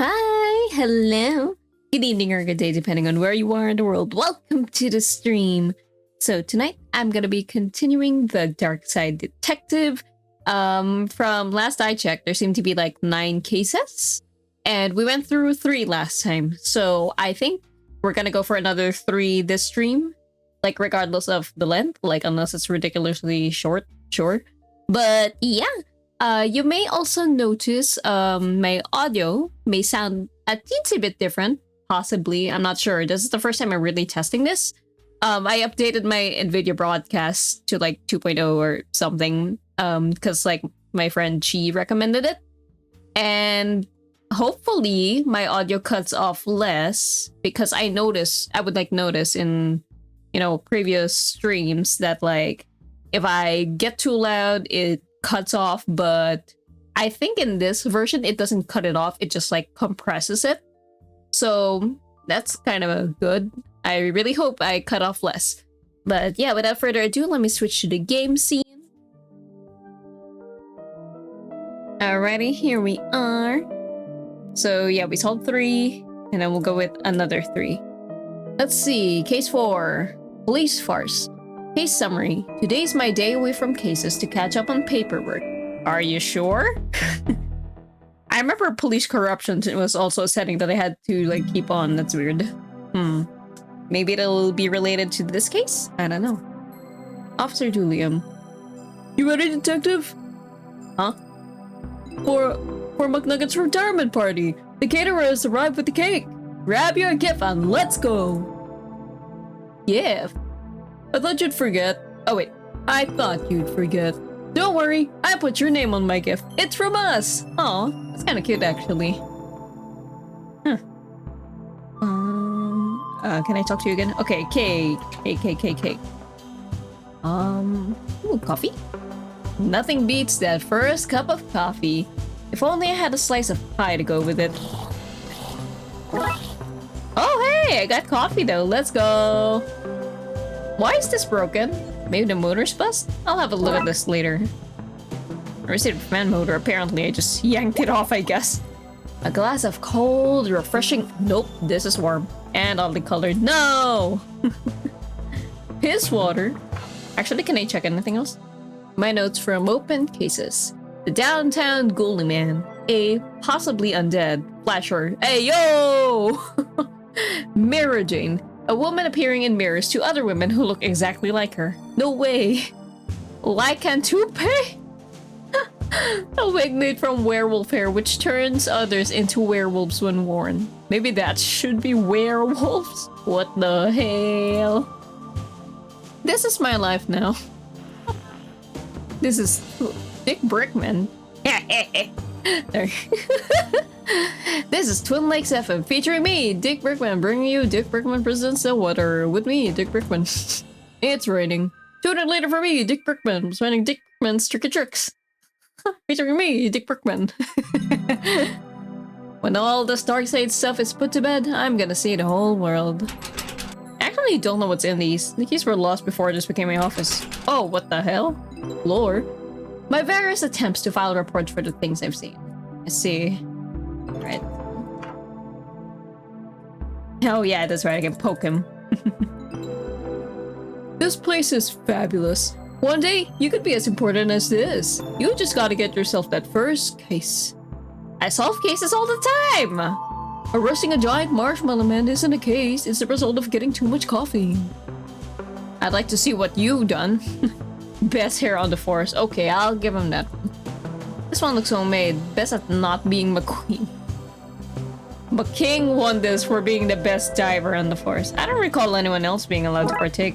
Hi, hello, good evening or good day, depending on where you are in the world. Welcome to the stream. So tonight, I'm gonna be continuing the Darkside Detective. From last I checked, there seemed to be like 9 cases, and we went through 3 last time. So I think we're gonna go for another 3 this stream, like regardless of the length, like unless it's ridiculously short, sure. But yeah. You may also notice my audio may sound a teensy bit different, possibly. I'm not sure. This is the first time I'm really testing this. I updated my NVIDIA broadcast to like 2.0 or something because like my friend, she recommended it. And hopefully my audio cuts off less because I would notice in, previous streams that like if I get too loud, it cuts off, but I think in this version it doesn't cut it off, it just like compresses it, so that's kind of good. I really hope I cut off less. But yeah, without further ado, let me switch to the game scene. Alrighty, here we are. So yeah, we solved 3 and then we'll go with another 3. Let's see. Case 4, police farce. Case summary. Today's my day away from cases to catch up on paperwork. Are you sure? I remember police corruption was also a setting that I had to like keep on. That's weird. Maybe it'll be related to this case? I don't know. Officer Julian. You ready, detective? Huh? For McNugget's retirement party. The caterer has arrived with the cake. Grab your gift and let's go. Yeah. I thought you'd forget. Oh wait, I thought you'd forget. Don't worry, I put your name on my gift. It's from us. Aw, that's kind of cute actually. Huh. Can I talk to you again? Okay, cake. Ooh, coffee? Nothing beats that first cup of coffee. If only I had a slice of pie to go with it. Oh hey, I got coffee though, let's go. Why is this broken? Maybe the motor's bust? I'll have a look at this later. I received a fan motor, apparently I just yanked it off, I guess. A glass of cold, refreshing... Nope, this is warm. And oddly colored. No! Piss water. Actually, can I check anything else? My notes from open cases. The downtown ghoulie man. A possibly undead. Flasher. Hey, yo! Mirror Jane. A woman appearing in mirrors to other women who look exactly like her. No way. Lycanthropy? A wig made from werewolf hair which turns others into werewolves when worn. Maybe that should be werewolves? What the hell? This is my life now. This is Dick Brickman. This is Twin Lakes FM featuring me, Dick Brickman, bringing you Dick Brickman Presents the Water with me, Dick Brickman. It's raining. Tune in later for me, Dick Brickman, spending Dick Brickman's tricky tricks. Featuring me, Dick Brickman. When all this Darkside stuff is put to bed, I'm gonna see the whole world. I actually don't know what's in these. The keys were lost before this became my office. Oh, what the hell? Lore. My various attempts to file reports for the things I've seen. Let's see. Right. Oh yeah, that's right, I can poke him. This place is fabulous. One day, you could be as important as this. You just gotta get yourself that first case. I solve cases all the time! Arresting a giant marshmallow man isn't a case, it's the result of getting too much coffee. I'd like to see what you've done. Best hair on the force. Okay, I'll give him that one. This one looks homemade. Best at not being McQueen. McKing won this for being the best diver on the force. I don't recall anyone else being allowed to partake.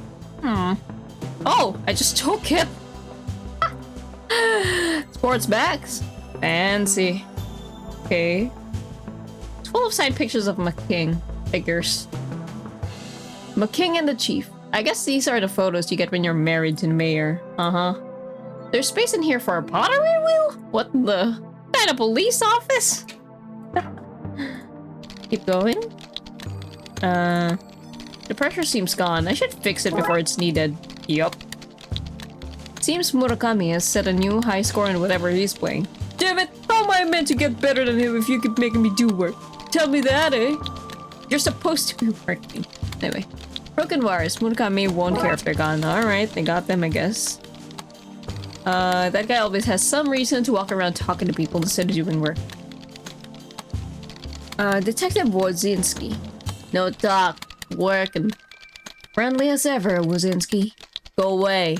Oh, I just took it. Sports bags. Fancy. Okay. It's full of signed pictures of McKing figures. McKing and the Chief. I guess these are the photos you get when you're married to the mayor. There's space in here for a pottery wheel? What the? Kind of police office? Keep going. The pressure seems gone. I should fix it before it's needed. Yup. Seems Murakami has set a new high score in whatever he's playing. Damn it! How am I meant to get better than him if you keep making me do work? tell me that, eh? You're supposed to be working. Anyway. Broken wires. Murakami won't care if they're gone. Alright, they got them, I guess. That guy always has some reason to walk around talking to people instead of doing work. Detective Wodzinski. No talk. Working. Friendly as ever, Wodzinski. Go away.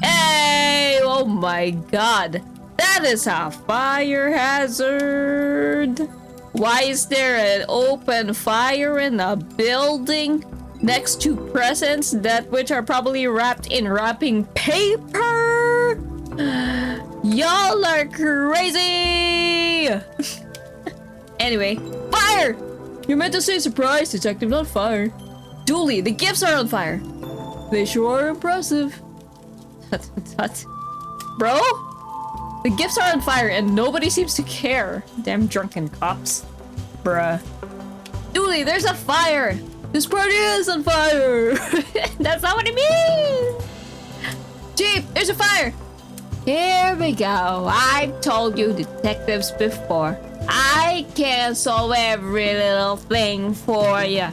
Hey! Oh my god. That is a fire hazard. Why is there an open fire in a building next to presents that which are probably wrapped in wrapping paper? Y'all are crazy! Anyway, fire! You're meant to say surprise, detective, not fire. Julie, the gifts are on fire. They sure are impressive. Bro? The gifts are on fire and nobody seems to care. Damn drunken cops. Bruh. Julie, there's a fire! This party is on fire! That's not what it means! Chief, there's a fire! Here we go. I've told you detectives before. I can solve every little thing for you.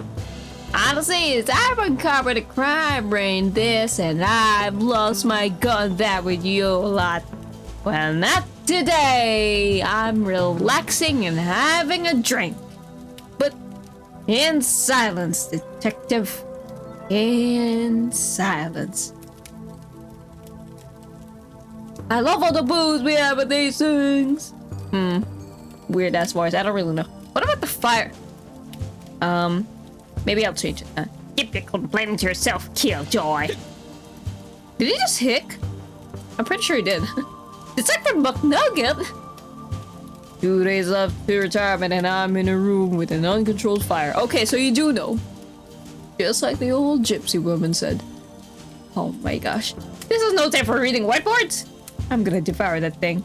Honestly, I've uncovered a crime brain this and I've lost my gun that with you a lot. Well, not today. I'm relaxing and having a drink. But in silence, detective. In silence. I love all the booze we have at these things. Weird ass voice. I don't really know. What about the fire? Maybe I'll change it. Keep your complaining to yourself, Killjoy. Did he just hick? I'm pretty sure he did. Detective McNugget? 2 days left to retirement and I'm in a room with an uncontrolled fire. Okay, so you do know. Just like the old gypsy woman said. Oh my gosh. This is no time for reading whiteboards. I'm gonna devour that thing.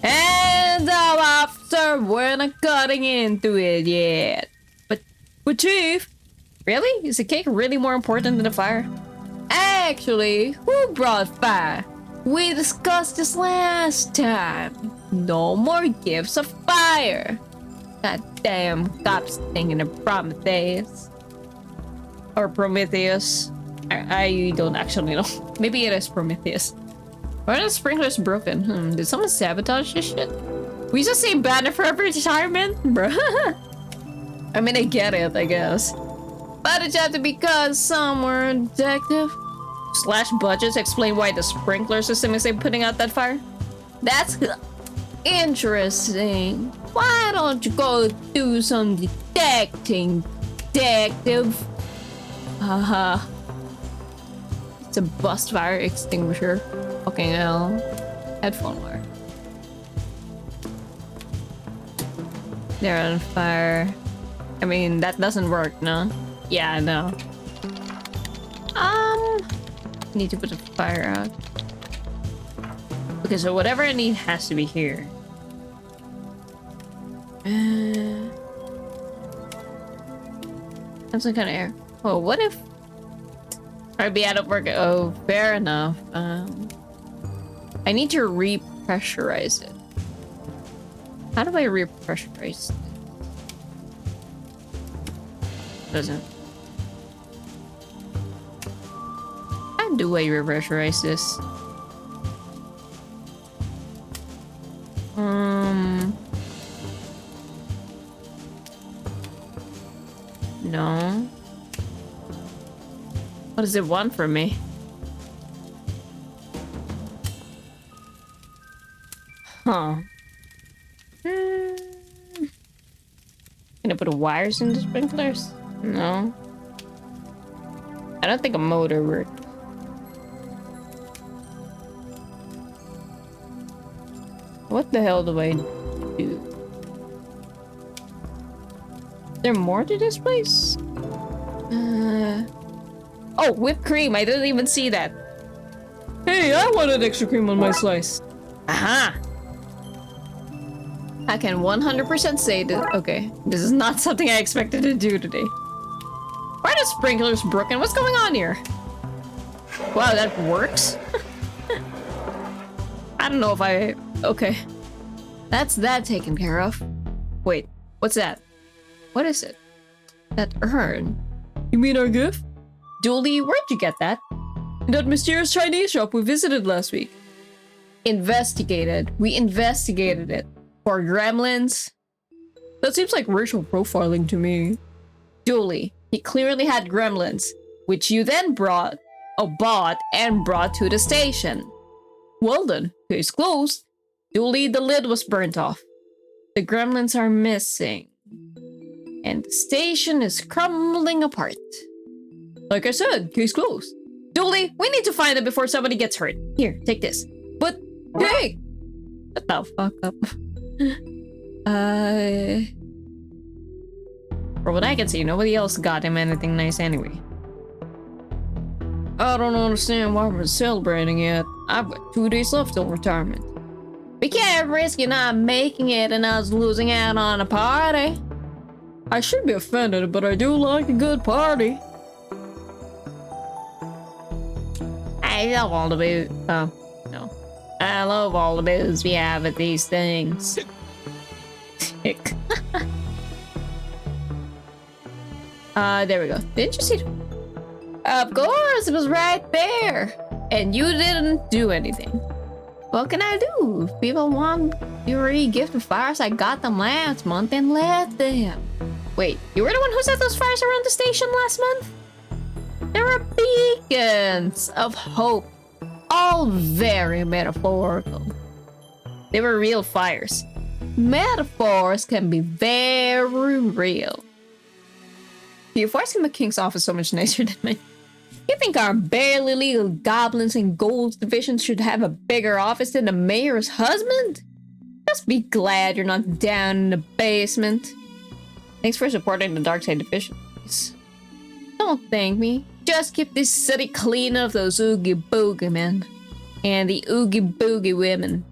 And I'm after we're not cutting into it yet. But Chief, really? Is the cake really more important than the fire? Actually, who brought fire? We discussed this last time. No more gifts of fire. That damn cops thinking of Prometheus. Or Prometheus. I don't actually know. Maybe it is Prometheus. Why are the sprinklers broken? Did someone sabotage this shit? We use the same banner for every retirement? Bruh. I mean, I get it, I guess. But it's have to be because somewhere, detective. Slash budgets explain why the sprinkler system is putting out that fire? That's interesting. Why don't you go do some detecting, detective? Haha. It's a bust fire extinguisher. Fucking hell. Headphone wire. They're on fire. I mean, that doesn't work, no? Yeah, I know. Need to put the fire out. Okay, so whatever I need has to be here. That's some kind of air. Oh, what if I'd be out of work? Oh, fair enough. I need to repressurize it. How do I repressurize it? Doesn't. How do I repressurize this? No. What does it want from me? Huh. Can I put wires in the sprinklers? No. I don't think a motor worked. What the hell do I do? Is there more to this place? Oh, whipped cream. I didn't even see that. Hey, I wanted extra cream on my slice. Aha! I can 100% say that. Okay, this is not something I expected to do today. Why are the sprinklers broken? What's going on here? Wow, that works? I don't know if I... Okay. That's that taken care of. Wait, what's that? What is it? That urn? You mean our gift? Julie, where'd you get that? In that mysterious Chinese shop we visited last week. Investigated. We investigated it. For gremlins? That seems like racial profiling to me. Julie, he clearly had gremlins, which you then bought and brought to the station. Well then, case closed. Julie, the lid was burnt off. The gremlins are missing. And the station is crumbling apart. Like I said, case closed. Julie, we need to find them before somebody gets hurt. Here, take this. But, hey! Shut the fuck up. From what I can see, nobody else got him anything nice anyway. I don't understand why we're celebrating yet. I've got 2 days left till retirement. We can't risk you not making it and us losing out on a party. I should be offended, but I do like a good party. I love all the booze. Oh, no. I love all the booze we have at these things. Tick. There we go. Didn't you see it? Of course, it was right there. And you didn't do anything. What can I do? If people want your gift of fires, I got them last month and let them. Wait, you were the one who set those fires around the station last month? They were beacons of hope. All very metaphorical. They were real fires. Metaphors can be very real. The voice in the king's office so much nicer than mine. You think our barely legal goblins and golds division should have a bigger office than the mayor's husband? Just be glad you're not down in the basement. Thanks for supporting the Darkside Division. Don't thank me. Just keep this city clean of those oogie boogie men. And the oogie boogie women.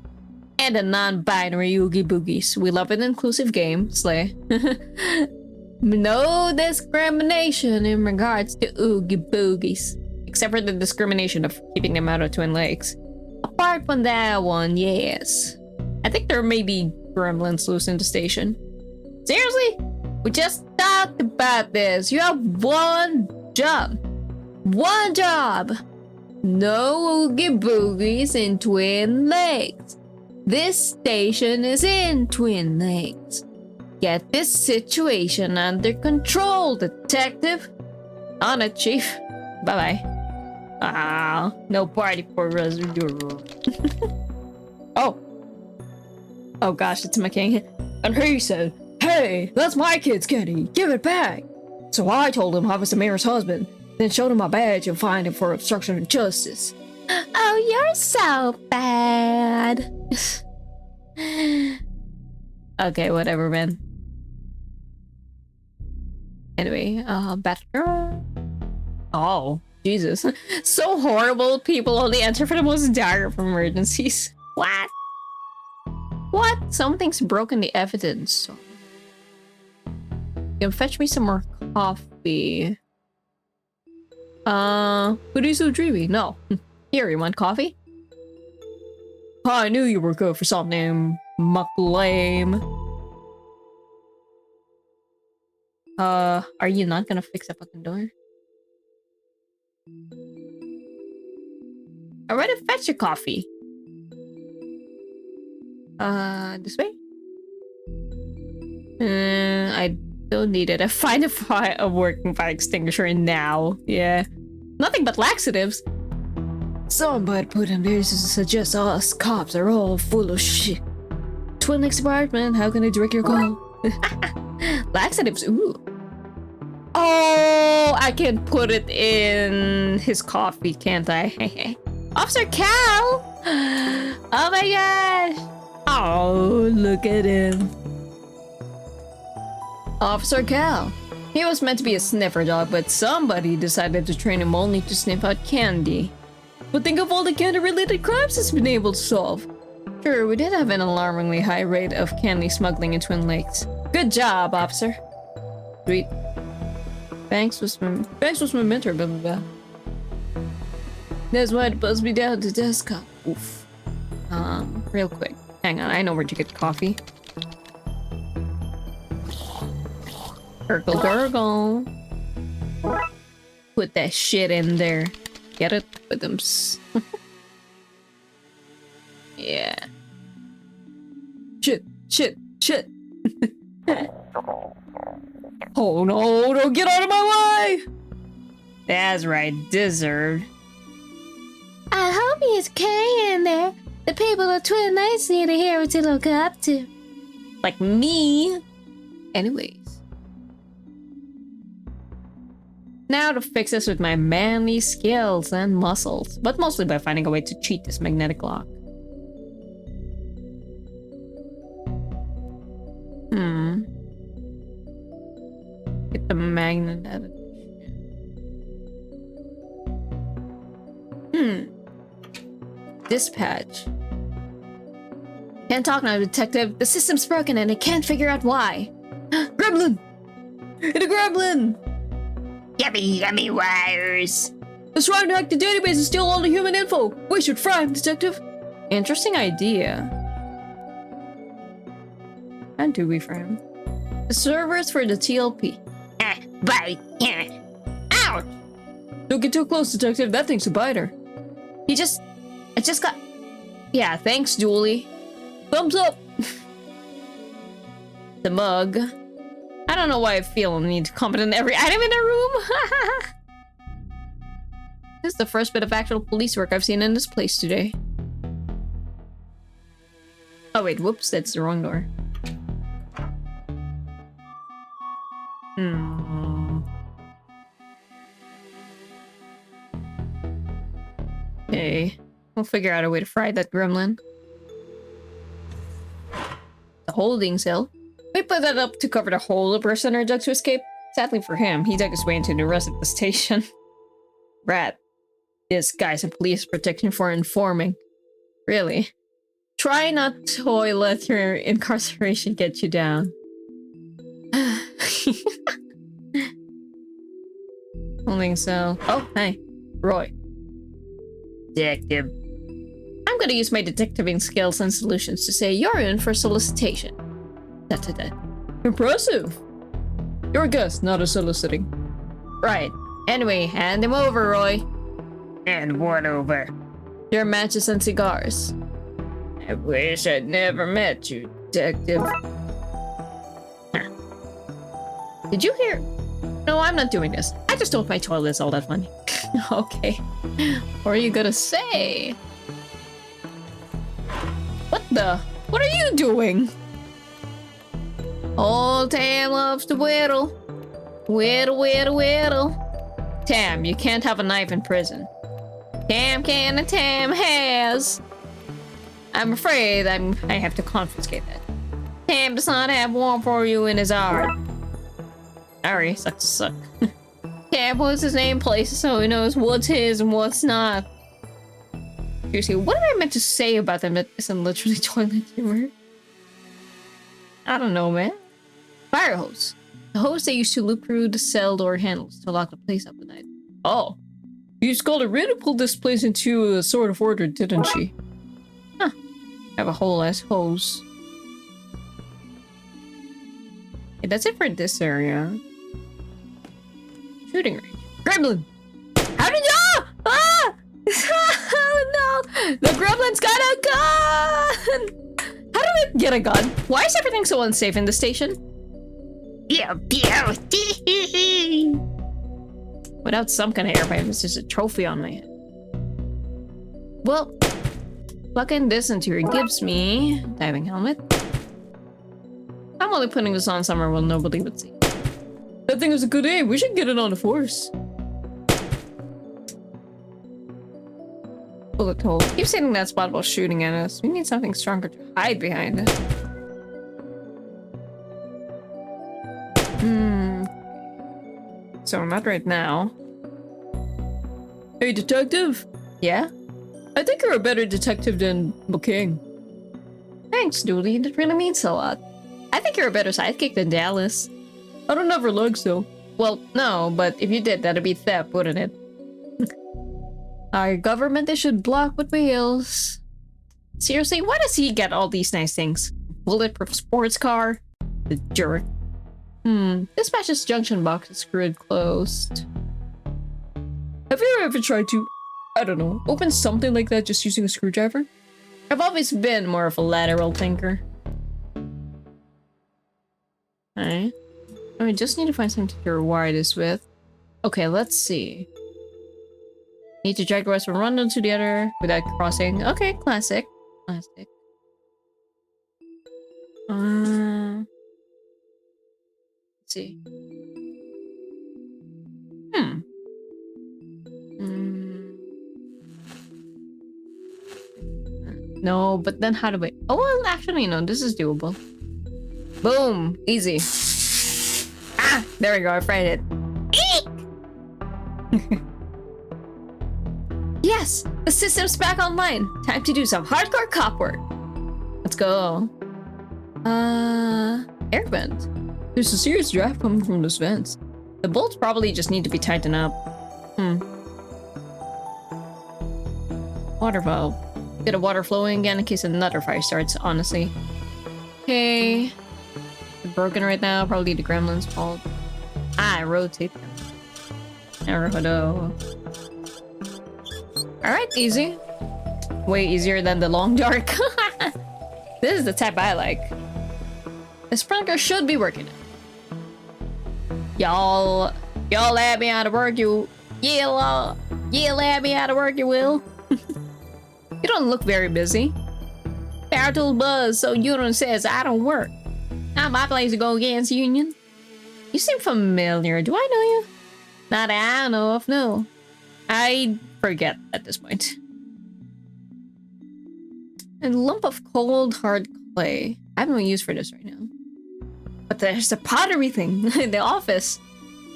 And the non-binary oogie boogies. We love an inclusive game, Slay. No discrimination in regards to oogie boogies. Except for the discrimination of keeping them out of Twin Lakes. Apart from that one, yes. I think there may be gremlins loose in the station. Seriously? We just talked about this. You have one job. One job. No oogie boogies in Twin Lakes. This station is in Twin Lakes. Get this situation under control, detective. On it, chief. Bye-bye. Ah, no party for us. Oh. Oh gosh, it's my king. And he said, "Hey, that's my kid's candy. Give it back." So I told him I was the mayor's husband, then showed him my badge and fined him for obstruction of justice. Oh, you're so bad. Okay, whatever, man. Anyway, Batgirl. Oh, Jesus. So horrible. People only answer for the most dire of emergencies. What? What? Something's broken the evidence. You can fetch me some more coffee. But he's so dreamy. No. Here, you want coffee? I knew you were good for something, McLame. Are you not gonna fix a fucking door? I already fetched your coffee. This way? I don't need it. I find a working fire extinguisher now. Yeah. Nothing but laxatives. Somebody put in there to suggest us cops are all full of shit. Twin Lakes apartment, how can I direct your call? Laxatives, ooh. Oh, I can put it in his coffee, can't I? Officer Cal! Oh my gosh! Oh, look at him. Officer Cal. He was meant to be a sniffer dog, but somebody decided to train him only to sniff out candy. But think of all the candy-related crimes he's been able to solve. Sure, we did have an alarmingly high rate of candy smuggling in Twin Lakes. Good job, officer. Sweet. Banks was my mentor, blah blah blah. That's why it buzzed me down to desktop. Oof. Real quick. Hang on, I know where to get coffee. Gurgle, gurgle. Put that shit in there. Get it with them. Yeah. Shit, shit, shit. Oh no, don't get out of my way! That's right, deserved. I hope he's okay in there. The people of Twin Knights need a hero to look up to. Like me. Anyways. Now to fix this with my manly skills and muscles. But mostly by finding a way to cheat this magnetic lock. Get the magnet out of it. Dispatch. Can't talk now, detective. The system's broken and I can't figure out why. Gremlin! It's a gremlin! Yummy, yummy wires. Let's try to hack the database and steal all the human info. We should fry him, detective. Interesting idea. And do we fry him? The servers for the TLP. Bye. Ouch! Don't get too close, detective. That thing's a biter. I just got... Yeah, thanks, Julie. Thumbs up! The mug. I don't know why I feel the need to comment on every item in the room. This is the first bit of actual police work I've seen in this place today. Oh wait, whoops, that's the wrong door. Okay, we'll figure out a way to fry that gremlin. The holding cell. We put that up to cover the hole the prisoner dug to escape. Sadly for him, he dug his way into the rest of the station. Rat. This guy's a police protection for informing. Really? Try not to let your incarceration get you down. Holding cell. Oh, hey. Roy. Detective. I'm gonna use my detectiving skills and solutions to say you're in for solicitation. Impressive. You're a guest, not a soliciting. Right. Anyway, hand him over, Roy. And what over? Your matches and cigars. I wish I'd never met you, detective. Huh. Did you hear? No, I'm not doing this. I just don't find toilets all that funny. Okay. What are you gonna say? What the? What are you doing? Old Tam loves to whittle. Whittle, whittle, whittle. Tam, you can't have a knife in prison. Tam can and Tam has. I'm afraid I have to confiscate that. Tam does not have one for you in his heart. Sorry, sucks to suck. Tam puts his name places so he knows what's his and what's not. Seriously, what am I meant to say about them that isn't literally toilet humor? I don't know, man. Fire hose. The hose they used to loop through the cell door handles to lock the place up at night. Oh. You called it Rita pulled this place into a sort of order, didn't she? Huh. Have a whole ass hose. Okay, that's it for this area. Shooting range. Gremlin! How did you? Ah! Oh no! The gremlin's got a gun! How do we get a gun? Why is everything so unsafe in the station? Pew pew! Without some kind of airpipe, it's just a trophy on my head. Well, plugging this into your gives me diving helmet. I'm only putting this on somewhere where nobody would see. That thing is a good aim. We should get it on the force. Bullet hole. Keep hitting that spot while shooting at us. We need something stronger to hide behind it. So not right now. Hey, detective? Yeah? I think you're a better detective than King. Thanks, Dooley. That really means a lot. I think you're a better sidekick than Dallas. I don't have her legs, though. Well, no, but if you did, that'd be theft, wouldn't it? Our government issued block with wheels. Seriously, why does he get all these nice things? Bulletproof sports car? The jerk. Dispatch's junction box is screwed closed. Have you ever tried to, I don't know, open something like that just using a screwdriver? I've always been more of a lateral thinker. Alright. I just need to find something to rewire this with. Okay, let's see. Need to drag the rest from one end to the other without crossing. Okay, classic. Classic. Let's see. No, but then how do we... Oh, well, actually, no, this is doable. Boom! Easy. Ah! There we go, I fried it. Eek! Yes! The system's back online! Time to do some hardcore cop work. Let's go. Air vent. There's a serious draft coming from those vents. The bolts probably just need to be tightened up. Water valve. Get a water flowing again in case another fire starts, honestly. Okay. They're broken right now, probably the gremlin's fault. I rotate them. Naruhodo. Alright, easy. Way easier than the long dark. This is the type I like. The sprinkler should be working. Y'all let me out of work, you let me out of work, you will. You don't look very busy. Barrel buzz, so Union says I don't work. Not my place to go against Union. You seem familiar. Do I know you? Not that I know of, no. I forget at this point. A lump of cold, hard clay. I have no use for this right now. But there's a pottery thing in the office.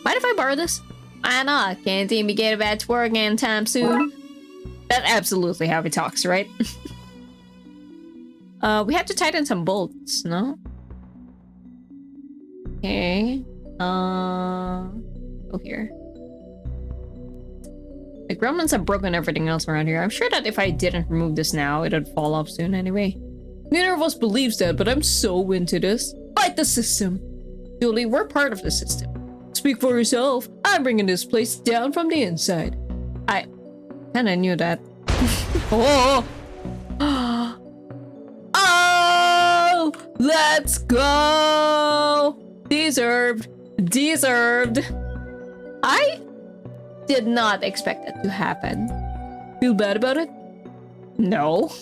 Mind if I borrow this? Why not? Can't even get back to work anytime soon. That's absolutely how he talks, right? We have to tighten some bolts, no? Okay. Go here. The gremlins have broken everything else around here. I'm sure that if I didn't remove this now, it would fall off soon anyway. Neither of us believes that, but I'm so into this. Fight the system! Julie, we're part of the system. Speak for yourself. I'm bringing this place down from the inside. I kinda knew that. Oh! Oh! Let's go! Deserved. Deserved. I did not expect it to happen. Feel bad about it? No.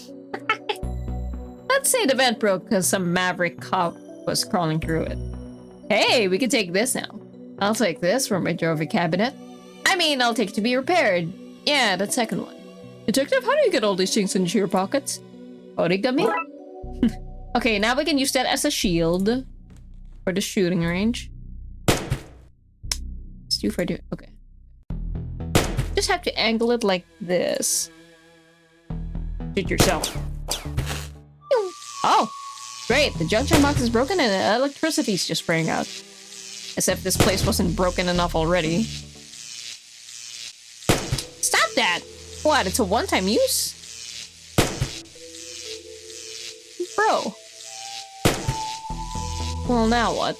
Let's say the vent broke because some maverick cop was crawling through it. Hey, we can take this now. I'll take this from my trophy cabinet. I mean, I'll take it to be repaired. Yeah, that second one. Detective, how do you get all these things into your pockets? Origami? Okay, now we can use that as a shield for the shooting range. Let's do for the... Okay. Just have to angle it like this. Shoot yourself. Oh, great. The junction box is broken and the electricity's just spraying out. As if this place wasn't broken enough already. Stop that! What, it's a one-time use? Bro. Well, now what?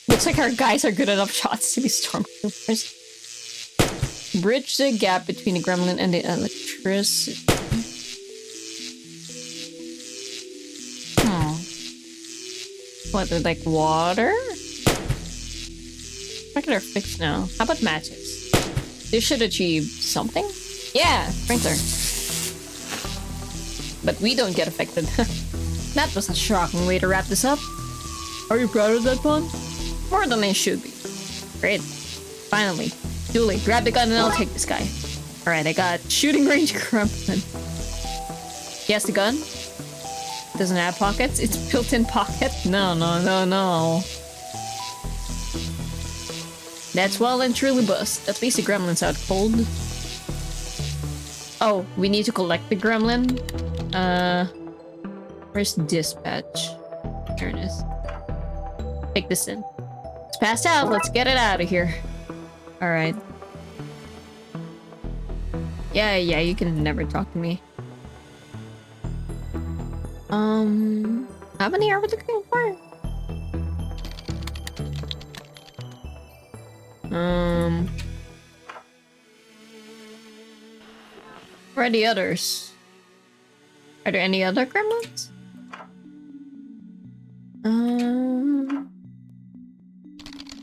Looks like our guys are good enough shots to be stormtroopers. Bridge the gap between the gremlin and the electricity. What, they're like water? Regular fix now. How about matches? This should achieve something? Yeah, sprinkler. But we don't get affected. That was a shocking way to wrap this up. Are you proud of that pun? More than I should be. Great. Finally. Julie, grab the gun and I'll take this guy. Alright, I got shooting range gremlin. Yes, the gun? Doesn't have pockets? It's built-in pocket? No. That's well and truly bust. At least the gremlin's out cold. Oh, we need to collect the gremlin? Where's dispatch? There it is. Take this in. It's passed out. Let's get it out of here. Alright. Yeah, you can never talk to me. How many are we looking for? Where are the others? Are there any other gremlins?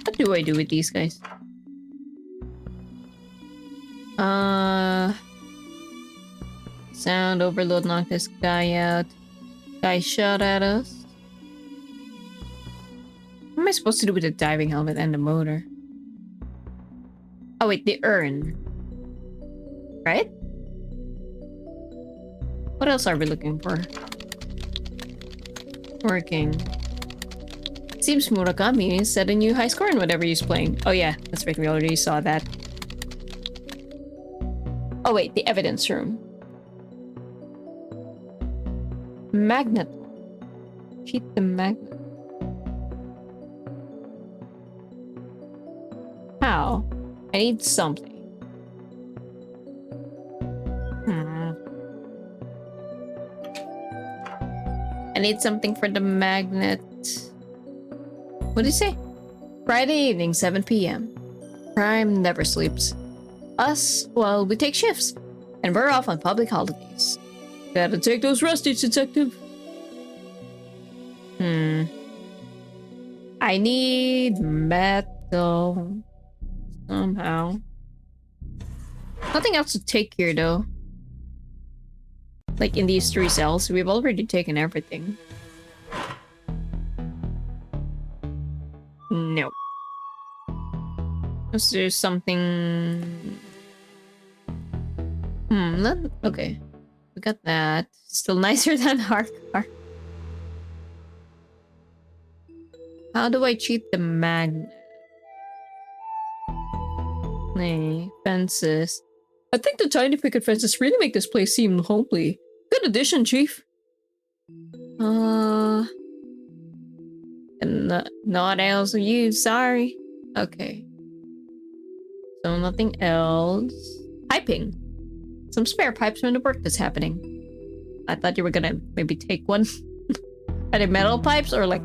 What do I do with these guys? Sound overload knocked this guy out. Guy shot at us. What am I supposed to do with the diving helmet and the motor? Oh wait, the urn. Right? What else are we looking for? Working. Seems Murakami set a new high score in whatever he's playing. Oh yeah, that's right, we already saw that. Oh wait, the evidence room. Magnet. Cheat the magnet. How? I need something. I need something for the magnet. What did you say? Friday evening, 7 p.m. Prime never sleeps. Us, well, we take shifts. And we're off on public holidays. Gotta take those resties, detective. I need metal. Somehow. Nothing else to take here, though. Like in these 3 cells, we've already taken everything. No. Is there something... okay. We got that. Still nicer than hardcore. How do I cheat the magnet? Nay, fences. I think the tiny picket fences really make this place seem homely. Good addition, Chief. And not else of you, sorry. Okay. So nothing else. Piping. Some spare pipes from the work that's happening. I thought you were gonna maybe take one. Are they metal pipes or like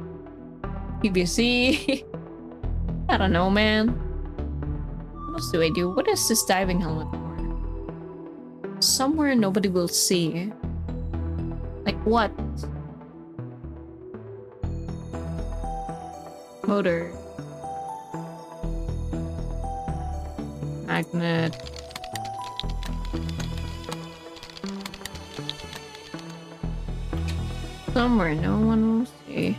PVC? I don't know, man. What else do I do? What is this diving helmet for? Somewhere nobody will see. Like what? Motor. Magnet. Somewhere no one will see.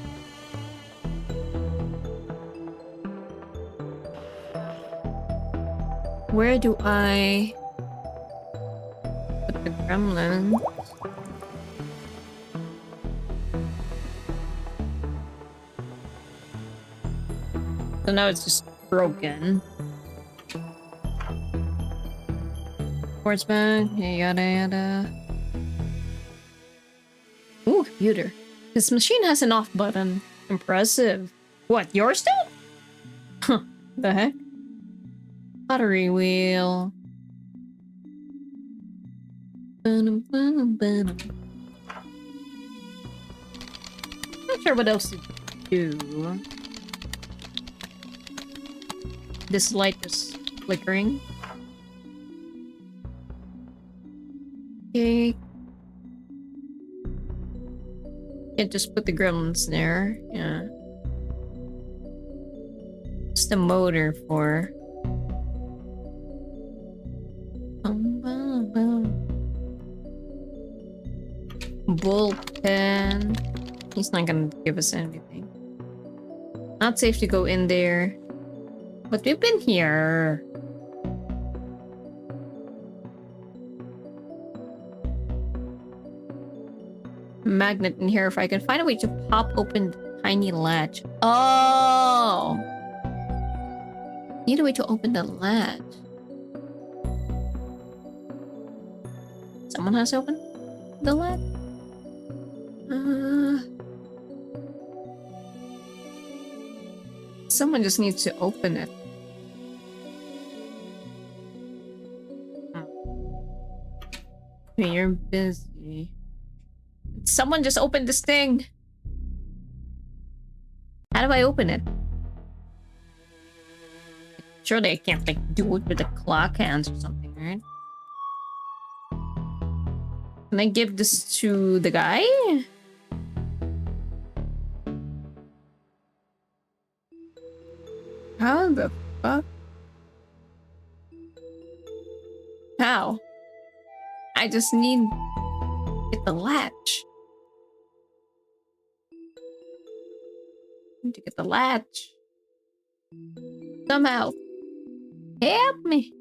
Where do I put the gremlin? So now it's just broken. Sportsman, yada yada. Ooh, computer. This machine has an off button. Impressive. What, yours still? Huh, the heck? Pottery wheel. Not sure what else to do. This light is flickering. Okay. Can't just put the gremlins there. Yeah. What's the motor for? Bullpen. He's not gonna give us anything. Not safe to go in there. But we've been here. Magnet in here if I can find a way to pop open the tiny latch. Oh! Need a way to open the latch. Someone has opened the latch? Someone just needs to open it. You're busy. Someone just opened this thing. How do I open it? surely I can't like do it with the clock hands or something, right? Can I give this to the guy? How the fuck? How? I just need to get the latch. Need to get the latch. Somehow. Help me.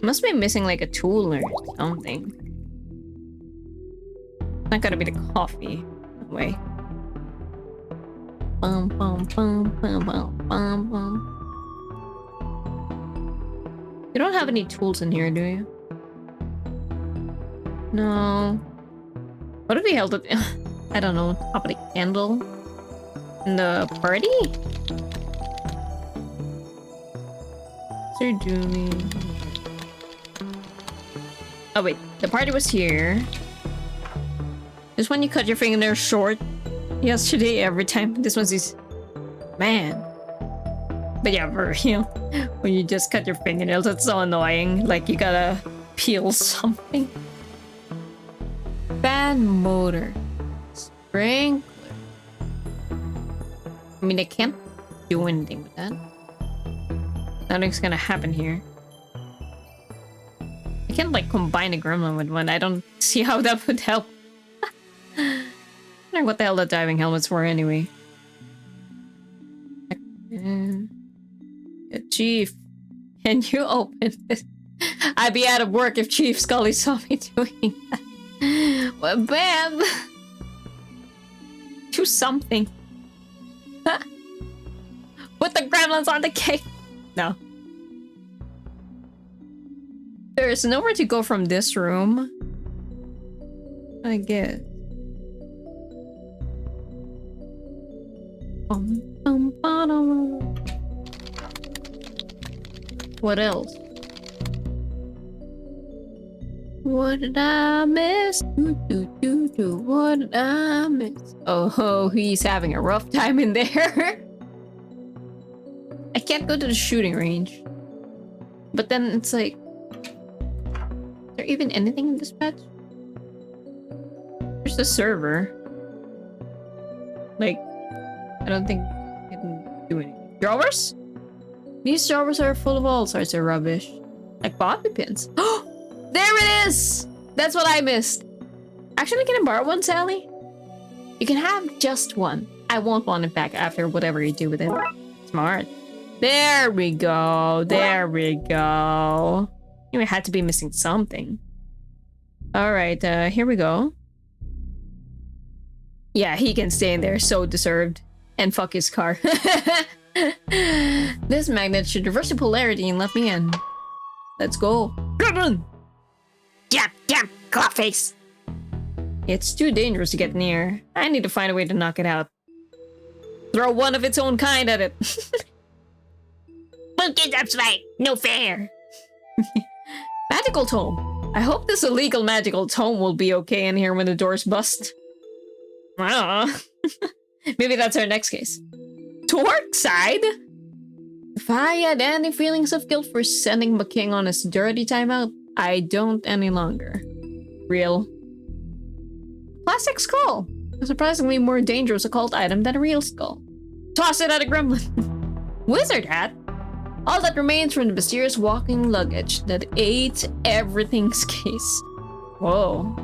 Must be missing like a tool or something. Not gotta be the coffee. Wait. Bum bum bum bum bum bum bum. You don't have any tools in here, do you? No. What if we held it? I don't know. Top of the candle in the party? Sir Julie. Oh wait, the party was here. Just when you cut your fingernails short yesterday, every time. This one's his man. But yeah, for real, when you just cut your fingernails, it's so annoying. Like you gotta peel something. Fan motor. Sprinkler. I mean, I can't do anything with that. Nothing's gonna happen here. I can't like combine a gremlin with one. I don't see how that would help. I don't know what the hell the diving helmets were anyway. Chief, can you open this? I'd be out of work if Chief Scully saw me doing that. Well, bam! Do something. Put the gremlins on the cake. No. There's nowhere to go from this room, I guess. What else? What did I miss? What did I miss? Oh, he's having a rough time in there. I can't go to the shooting range. But then it's like... Is there even anything in this patch? There's the server. Like, I don't think I can do anything. Drawers? These drawers are full of all sorts of rubbish. Like bobby pins. Oh! There it is! That's what I missed. Actually, can I borrow one, Sally? You can have just one. I won't want it back after whatever you do with it. Smart. There we go. There we go. You had to be missing something. Alright, here we go. Yeah, he can stay in there. So deserved. And fuck his car. This magnet should reverse the polarity and let me in. Let's go. Jump, clawface! It's too dangerous to get near. I need to find a way to knock it out. Throw one of its own kind at it. Monkey jumps right, no fair. Magical tome. I hope this illegal magical tome will be okay in here when the doors bust. Maybe that's our next case. Darkside? If I had any feelings of guilt for sending McKing on his dirty timeout, I don't any longer. Real. Plastic skull. A surprisingly more dangerous occult item than a real skull. Toss it at a gremlin. Wizard hat? All that remains from the mysterious walking luggage that ate everything's case. Whoa.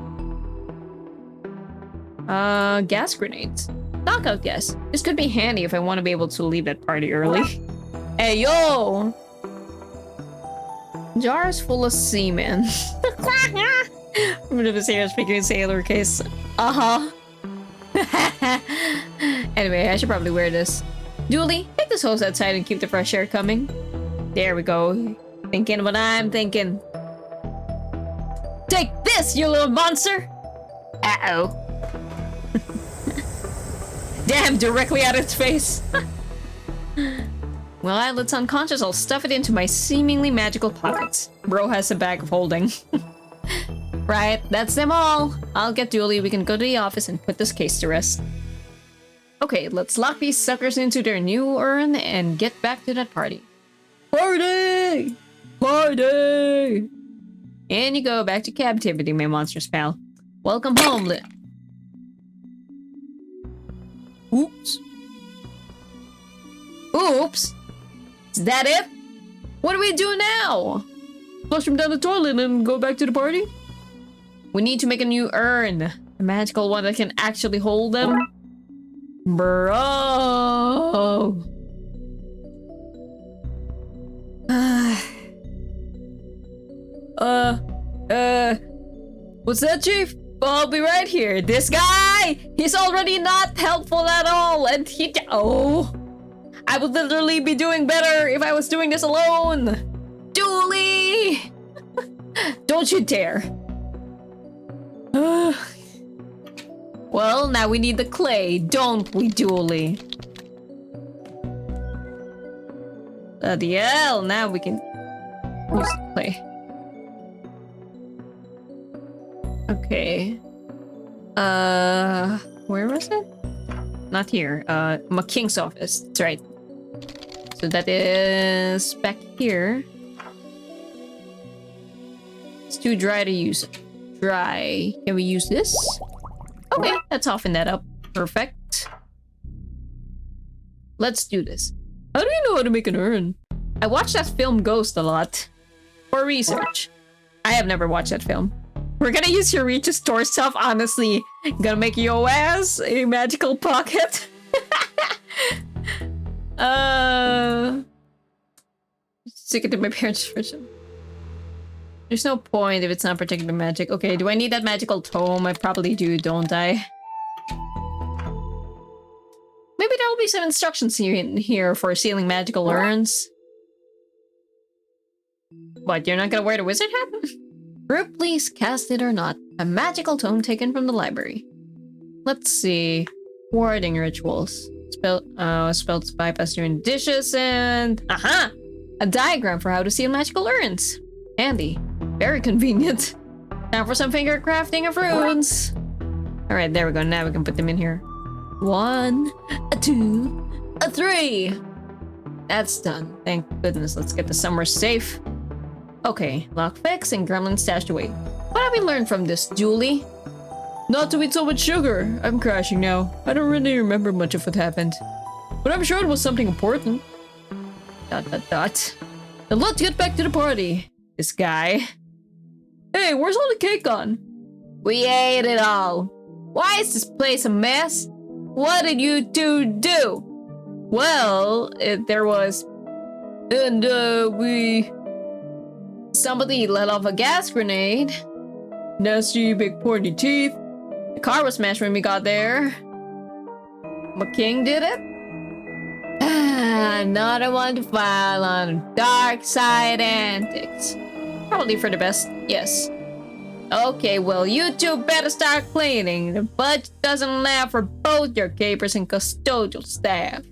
Gas grenades. Knockout gas. This could be handy if I want to be able to leave that party early. Hey, yo! Jars full of semen. Rid of a serious figure sailor case. Uh-huh. Anyway, I should probably wear this. Julie, take this hose outside and keep the fresh air coming. There we go. Thinking what I'm thinking. Take this, you little monster! Uh-oh. Damn, directly at its face. Well, it's unconscious. I'll stuff it into my seemingly magical pockets. Bro has a bag of holding. Right, that's them all. I'll get Julie. We can go to the office and put this case to rest. Okay, let's lock these suckers into their new urn and get back to that party. Party! Party! And you go back to captivity, my monsters pal. Welcome home, Oops. Oops! Is that it? What do we do now? Flush him down the toilet and go back to the party? We need to make a new urn. A magical one that can actually hold them. Bro! What's that, Chief? I'll be right here. This guy! He's already not helpful at all, and oh! I would literally be doing better if I was doing this alone! Julie! Don't you dare! Well, now we need the clay, don't we, Julie? The hell, now we can use the clay. Okay. Where was it? Not here. McKing's office. That's right. So that is back here. It's too dry to use. Dry. Can we use this? Okay, let's soften that up. Perfect. Let's do this. How do you know how to make an urn? I watched that film Ghost a lot. For research. I have never watched that film. We're gonna use your reach to store stuff, honestly. Gonna make your ass a magical pocket. Stick it to my parents' version. There's no point if it's not protected by magic. Okay, do I need that magical tome? I probably do, don't I? Maybe there will be some instructions here for sealing magical urns. What, you're not gonna wear the wizard hat? Group, please cast it or not. A magical tome taken from the library. Let's see. Warding rituals. Spell to bypass during dishes and... Aha! A diagram for how to seal magical urns. Handy. Very convenient. Time for some finger crafting of runes. Alright, there we go. Now we can put them in here. 1, 2, 3. That's done. Thank goodness. Let's get the summer safe. Okay, lockpicks and gremlins stashed away. What have we learned from this, Julie? Not to eat so much sugar. I'm crashing now. I don't really remember much of what happened. But I'm sure it was something important. ... Then let's get back to the party. This guy. Hey, where's all the cake gone? We ate it all. Why is this place a mess? What did you two do? Well, there was... And, somebody let off a gas grenade. Nasty big pointy teeth. The car was smashed when we got there. McKing did it? Another one to file on Darkside antics. Probably for the best, yes. Okay, well, you two better start cleaning. The budget doesn't allow for both your capers and custodial staff.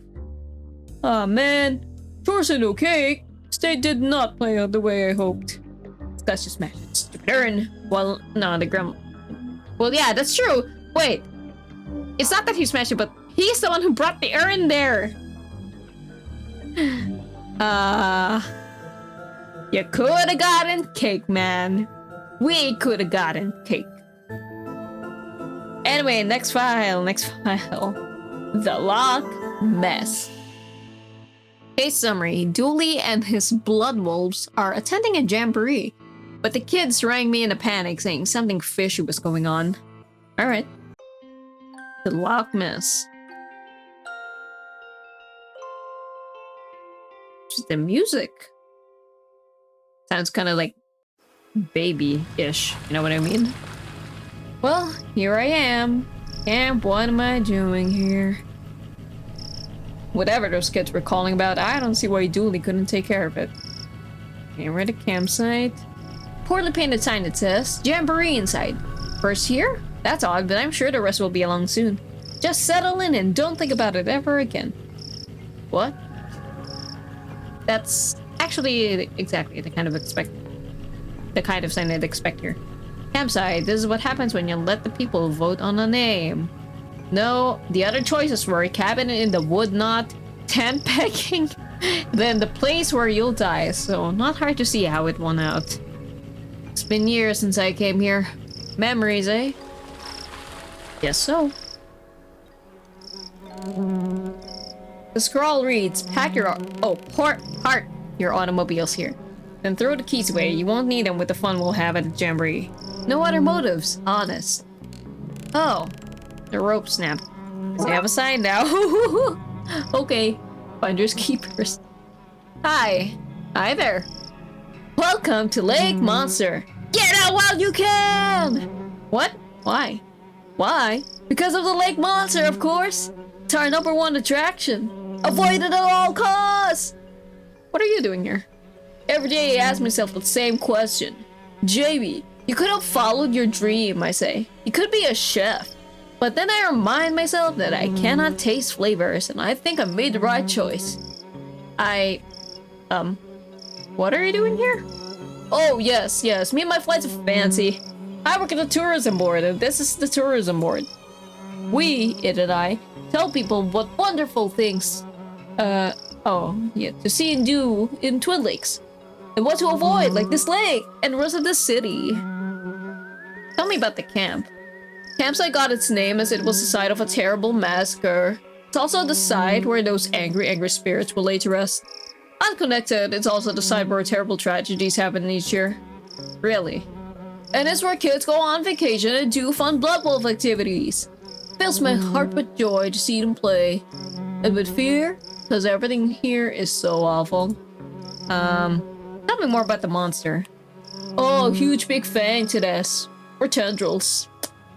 Aw, man. Chores and no cake. State did not play out the way I hoped. Let's just smash it. Stupid urn. Well, no, the gremlin. Well, yeah, that's true. Wait. It's not that he smashed it, but he's the one who brought the urn there. You could have gotten cake, man. We could have gotten cake. Anyway, next file. The lock mess. Case summary. Dooley and his blood wolves are attending a jamboree, but the kids rang me in a panic saying something fishy was going on. Alright. The lock mess. Just the music. Sounds kind of like baby-ish, you know what I mean? Well, here I am. Camp, what am I doing here? Whatever those kids were calling about, I don't see why Dooley couldn't take care of it. Okay, we're at a campsite. Poorly painted sign that says, Jamboree inside. First here? That's odd, but I'm sure the rest will be along soon. Just settle in and don't think about it ever again. What? That's actually exactly the kind of sign I'd expect here. Campsite, this is what happens when you let the people vote on a name. No, the other choices were cabin in the wood knot, tent pegging, then the place where you'll die, so not hard to see how it won out. It's been years since I came here. Memories, eh? Guess so. The scroll reads, pack your park your automobiles here. Then throw the keys away, you won't need them with the fun we'll have at the jamboree. No other motives, honest. Oh, the rope snapped. Does it have a sign now? Okay, finders keepers. Hi there. Welcome to Lake Monster. Get out while you can! What? Why? Why? Because of the Lake Monster, of course. It's our #1 attraction. Avoid it at all costs! What are you doing here? Every day I ask myself the same question. JB, you could have followed your dream, I say. You could be a chef. But then I remind myself that I cannot taste flavors, and I think I made the right choice. What are you doing here? Oh, yes, me and my flights are fancy. I work at the tourism board, and this is the tourism board. We, it and I, tell people what wonderful things, to see and do in Twin Lakes. And what to avoid, like this lake, and the rest of the city. Tell me about the camp. Campsite got its name as it was the site of a terrible massacre. It's also the site where those angry spirits will lay to rest. Unconnected, it's also the site where terrible tragedies happen each year. Really. And it's where kids go on vacation and do fun Blood Wolf activities. Fills my heart with joy to see them play. And with fear, because everything here is so awful. Tell me more about the monster. Oh, huge big fang to this. Or tendrils.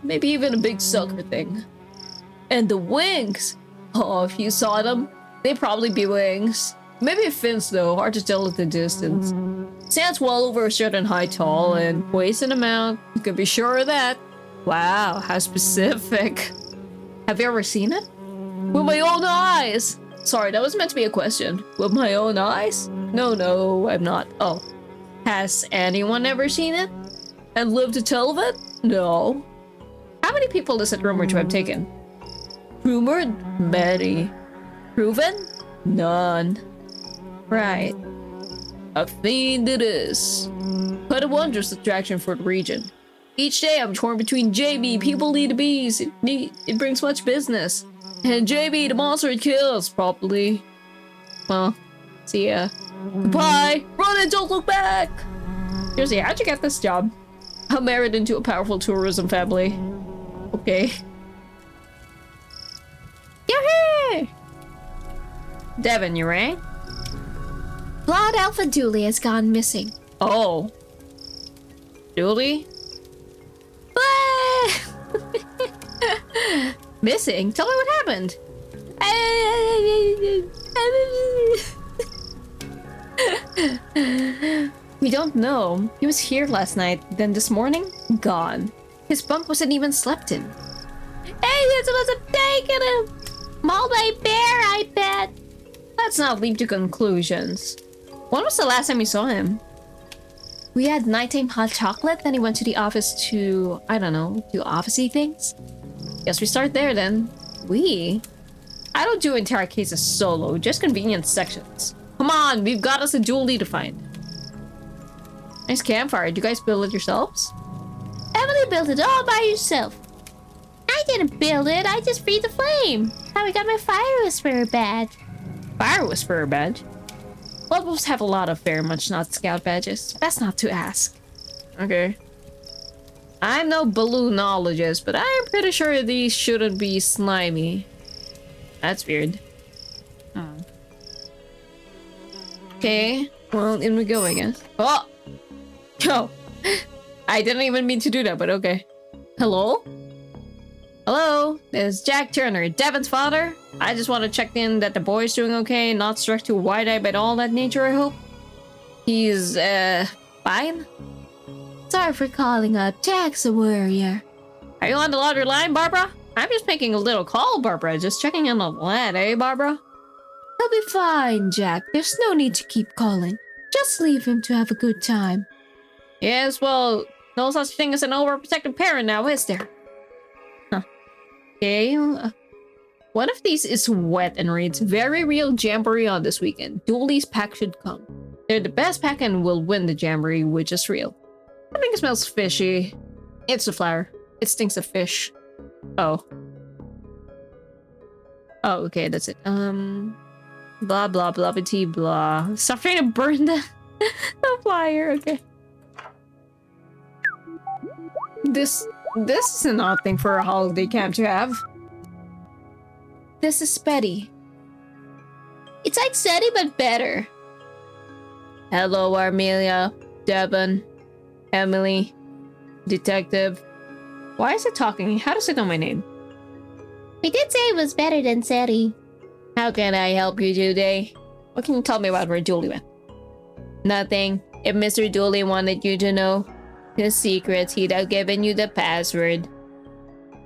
Maybe even a big sucker thing. And the wings! Oh, if you saw them, they'd probably be wings. Maybe fins though, hard to tell at the distance. Stands well over a certain height tall and weighs an amount. You can be sure of that. Wow, how specific. Have you ever seen it? With my own eyes! Sorry, that was meant to be a question. With my own eyes? No, I'm not. Oh. Has anyone ever seen it? And lived to tell of it? No. How many people is it rumored to have taken? Rumored? Many. Proven? None. Right. A fiend it is. Quite a wondrous attraction for the region. Each day I'm torn between JB, people need the bees, it brings much business. And JB, the monster it kills, probably. Well, see ya. Goodbye! Run and don't look back! Seriously, how'd you get this job? I'm married into a powerful tourism family. Okay. Yahoo! Devin, you rang? Blood Alpha Dooley has gone missing. Oh. Dooley? Missing? Tell me what happened. We don't know. He was here last night, then this morning, gone. His bunk wasn't even slept in. Hey, this must have taken him! Mauled by a bear, I bet! Let's not leap to conclusions. When was the last time you saw him? We had nighttime hot chocolate, then he went to the office to, I don't know, do office-y things? Guess we start there then. I don't do entire cases solo, just convenient sections. Come on, we've got us a Dooley to find. Nice campfire. Did you guys build it yourselves? Emily built it all by herself. I didn't build it, I just freed the flame. How we got my Fire Whisperer badge. Fire Whisperer badge? Blood Wolves have a lot of very much not scout badges. That's not to ask. Okay. I'm no balloonologist, but I'm pretty sure these shouldn't be slimy. That's weird. Oh. Okay. Well, in we go, I guess. Oh! Oh! I didn't even mean to do that, but okay. Hello? Hello? This is Jack Turner, Devin's father. I just want to check in that the boy's doing okay, not struck too wide-eyed by all that nature, I hope. He's, fine? Sorry for calling up. Jack's a warrior. Are you on the louder line, Barbara? I'm just making a little call, Barbara. Just checking in on the lad, eh, Barbara? He'll be fine, Jack. There's no need to keep calling. Just leave him to have a good time. Yes, well, No such thing as an overprotective parent now, is there? Huh. Okay. One of these is wet and reads, very real jamboree on this weekend. Dooley's pack should come. They're the best pack and will win the jamboree, which is real. I think it smells fishy. It's the flower. It stinks of fish. Oh. Oh, okay, that's it. Blah, blah, blah, blah, blah. Stop trying to burn the flyer, okay. This is an odd thing for a holiday camp to have. This is Betty. It's like SETI, but better. Hello, Armelia, Devon, Emily, Detective. Why is it talking? How does it know my name? We did say it was better than SETI. How can I help you today? What can you tell me about where Dooley went? Nothing. If Mr. Dooley wanted you to know his secrets, he'd have given you the password.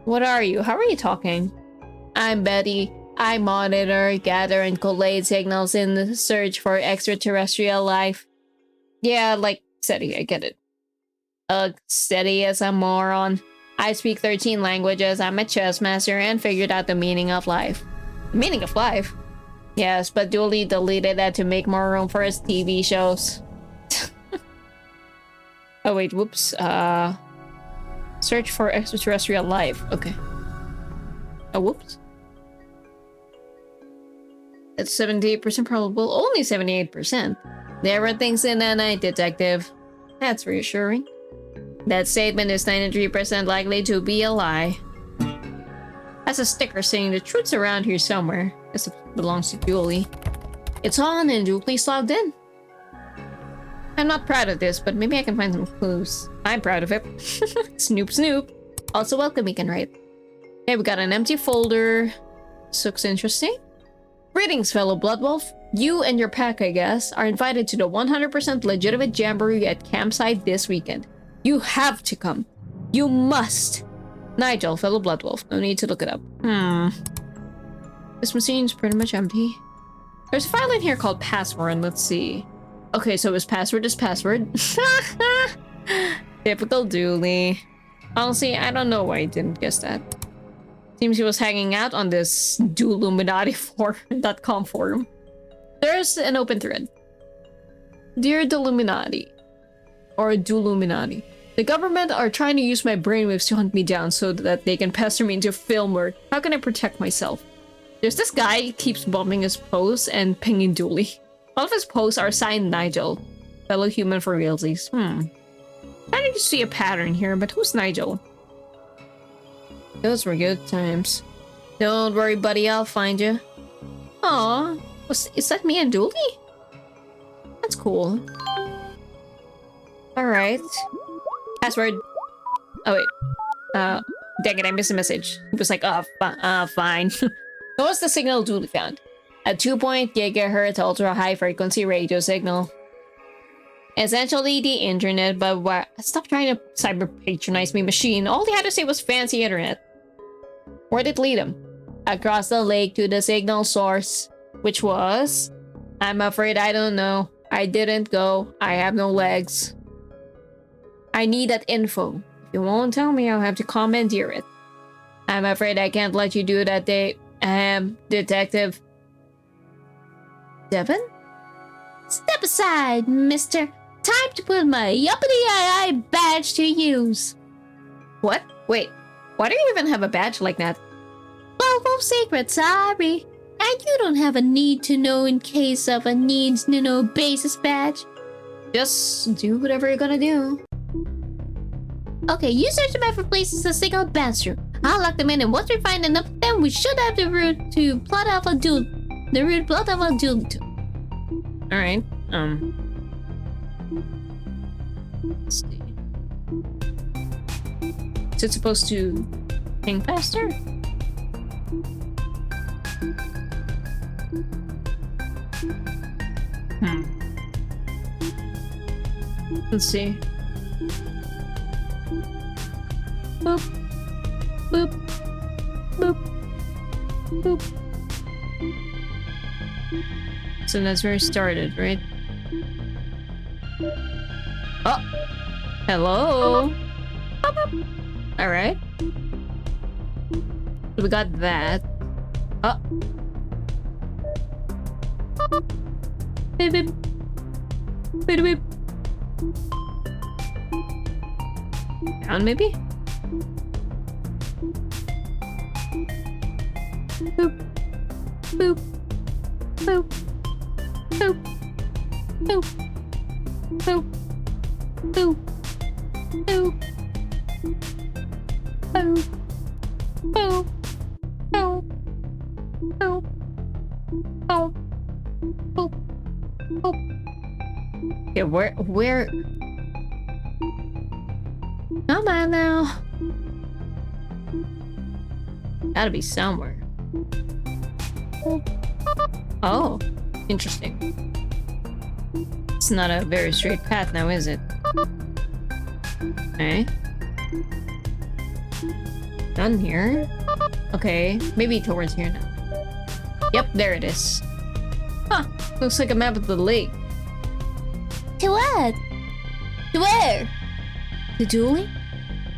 What are you? How are you talking? I'm Betty. I monitor, gather, and collate signals in the search for extraterrestrial life. Yeah, like SETI, I get it. SETI is a moron. I speak 13 languages, I'm a chess master, and figured out the meaning of life. The meaning of life? Yes, but Dooley deleted that to make more room for his TV shows. Oh wait, whoops. Search for extraterrestrial life. Okay. Oh, whoops. It's 78% probable. Only 78%. There are things in the night, Detective. That's reassuring. That statement is 93% likely to be a lie. Has a sticker saying the truth's around here somewhere. Guess it belongs to Dooley. It's on and Dooley's logged in. I'm not proud of this, but maybe I can find some clues. I'm proud of it. Snoop Snoop. Also welcome, we can write. Okay, we got an empty folder. This looks interesting. Greetings, fellow Bloodwolf. You and your pack, I guess, are invited to the 100% legitimate jamboree at campsite this weekend. You have to come. You must. Nigel, fellow Bloodwolf. No need to look it up. This machine's pretty much empty. There's a file in here called password. Let's see. Okay, so his password is password. Typical Dooley. Honestly, I don't know why I didn't guess that. Seems he was hanging out on this Dooluminati.com forum. There's an open thread. Dear Dooluminati, or Dooluminati, the government are trying to use my brainwaves to hunt me down so that they can pester me into film work. How can I protect myself? There's this guy who keeps bumping his posts and pinging Dooley. All of his posts are signed Nigel, fellow human for realsies. Trying to see a pattern here, but who's Nigel? Those were good times. Don't worry, buddy, I'll find you. Aw, is that me and Dooley? That's cool. Alright. Password. Oh wait. Dang it, I missed a message. It was like, fine. What was the signal Dooley found? A 2.0 GHz ultra high frequency radio signal. Essentially the internet, but stop trying to cyber patronize me, machine. All he had to say was fancy internet. Where'd it lead him? Across the lake to the signal source, which was... I'm afraid I don't know. I didn't go. I have no legs. I need that info. If you won't tell me, I'll have to commandeer it. I'm afraid I can't let you do that, Detective. Devon? Step aside, mister. Time to put my uppity-eye badge to use. What? Wait. Why do you even have a badge like that? Wolf secret, sorry. And you don't have a need to know in case of a needs to know basis badge. Just do whatever you're gonna do. Okay, you search the map for places to signal bounce through. I'll lock them in, and once we find enough of them, we should have the route to plot out a duel. The route plot out a duel to. Alright, let's see. Is it supposed to ping faster? Let's see. Boop. Boop. Boop. Boop. So that's where it started, right? Oh! Hello? Alright. We got that. Oh. Beep, beep. Beep, beep. Down, maybe? Boop. Boop. Boop. Boop. Boop. Boop. Boop. Boop. Boop. Boop. Boop. Boop. Boop. Boop. Boop. Yeah, where? Come on now. Gotta be somewhere. Oh, interesting. It's not a very straight path now, is it? Okay. Done here. Okay, maybe towards here now. Yep, there it is. Huh, looks like a map of the lake. To what? To where? To Julie?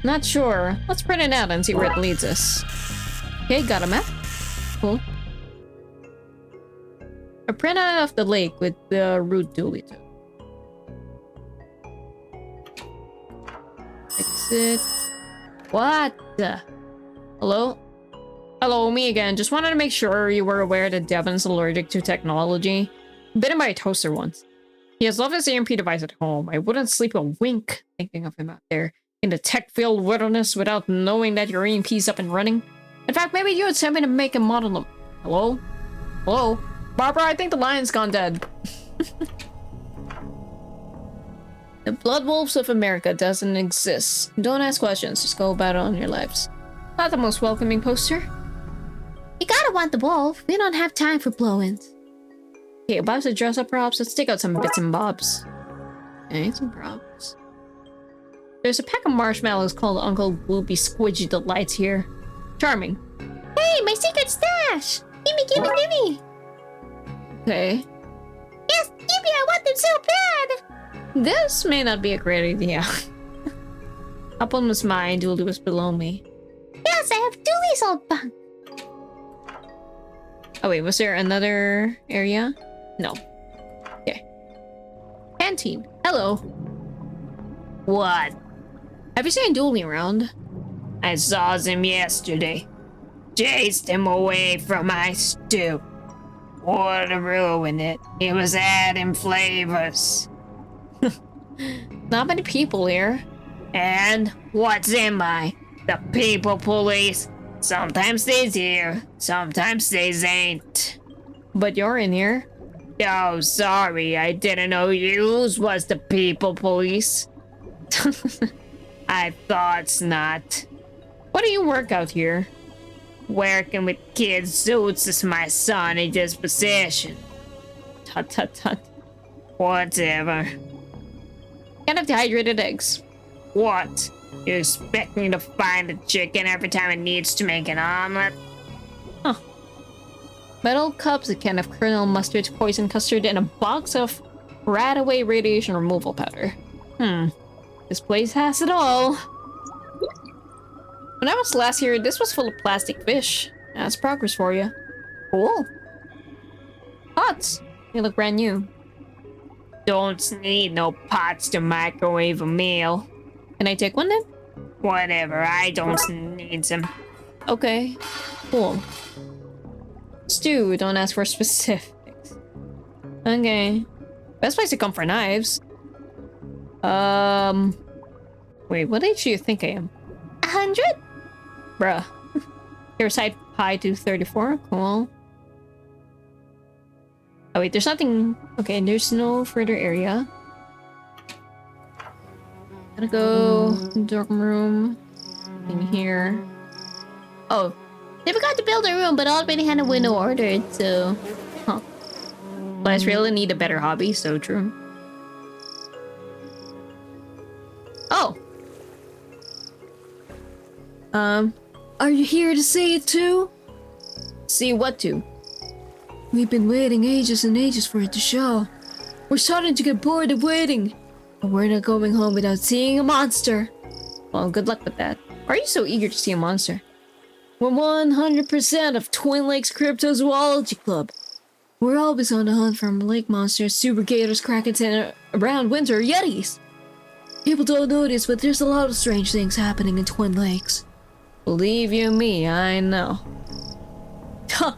Not sure. Let's print it out and see where it leads us. Okay, got a map. Cool. A printout of the lake with the route duly to. Exit. What the? Hello? Hello, me again. Just wanted to make sure you were aware that Devin's allergic to technology. Bitten by a toaster once. He has left his EMP device at home. I wouldn't sleep a wink thinking of him out there in the tech-filled wilderness without knowing that your EMP's up and running. In fact, maybe you would send me to make a model of... Hello? Hello? Barbara, I think the lion's gone dead. The Blood Wolves of America doesn't exist. Don't ask questions, just go about it on your lives. Not the most welcoming poster. You gotta want the wolf. We don't have time for blow-ins. Okay, about to dress up props. Let's take out some bits and bobs. Okay, some props. There's a pack of marshmallows called Uncle Gloopy Squidgy Delights here. Charming. Hey, my secret stash! Gimme, gimme, gimme! Okay. Yes, gimme, I want them so bad! This may not be a great idea. Upon was mine, Dooley was below me. Yes, I have Dooley's old bunk. Oh wait, was there another area? No. Okay. Canteen. Hello. What? Have you seen Dooley around? I saw him yesterday. Chased him away from my stew. What to ruin it. He was adding flavors. Not many people here. And what's in my? The people police. Sometimes they's here, sometimes they's ain't. But you're in here. Oh, sorry, I didn't know yous was the people police. I thought's not. What do you work out here? Working with kids' suits is my sunny disposition. Tut tut tut. Whatever. Can't have dehydrated eggs. What? You expect me to find a chicken every time it needs to make an omelet? Huh. Metal cups, a can of Colonel Mustard's poison custard, and a box of Radaway radiation removal powder. This place has it all. When I was last here, this was full of plastic fish. That's progress for you. Cool. Pots. They look brand new. Don't need no pots to microwave a meal. Can I take one then? Whatever, I don't need them. Okay, cool. Stew, don't ask for specifics. Okay. Best place to come for knives. Wait, what age do you think I am? 100? Bruh. Here's side pie to 34, cool. Oh wait, there's nothing... Okay, there's no further area. Gotta go dorm room in here. Oh, They forgot to build a room, but already had a window ordered, so... huh. Well, I really need a better hobby, so true. Oh! Are you here to see it too? See what to? We've been waiting ages and ages for it to show. We're starting to get bored of waiting. We're not going home without seeing a monster. Well, good luck with that. Why are you so eager to see a monster? We're 100% of Twin Lakes Cryptozoology Club. We're always on the hunt for lake monsters, super gators, krakens, and around winter yetis. People don't notice, but there's a lot of strange things happening in Twin Lakes. Believe you me, I know. Huh.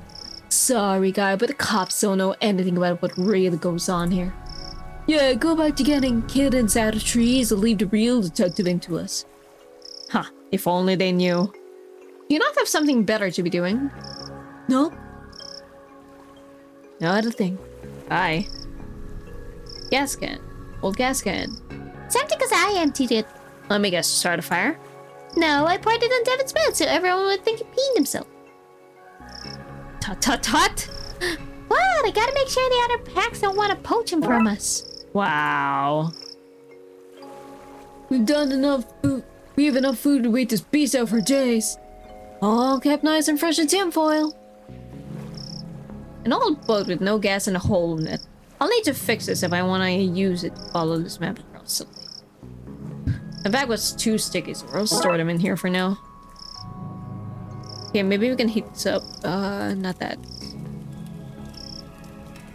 Sorry, guy, but the cops don't know anything about what really goes on here. Yeah, go back to getting kittens out of trees and leave the real detective into us. Huh, if only they knew. Do you not have something better to be doing? No. Not a thing. Bye. Gas can. Old gas can. It's empty because I emptied it. Let me guess, start a fire? No, I poured it on Devin's bed so everyone would think he peed himself. Tut tut tut! What? I gotta make sure the other packs don't want to poach him from us. Wow. We've done enough food. We have enough food to wait this beast out for days. All kept nice and fresh in tinfoil. An old boat with no gas and a hole in it. I'll need to fix this if I want to use it to follow this map across the lake. The bag was too sticky, so I'll store them in here for now. Okay, maybe we can heat this up. Not that.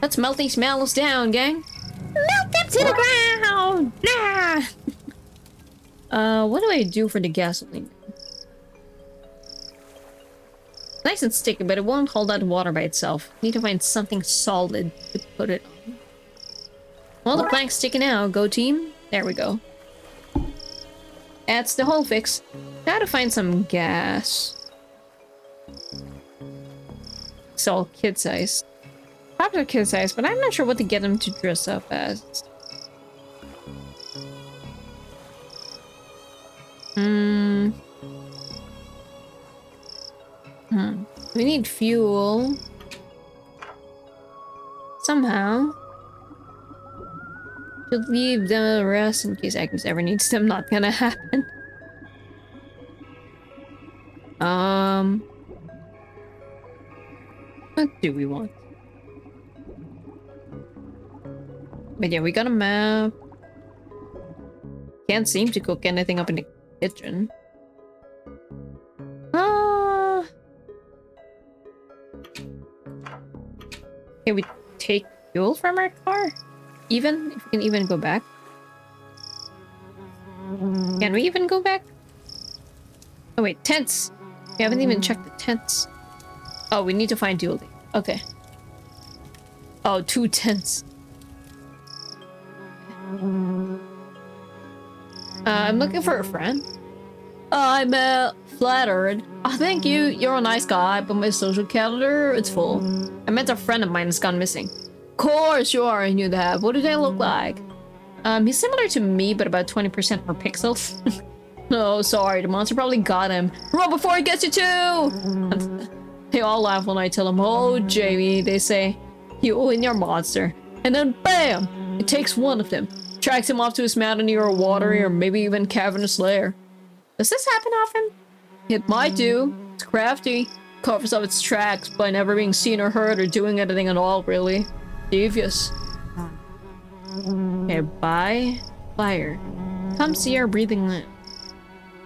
Let's melt these mallows down, gang. Melt them to the ground! Nah! What do I do for the gasoline? Nice and sticky, but it won't hold out water by itself. Need to find something solid to put it on. Well, the plank's sticking out. Go team. There we go. That's the whole fix. Gotta find some gas. It's all kid size. Props are kid size, but I'm not sure what to get them to dress up as. We need fuel. Somehow. Should leave the rest in case Agnes ever needs them. Not gonna happen. What do we want? But yeah, we got a map. Can't seem to cook anything up in the kitchen. Can we take fuel from our car? Even? If we can even go back? Can we even go back? Oh wait, tents! We haven't even checked the tents. Oh, we need to find fuel. Okay. Oh, 2 tents. I'm looking for a friend. I'm flattered. Oh, thank you. You're a nice guy, but my social calendar, it's full. I met a friend of mine that's gone missing. Of course you are, I knew that. What do they look like? He's similar to me, but about 20% more pixels. No, sorry, the monster probably got him. Run before he gets you too! They all laugh when I tell them, oh, Jamie, they say, you and your monster. And then BAM! It takes one of them. Tracks him off to his mountain or watery or maybe even cavernous lair. Does this happen often? It might do. It's crafty. Covers up its tracks by never being seen or heard or doing anything at all, really. Devious. Okay, bye. Fire. Come see our breathing land.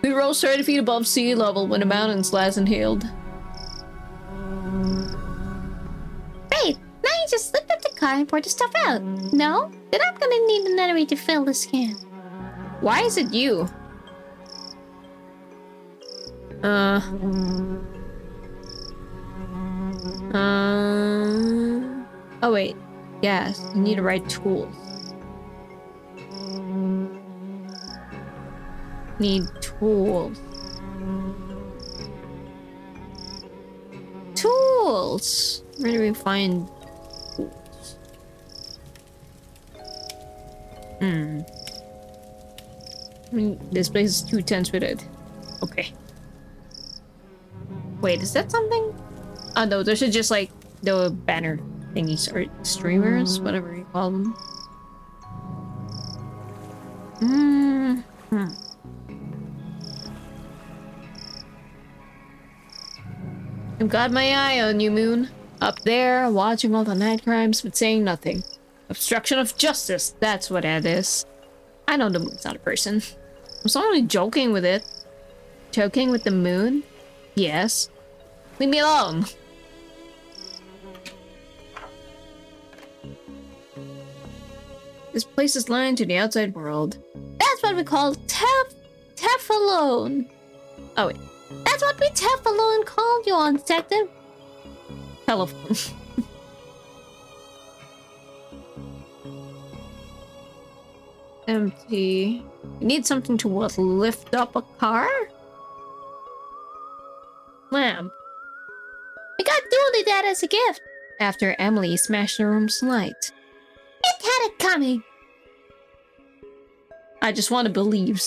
We rose 30 feet above sea level when the mountains last inhaled. Great! Now you just slip up the car and pour the stuff out. No? Then I'm gonna need another way to fill this can. Why is it you? Oh wait. Yes, you need the right tools. Need tools. Tools! Where do we find tools? I mean, this place is too tense with it. Okay. Wait, is that something? Oh no, those are just like the banner thingies or streamers, whatever you call them. I've got my eye on you, Moon. Up there, watching all the night crimes, but saying nothing. Obstruction of justice, that's what that is. I know the moon's not a person. I was only joking with it. Joking with the moon? Yes. Leave me alone. This place is lying to the outside world. That's what we call Tefalone. Oh wait. That's what we Tefalone called you on, detective. Telephone. Empty. You need something to what? Lift up a car? Lamp. We got Dooley that as a gift. After Emily smashed the room's light. It had it coming. I just want to believe.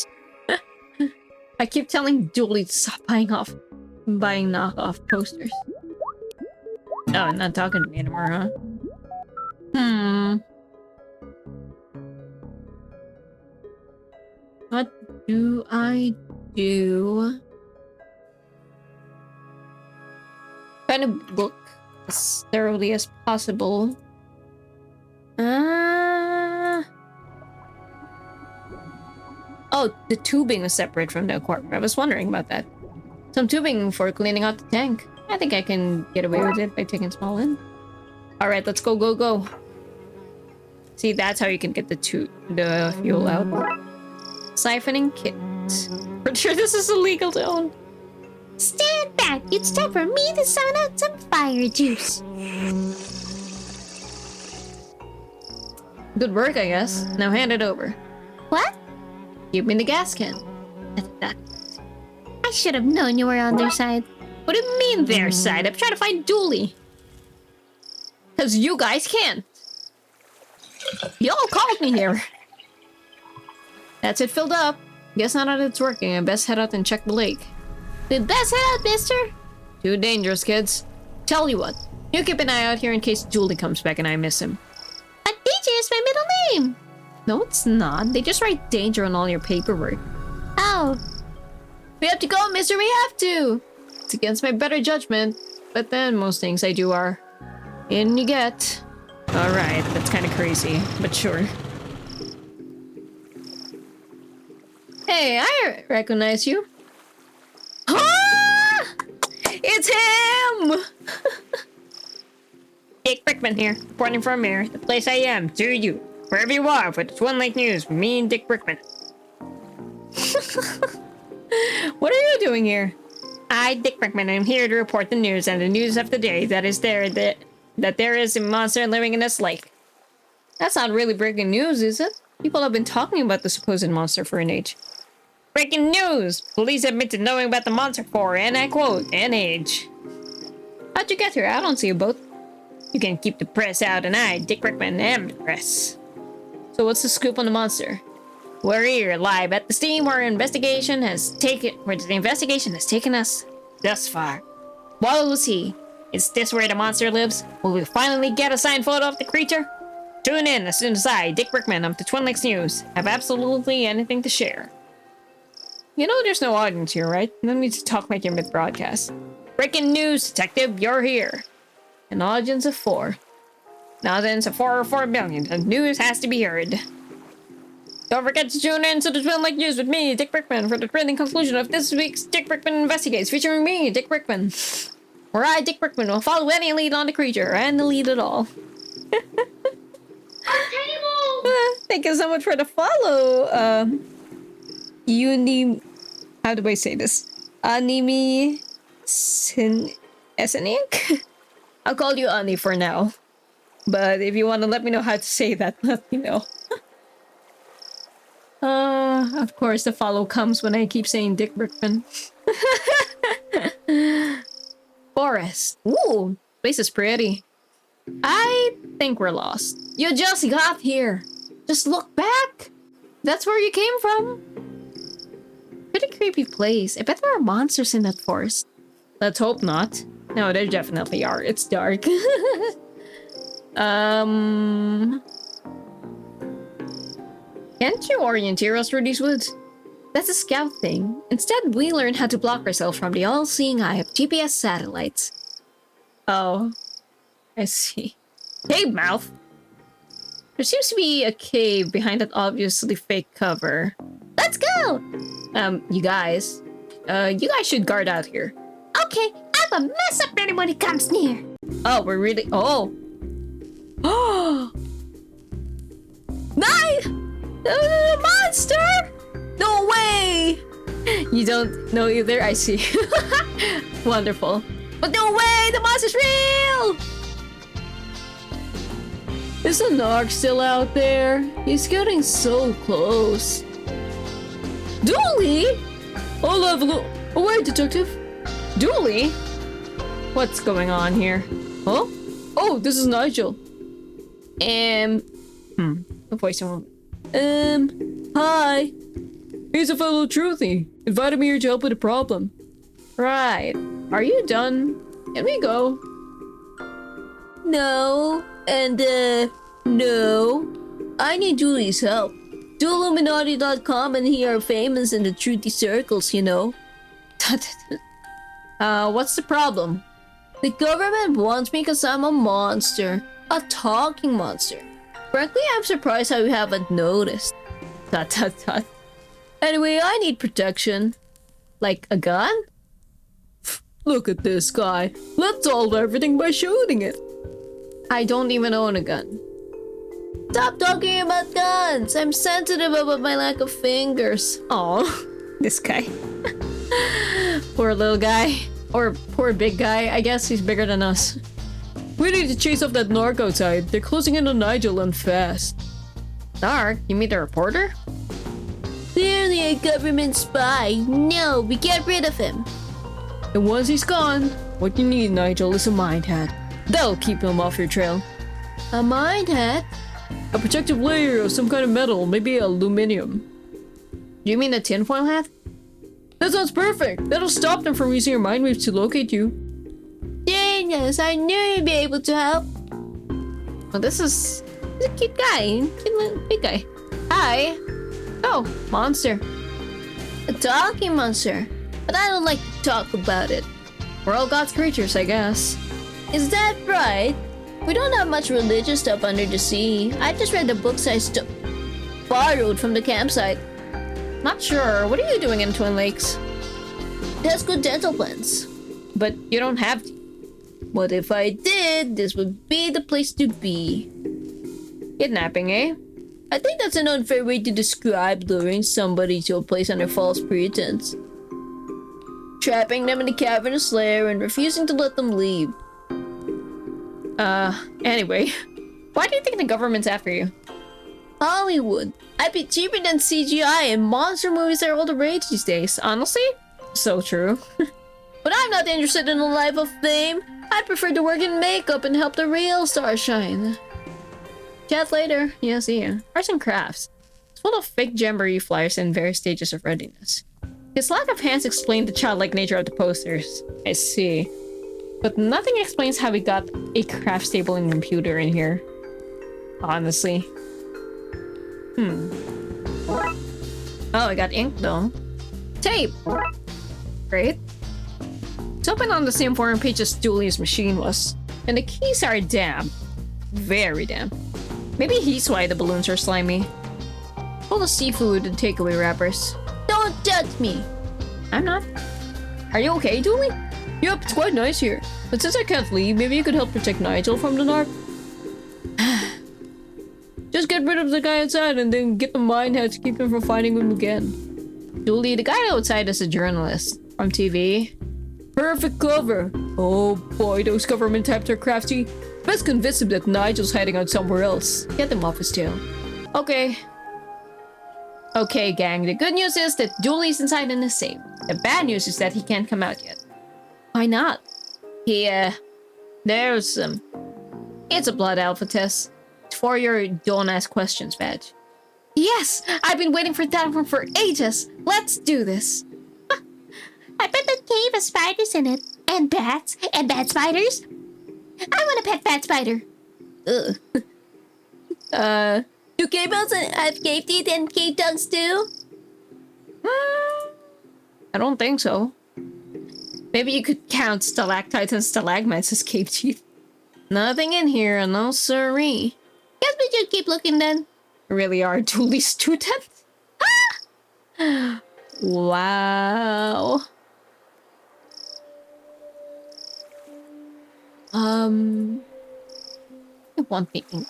I keep telling Dooley to stop buying knockoff posters. Oh, not talking to me anymore, huh? What do I do? Trying to look as thoroughly as possible. Oh, the tubing was separate from the aquarium. I was wondering about that. Some tubing for cleaning out the tank. I think I can get away with it by taking small in. Alright, let's go, go, go. See, that's how you can get the fuel out. Siphoning kit. Pretty sure this is illegal to own. Stand back. It's time for me to summon out some fire juice. Good work, I guess. Now hand it over. What? Give me the gas can. That. I should have known you were on their side. What do you mean their side? I'm trying to find Dooley. Because you guys can't. Y'all called me here. That's it filled up. Guess now that it's working, I best head out and check the lake. We best head out, mister. Too dangerous, kids. Tell you what, you keep an eye out here in case Dooley comes back and I miss him. But DJ is my middle name. No, it's not. They just write danger on all your paperwork. Oh. We have to go, mister. We have to. It's against my better judgment. But then most things I do are. In you get. Alright, that's kind of crazy. But sure. Hey, I recognize you. Ah! It's him! Dick Brickman here, reporting from here, the place I am, to you. Wherever you are, for the Twin Lake News, me and Dick Brickman. What are you doing here? I, Dick Brickman, am here to report the news and the news of the day that there is a monster living in this lake. That's not really breaking news, is it? People have been talking about the supposed monster for an age. Breaking news! Police admitted knowing about the monster for, and I quote, an age. How'd you get here? I don't see a boat. You can keep the press out, and I, Dick Brickman, am the press. So what's the scoop on the monster? We're here live at the steam where the investigation has taken us thus far. What will we see? Is this where the monster lives? Will we finally get a signed photo of the creature? Tune in as soon as I, Dick Brickman of the Twin Lakes News, have absolutely anything to share. You know there's no audience here, right? No need to talk like you're mid-broadcast. Breaking news, detective, you're here. An audience of 4. An audience of 4 or 4 billion. The news has to be heard. Don't forget to tune in to the Twin Lake News with me, Dick Brickman, for the thrilling conclusion of this week's Dick Brickman Investigates, featuring me, Dick Brickman. Where I, Dick Brickman, will follow any lead on the creature, and the lead at all. Thank you so much for the follow. How do I say this? Anime Essenik? I'll call you Ani for now. But if you want to let me know how to say that, let me know. Of course the follow comes when I keep saying Dick Brickman. Forest. Ooh, place is pretty. I think we're lost. You just got here. Just look back. That's where you came from. Pretty creepy place. I bet there are monsters in that forest. Let's hope not. No, there definitely are. It's dark. Can't you orienteer us through these woods? That's a scout thing. Instead, we learn how to block ourselves from the all-seeing eye of GPS satellites. Oh. I see. Hey, mouth! There seems to be a cave behind that obviously fake cover. Let's go! You guys should guard out here. Okay, I will mess up anyone who comes near. Oh, we're really... Oh! Oh! Night! Monster! No way! You don't know either? I see. Wonderful. But no way! The monster's real! Is the Narc still out there? He's getting so close. Dooley? I'll have a look. Oh wait, detective. Dooley? What's going on here? Huh? Oh, this is Nigel. The voice won't. Hi. He's a fellow truthy. Invited me here to help with a problem. Right. Are you done? Can we go? No. And, no. I need Julie's help. Illuminati.com and he are famous in the truthy circles, you know. What's the problem? The government wants me because I'm a monster. A talking monster. Frankly, I'm surprised how you haven't noticed. Anyway, I need protection. Like a gun? Look at this guy. Let's solve everything by shooting it. I don't even own a gun. Stop talking about guns! I'm sensitive about my lack of fingers. Oh, this guy. Poor little guy. Or poor big guy. I guess he's bigger than us. We need to chase off that narc outside. They're closing in on Nigel and fast. Narc? You mean the reporter? Clearly a government spy. No, we get rid of him. And once he's gone, what you need, Nigel, is a mind hat. That'll keep him off your trail. A mind hat? A protective layer of some kind of metal, maybe aluminum. Do you mean a tinfoil hat? That sounds perfect! That'll stop them from using your mind waves to locate you. Genius! I knew you'd be able to help! Well, he's a cute guy. Cute little big guy. Hi! Oh, monster. A talking monster. But I don't like to talk about it. We're all God's creatures, I guess. Is that right? We don't have much religious stuff under the sea. I just read the books I borrowed from the campsite. Not sure. What are you doing in Twin Lakes? It has good dental plans. But you don't have to. What if I did? This would be the place to be. Kidnapping, eh? I think that's an unfair way to describe luring somebody to a place under false pretense. Trapping them in a cavernous lair and refusing to let them leave. Anyway. Why do you think the government's after you? Hollywood. I'd be cheaper than CGI and monster movies are all the rage these days, honestly. So true. But I'm not interested in a life of fame. I'd prefer to work in makeup and help the real stars shine. Chat later. Yeah, see ya. Arts and crafts. It's full of fake jamboree flyers in various stages of readiness. His lack of hands explained the childlike nature of the posters. I see. But nothing explains how we got a craft table and computer in here. Honestly. Oh, I got ink though. Tape! Great. It's open on the same forum page as Dooley's machine was. And the keys are damp. Very damp. Maybe he's why the balloons are slimy. Full of seafood and takeaway wrappers. Don't judge me! I'm not. Are you okay, Dooley? Yep, it's quite nice here. But since I can't leave, maybe you could help protect Nigel from the narc. Just get rid of the guy outside and then get the mind hat to keep him from finding him again. Dooley, the guy outside is a journalist. From TV. Perfect cover. Oh boy, those government types are crafty. Best convince him that Nigel's hiding out somewhere else. Get him off his tail. Okay. Okay, gang. The good news is that Dooley's inside and is safe. The bad news is that he can't come out yet. Why not? There's it's a blood alpha test. It's for your don't ask questions badge. Yes! I've been waiting for that one for ages! Let's do this! I bet the cave has spiders in it. And bats. And bat spiders. I want a pet bat spider. Do cave bells have cave teeth and cave tongues too? I don't think so. Maybe you could count stalactites and stalagmites as cave teeth. Nothing in here, no siree. Guess we should keep looking then. Really are Julie student? Wow. I want the ink.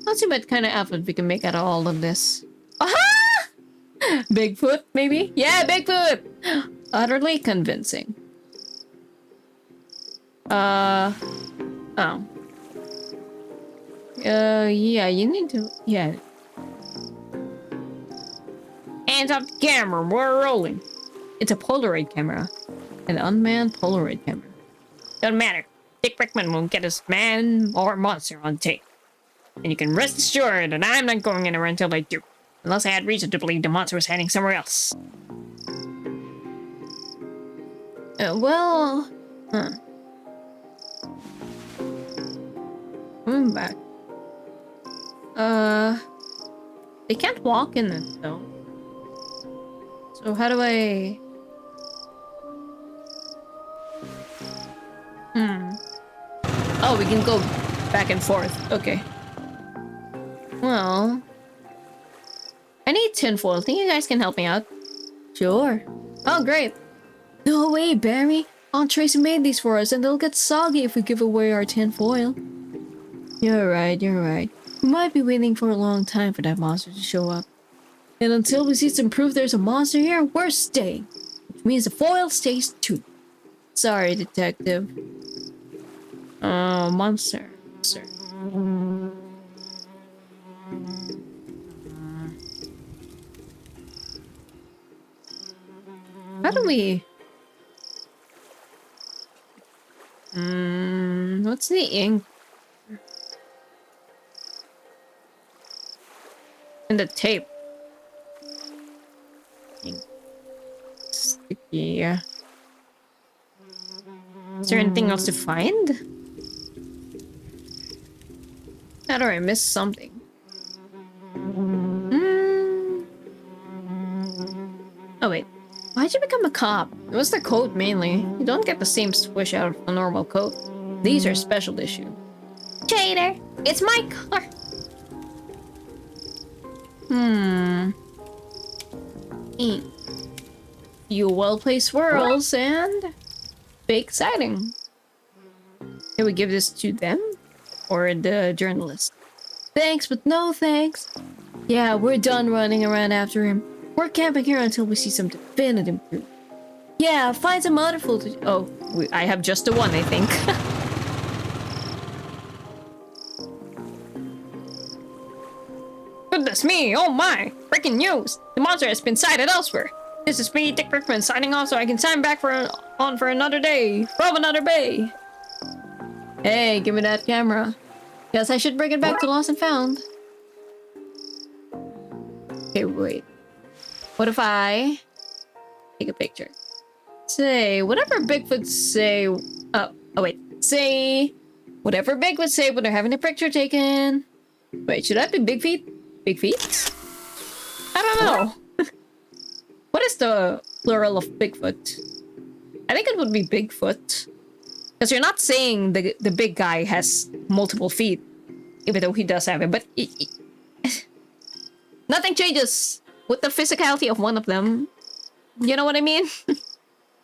Let's see what kind of outfit we can make out of all of this. Aha! Bigfoot, maybe? Yeah, Bigfoot! Utterly convincing. Oh. Yeah, you need to... Yeah. Hands off the camera, we're rolling. It's a Polaroid camera. An unmanned Polaroid camera. Doesn't matter. Dick Rickman won't get us man or monster on tape. And you can rest assured that I'm not going anywhere until I do. Unless I had reason to believe the monster was heading somewhere else. Well... Huh. Coming back. They can't walk in it, though. So how do I... Oh, we can go back and forth. Okay. Well... I need tinfoil. Think you guys can help me out? Sure. Oh, great. No way, Barry. Aunt Tracy made these for us and they'll get soggy if we give away our tinfoil. You're right, you're right. We might be waiting for a long time for that monster to show up. And until we see some proof there's a monster here, we're staying. Which means the foil stays too. Sorry, detective. Oh, monster. Sir. How do we... what's the ink? And the tape. Ink. Sticky. Is there anything else to find? How do I miss something? Oh wait. Why'd you become a cop? It was the coat mainly. You don't get the same swish out of a normal coat. These are special issue. Traitor! It's my car! Few well-placed swirls and... fake sighting. Can we give this to them? Or the journalist? Thanks, but no thanks. Yeah, we're done running around after him. We're camping here until we see some definitive proof. Yeah, find some other footage. Oh, I have just the one, I think. Goodness me, oh my! Breaking news! The monster has been sighted elsewhere. This is me, Dick Rickman, signing off so I can sign back on for another day. From another bay. Hey, give me that camera. Guess I should bring it back to Lost and Found. Okay, wait. What if I take a picture? Say, whatever Bigfoot say... Oh, wait. Say, whatever Bigfoot say when they're having a picture taken. Wait, should that be Big Feet? Big Feet? I don't know. What is the plural of Bigfoot? I think it would be Bigfoot. Because you're not saying the big guy has multiple feet. Even though he does have it. But nothing changes with the physicality of one of them. You know what I mean?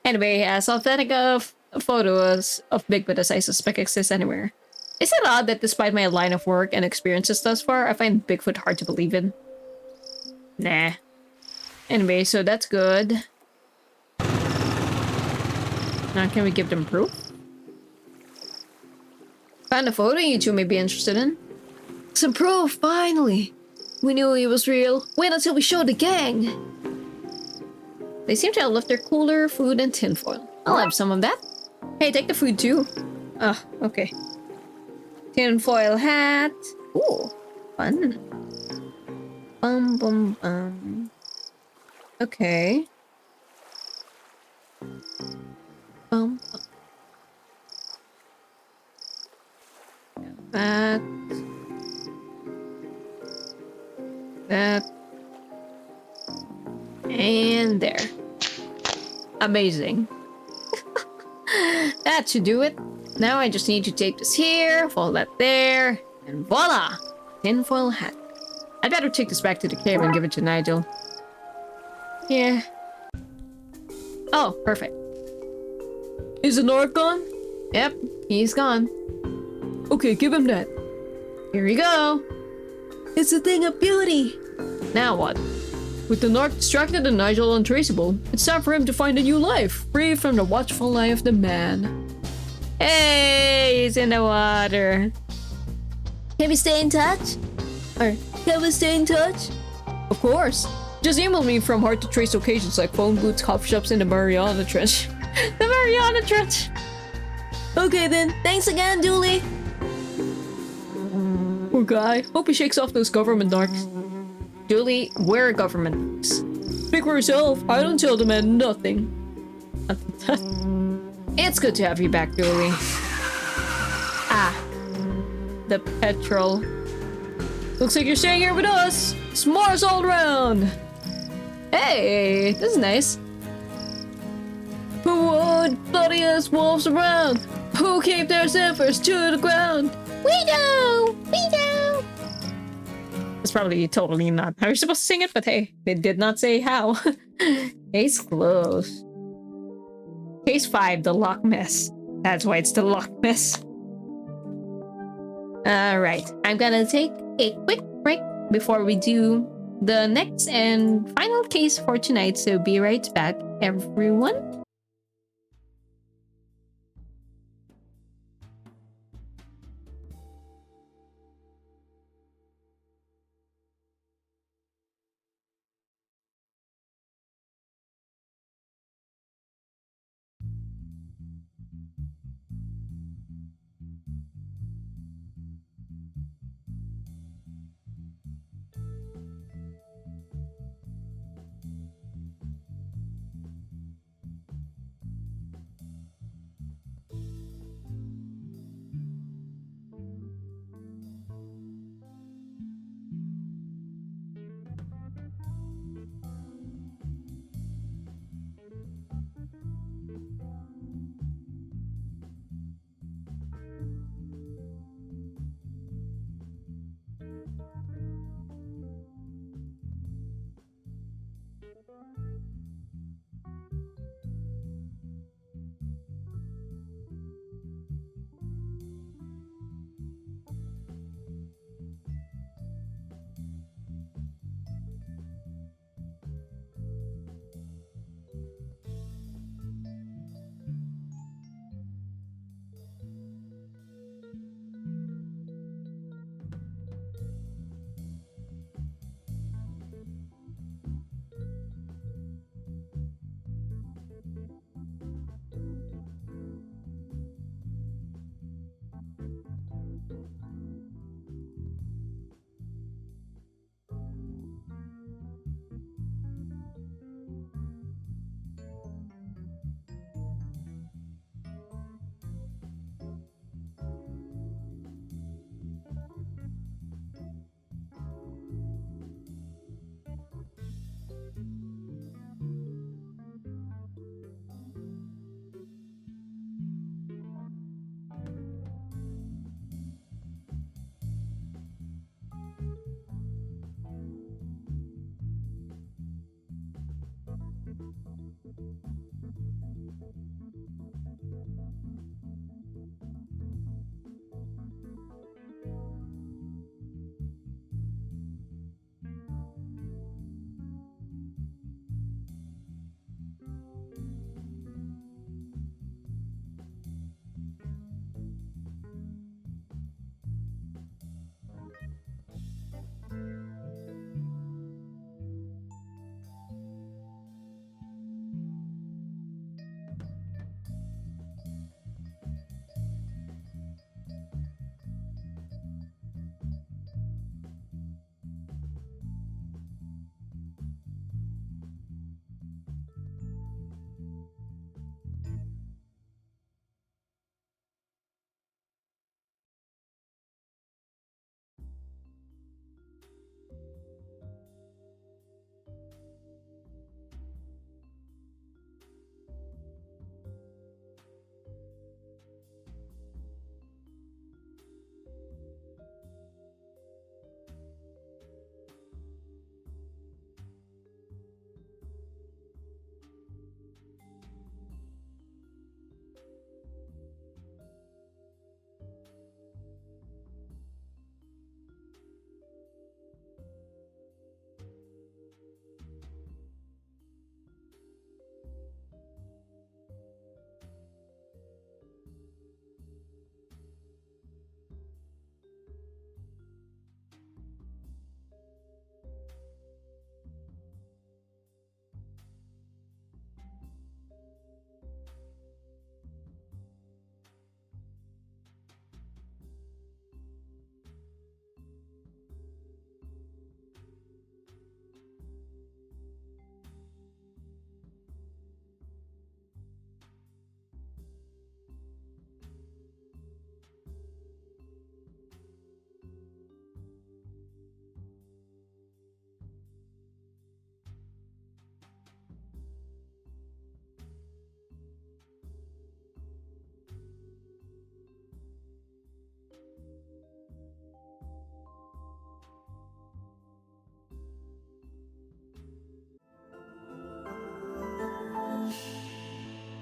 Anyway, as authentic of photos of Bigfoot as I suspect exists anywhere. Is it odd that despite my line of work and experiences thus far, I find Bigfoot hard to believe in? Nah. Anyway, so that's good. Now can we give them proof? Found a photo you two may be interested in. Some proof, finally! We knew he was real. Wait until we show the gang! They seem to have left their cooler, food, and tinfoil. I'll have some of that. Hey, take the food too. Ah, okay. Tinfoil hat. Ooh, fun. Bum, bum, bum. Okay. Bum, bum. That. That. And there. Amazing. That should do it. Now I just need to tape this here, fold that there, and voila! Tinfoil hat. I'd better take this back to the cave and give it to Nigel. Yeah. Oh, perfect. Is the North gone? Yep, he's gone. Okay, give him that. Here you go. It's a thing of beauty. Now what? With the Narc distracted and Nigel untraceable, it's time for him to find a new life, free from the watchful eye of the man. Hey, he's in the water. Can we stay in touch? Or can we stay in touch? Of course. Just email me from hard to trace locations like phone booths, coffee shops, and the Mariana Trench. The Mariana Trench. Okay then, thanks again, Dooley. Poor guy. Hope he shakes off those government narcs. Julie, we're government narcs. Speak for yourself. I don't tell the man nothing. It's good to have you back, Julie. Ah. The petrol. Looks like you're staying here with us. S'mores all around. Hey, this is nice. Who would bloodiest wolves around? Who keep their zippers to the ground? We do! We do! It's probably totally not how you're supposed to sing it, but hey, they did not say how. Case closed. Case 5, the Loch Ness. That's why it's the Loch Ness. Alright, I'm gonna take a quick break before we do the next and final case for tonight, so be right back, everyone.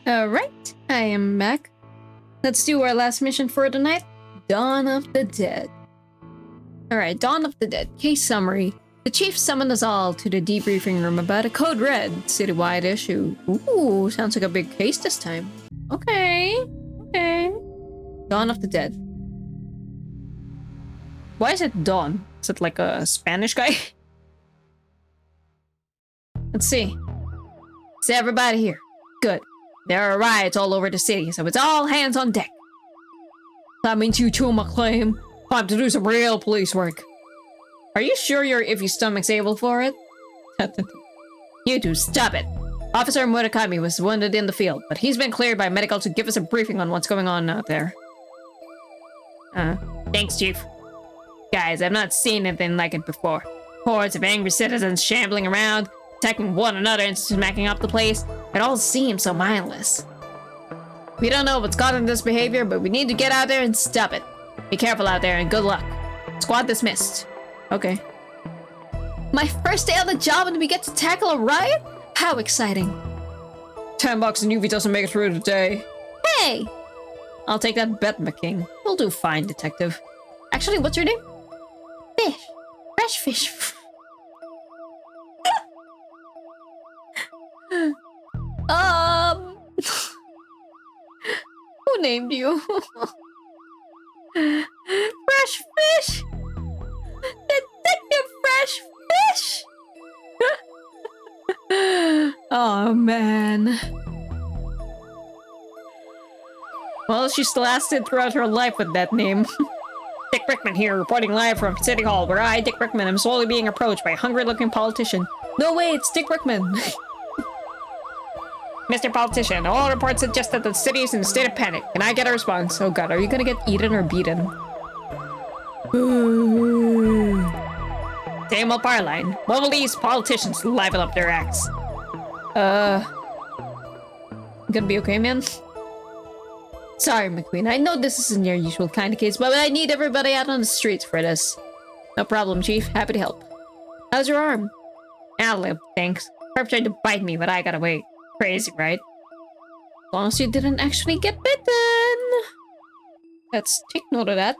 Alright, I am back. Let's do our last mission for tonight. Dawn of the Dead. Alright, Dawn of the Dead. Case summary. The chief summoned us all to the debriefing room about a Code Red citywide issue. Ooh, sounds like a big case this time. Okay. Dawn of the Dead. Why is it Dawn? Is it like a Spanish guy? Let's see. Is everybody here? Good. There are riots all over the city, so it's all hands on deck. That means you too, McClaim. Time to do some real police work. Are you sure your iffy stomach's able for it? You two, stop it. Officer Murakami was wounded in the field, but he's been cleared by medical to give us a briefing on what's going on out there. Thanks, Chief. Guys, I've not seen anything like it before. Hordes of angry citizens shambling around, attacking one another and smacking up the place. It all seems so mindless. We don't know what's causing this behavior, but we need to get out there and stop it. Be careful out there and good luck. Squad dismissed. Okay. My first day on the job and we get to tackle a riot? How exciting. $10 and Yuvi doesn't make it through the day. Hey! I'll take that bet, McKing. We'll do fine, detective. Actually, what's your name? Fish. Fresh fish. Who named you? Fresh fish! Detective Fresh Fish! Oh, man. Well, she lasted throughout her life with that name. Dick Rickman here, reporting live from City Hall, where I, Dick Rickman, am slowly being approached by a hungry-looking politician. No way, it's Dick Rickman. Mr. Politician, all reports suggest that the city is in a state of panic. Can I get a response? Oh god, are you gonna get eaten or beaten? Same old power line. When will these politicians liven up their acts? Gonna be okay, man? Sorry, McQueen. I know this isn't your usual kind of case, but I need everybody out on the streets for this. No problem, Chief. Happy to help. How's your arm? I'll live, thanks. Perp tried to bite me, but I got away. Crazy, right? As long as you didn't actually get bitten. Let's take note of that.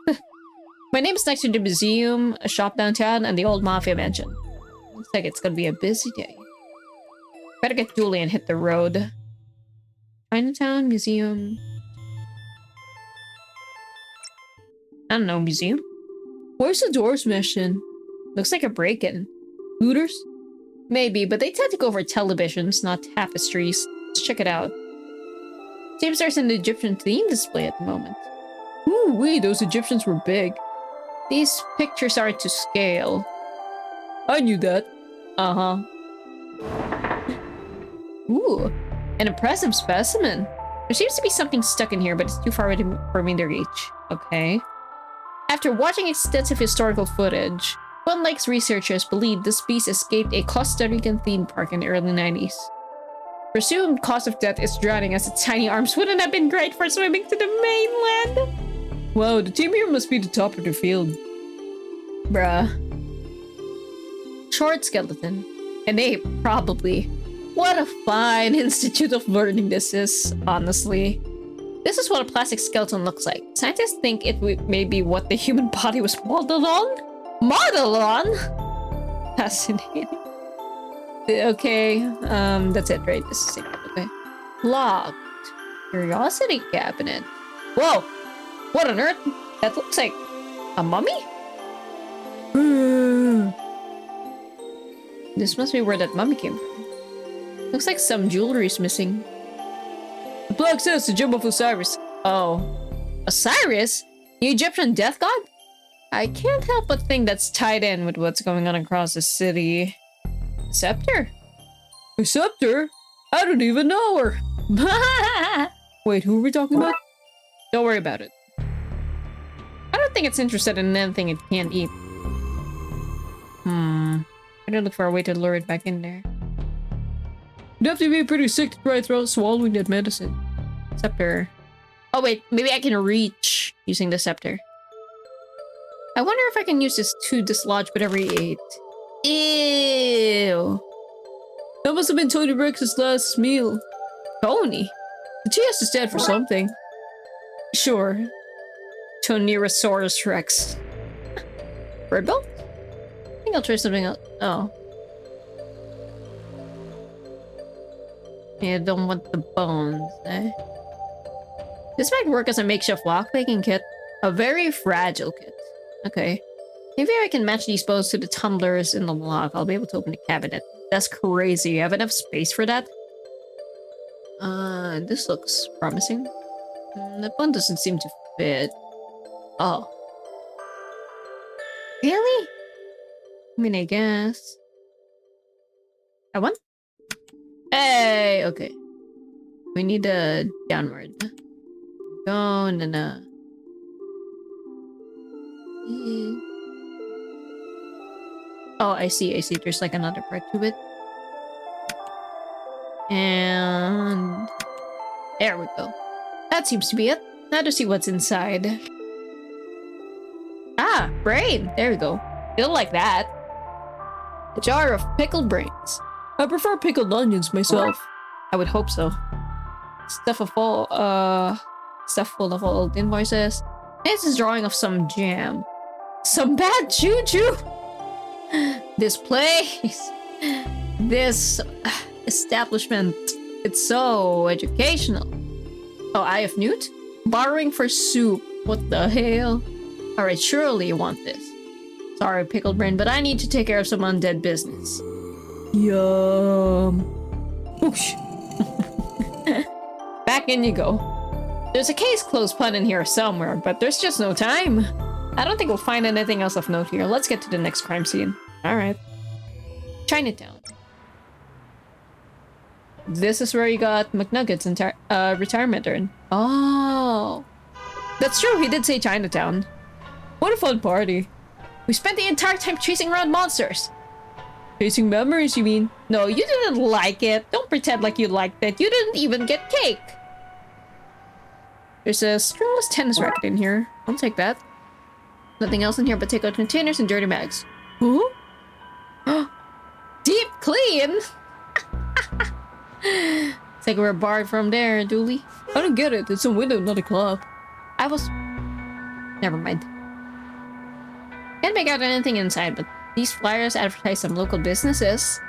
My name is next to the museum, a shop downtown, and the old mafia mansion. Looks like it's gonna be a busy day. Better get Julie and hit the road. Chinatown, museum. I don't know, museum? Where's the doors mission? Looks like a break-in. Looters? Maybe, but they tend to go for televisions, not tapestries. Let's check it out. Seems there's an Egyptian theme display at the moment. Ooh, wait, those Egyptians were big. These pictures are to scale. I knew that. Uh-huh. Ooh, an impressive specimen. There seems to be something stuck in here, but it's too far away for me to reach. Okay. After watching extensive historical footage, One Lake's researchers believe this beast escaped a Costa Rican theme park in the early 90s. Presumed cause of death is drowning, as its tiny arms wouldn't have been great for swimming to the mainland. Wow, the team here must be the top of the field. Bruh. Short skeleton. An ape, probably. What a fine institute of learning this is, honestly. This is what a plastic skeleton looks like. Scientists think it may be what the human body was modeled on? Model on? Fascinating. Okay, that's it, right? This is it. Okay. Locked. Curiosity cabinet. Whoa! What on earth? That looks like a mummy? This must be where that mummy came from. Looks like some jewelry's missing. The plaque says the gem of Osiris. Oh. Osiris? The Egyptian death god? I can't help but think that's tied in with what's going on across the city. Scepter? A scepter? I don't even know her. Wait, who are we talking about? Don't worry about it. I don't think it's interested in anything it can't eat. I gotta look for a way to lure it back in there. You'd have to be pretty sick to try swallowing that medicine. Scepter. Oh wait, maybe I can reach using the scepter. I wonder if I can use this to dislodge whatever he ate. Ew. That must have been Tony Brex's last meal. Tony? The TS is dead for something. Sure. Tonirasaurus Rex. Bird belt? I think I'll try something else. Oh. Yeah, I don't want the bones, eh? This might work as a makeshift lockpicking kit. A very fragile kit. Okay. Maybe I can match these bones to the tumblers in the lock. I'll be able to open the cabinet. That's crazy. You have enough space for that? This looks promising. That one doesn't seem to fit. Oh. Really? I mean, I guess. That one? Hey, okay. We need a downward. Go and then Oh, I see. There's like another part to it. And there we go. That seems to be it. Now to see what's inside. Ah, brain. There we go. You'll like that. A jar of pickled brains. I prefer pickled onions myself. I would hope so. Stuff full of old invoices. This is drawing of some jam. Some bad juju. This place. This establishment. It's so educational. Oh, Eye of Newt? Borrowing for soup. What the hell? Alright, surely you want this. Sorry, pickled brain, but I need to take care of some undead business. Yum. Whoosh. Back in you go. There's a case closed pun in here somewhere, but there's just no time. I don't think we'll find anything else of note here. Let's get to the next crime scene. Alright. Chinatown. This is where you got McNugget's retirement urn. Oh. That's true, he did say Chinatown. What a fun party. We spent the entire time chasing around monsters. Chasing memories, you mean? No, you didn't like it. Don't pretend like you liked it. You didn't even get cake. There's a stringless tennis racket in here. I'll take that. Nothing else in here but takeout containers and dirty bags. Ooh? Deep clean! It's like we're barred from there, Dooley. I don't get it. It's a window, not a club. I was... Never mind. Can't make out anything inside, but these flyers advertise some local businesses.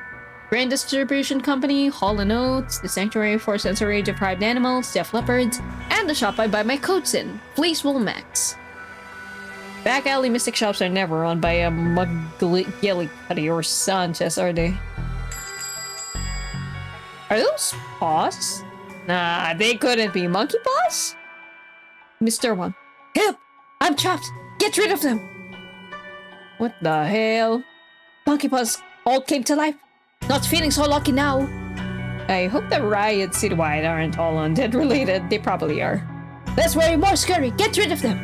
Grain Distribution Company, Hall & Oates, the Sanctuary for Sensory Deprived Animals, Deaf Leopards, and the shop I buy my coats in, Fleece Woolmax. Back alley mystic shops are never run by a McGillicuddy or Sanchez, are they? Are those paws? Nah, they couldn't be. Monkey paws? Mr. One. Help! I'm trapped! Get rid of them! What the hell? Monkey paws all came to life. Not feeling so lucky now. I hope the riots citywide aren't all undead related. They probably are. That's way more scary. Get rid of them!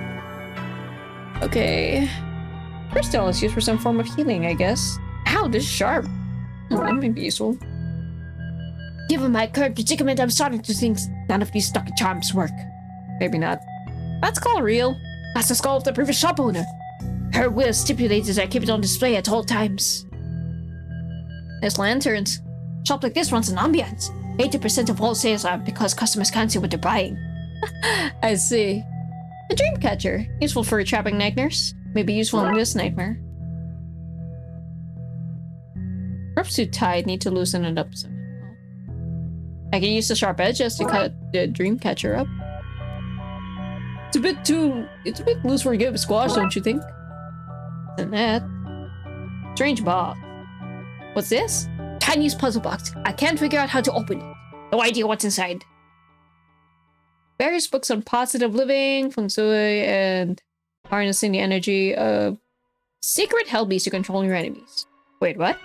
Okay. Crystal is used for some form of healing, I guess. Ow, this is sharp. Oh, that might be useful. Given my current predicament, I'm starting to think none of these lucky charms work. Maybe not. That's called real. That's the skull of the previous shop owner. Her will stipulates that I keep it on display at all times. There's lanterns. Shop like this runs an ambiance. 80% of all sales are because customers can't see what they're buying. I see. The dream catcher. Useful for trapping nightmares. Maybe useful in this nightmare. Ropes too tight. Need to loosen it up somehow. I can use the sharp edges to cut the dream catcher up. It's a bit loose for a game of squash, don't you think? And that. Strange box. What's this? Chinese puzzle box. I can't figure out how to open it. No idea what's inside. Various books on positive living, feng shui, and harnessing the energy of secret hell beasts to control your enemies. Wait, what?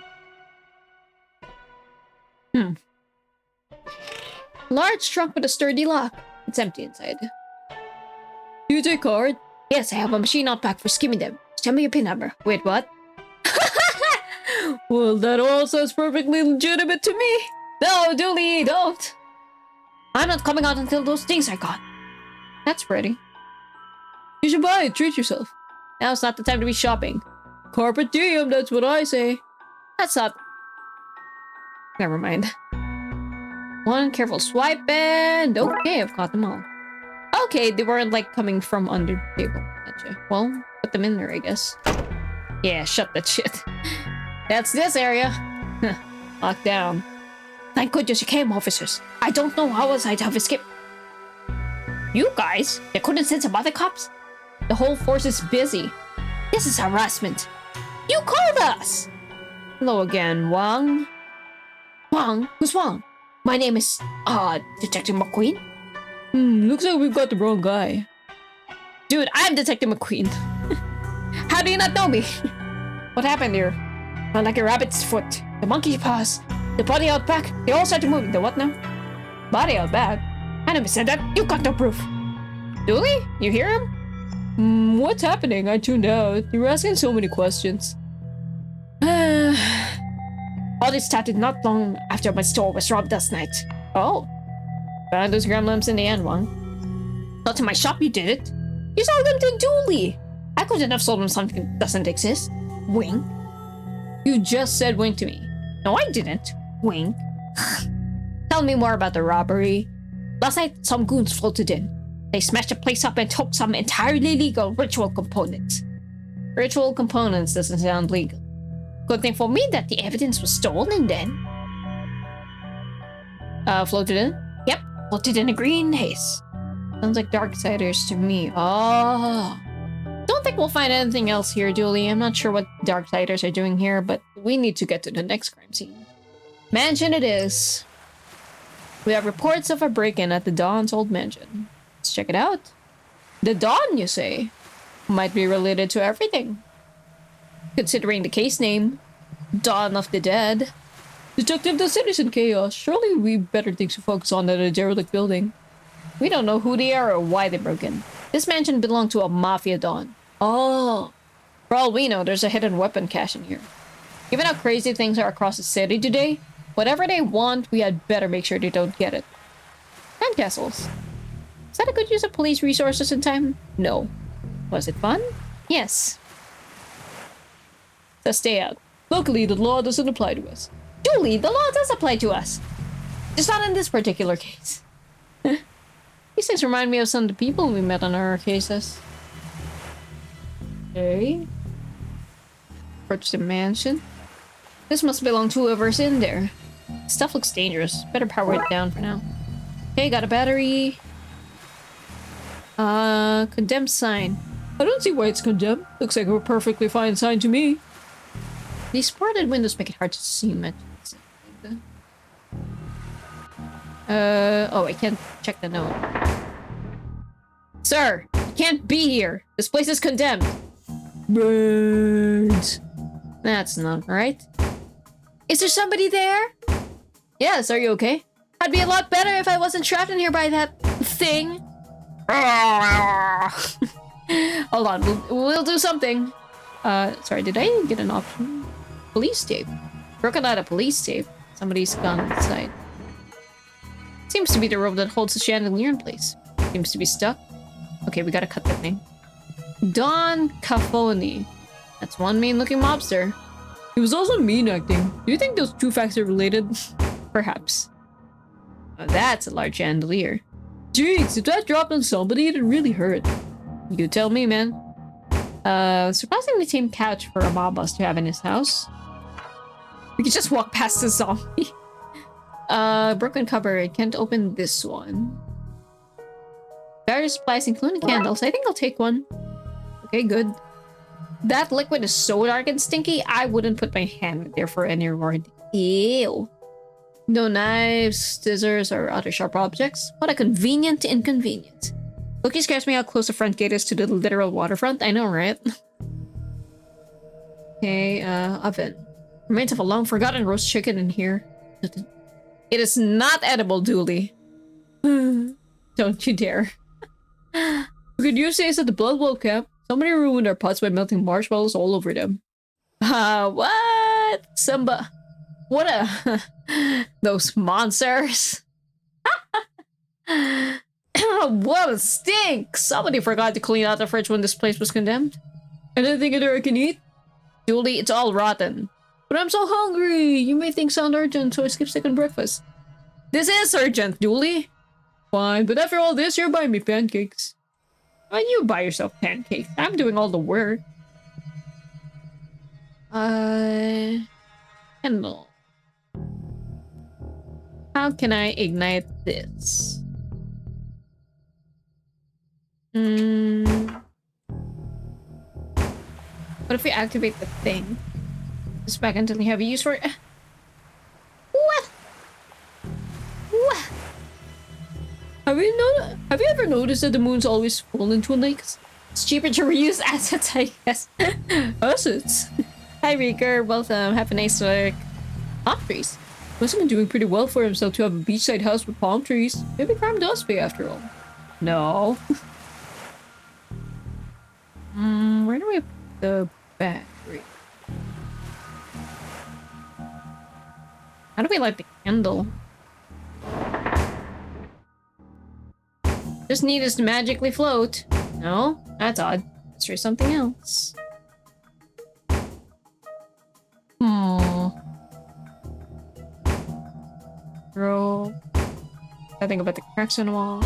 Large trunk with a sturdy lock. It's empty inside. Do you take card? Yes, I have a machine out back for skimming them. Tell me your PIN number. Wait, what? Well, that all sounds perfectly legitimate to me. No, Dooley, don't. I'm not coming out until those things are gone. That's pretty. You should buy it. Treat yourself. Now's not the time to be shopping. Carpe diem, that's what I say. That's not... Never mind. One careful swipe and okay, I've caught them all. Okay, they weren't like coming from under the table. Gotcha. Well, put them in there, I guess. Yeah, shut that shit. That's this area. Locked down. Thank goodness you came, officers. I don't know how else I'd have escaped. You guys? You couldn't send some other cops? The whole force is busy. This is harassment. You called us! Hello again, Wang. Wang? Who's Wang? My name is, Detective McQueen. Looks like we've got the wrong guy. Dude, I'm Detective McQueen. How do you not know me? What happened here? Felt like a rabbit's foot, the monkey's paws, the body out back, they all started moving. The what now? Body out back? I never said that. You got no proof. Dooley? You hear him? What's happening? I tuned out. You were asking so many questions. All this started not long after my store was robbed last night. Oh. Found those gremlins in the end, Wang. Not in my shop, you did it. You sold them to Dooley. I couldn't have sold them something that doesn't exist. Wink. You just said wink to me. No, I didn't. Wink. Tell me more about the robbery. Last night, some goons floated in. They smashed the place up and took some entirely legal ritual components. Ritual components doesn't sound legal. Good thing for me that the evidence was stolen then. Floated in? Yep, floated in a green haze. Sounds like Darksiders to me. Oh. Don't think we'll find anything else here, Dooley. I'm not sure what Darksiders are doing here, but we need to get to the next crime scene. Mansion it is. We have reports of a break-in at the Dawn's old mansion. Let's check it out. The Dawn, you say? Might be related to everything. Considering the case name, Dawn of the Dead. Detective, the city's in chaos. Surely we better things to focus on than a derelict building. We don't know who they are or why they broke in. This mansion belonged to a mafia Dawn. Oh. For all we know, there's a hidden weapon cache in here. Given how crazy things are across the city today, whatever they want, we had better make sure they don't get it. Time castles. Is that a good use of police resources in time? No. Was it fun? Yes. So stay out. Luckily, the law doesn't apply to us. Julie, the law does apply to us. Just not in this particular case. These things remind me of some of the people we met on our cases. Okay. Approach the mansion. This must belong to whoever's in there. Stuff looks dangerous. Better power it down for now. Okay, got a battery. Condemned sign. I don't see why it's condemned. Looks like a perfectly fine sign to me. These ported windows make it hard to see much. Oh, I can't check the note. Sir, you can't be here. This place is condemned. Birds. That's not right. Is there somebody there? Yes, are you okay? I'd be a lot better if I wasn't trapped in here by that thing. Hold on, we'll do something. Sorry, did I get an option? Police tape. Broken out of police tape. Somebody's gone inside. Seems to be the rope that holds the chandelier in place. Seems to be stuck. Okay, we gotta cut that thing. Don Cafoni. That's one mean-looking mobster. He was also mean-acting. Do you think those two facts are related? Perhaps. Oh, that's a large chandelier. Jeez, if that dropped on somebody, it'd really hurt. You tell me, man. Surprisingly tame couch for a mob boss to have in his house. We could just walk past the zombie. Broken cupboard. Can't open this one. Various supplies, including candles. I think I'll take one. Okay, good. That liquid is so dark and stinky, I wouldn't put my hand there for any reward. Ew. No knives, scissors, or other sharp objects. What a convenient inconvenience. Loki scares me how close the front gate is to the literal waterfront. I know, right? Okay, oven. Remains of a long-forgotten roast chicken in here. It is not edible, Dooley. Don't you dare. Could you say it's at the Blood Bowl camp? Somebody ruined our pots by melting marshmallows all over them. What? Simba. What a... Those monsters. What a stink! Somebody forgot to clean out the fridge when this place was condemned. Anything in there I can eat? Julie, it's all rotten. But I'm so hungry! You may think sound urgent, so I skip second breakfast. This is urgent, Julie. Fine, but after all this, you're buying me pancakes. Why you buy yourself pancakes? I'm doing all the work. Candle. How can I ignite this? What if we activate the thing? Just back until you have a use for it. What? What? Have you ever noticed that the moon's always full in Twin Lakes? It's cheaper to reuse assets, I guess. Assets? Hi, Reeker. Welcome. Have a nice week. Palm trees. Must have been doing pretty well for himself to have a beachside house with palm trees. Maybe crime does pay after all. No. Where do we put the battery? How do we light the candle? Just need us to magically float. No? That's odd. Let's try something else. Rope. I think about the cracks in the wall.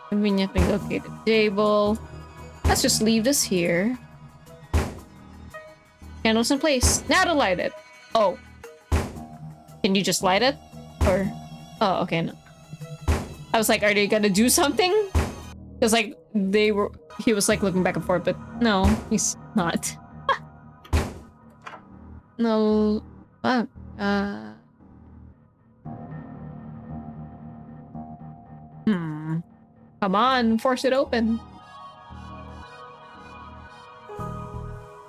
Conveniently located table. Let's just leave this here. Candles in place. Now to light it. Oh. Can you just light it? Or... Oh, okay, no. I was like, are they gonna do something? Because, like, he was, like, looking back and forth, but no, he's not. No. Fuck. Come on, force it open.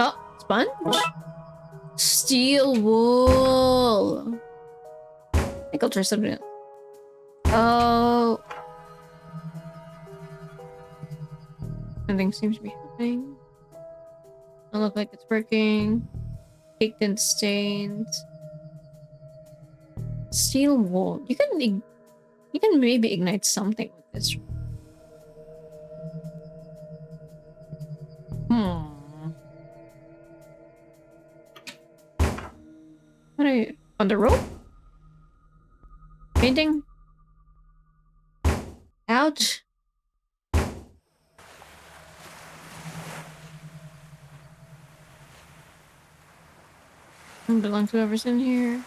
Oh, sponge? Steel wool. I think I'll try something else. Oh. Something seems to be happening. Doesn't look like it's working. Caked in stains. Steel wool. You can maybe ignite something with this. What are you on the rope? Painting? Ouch. Don't belong to whoever's in here.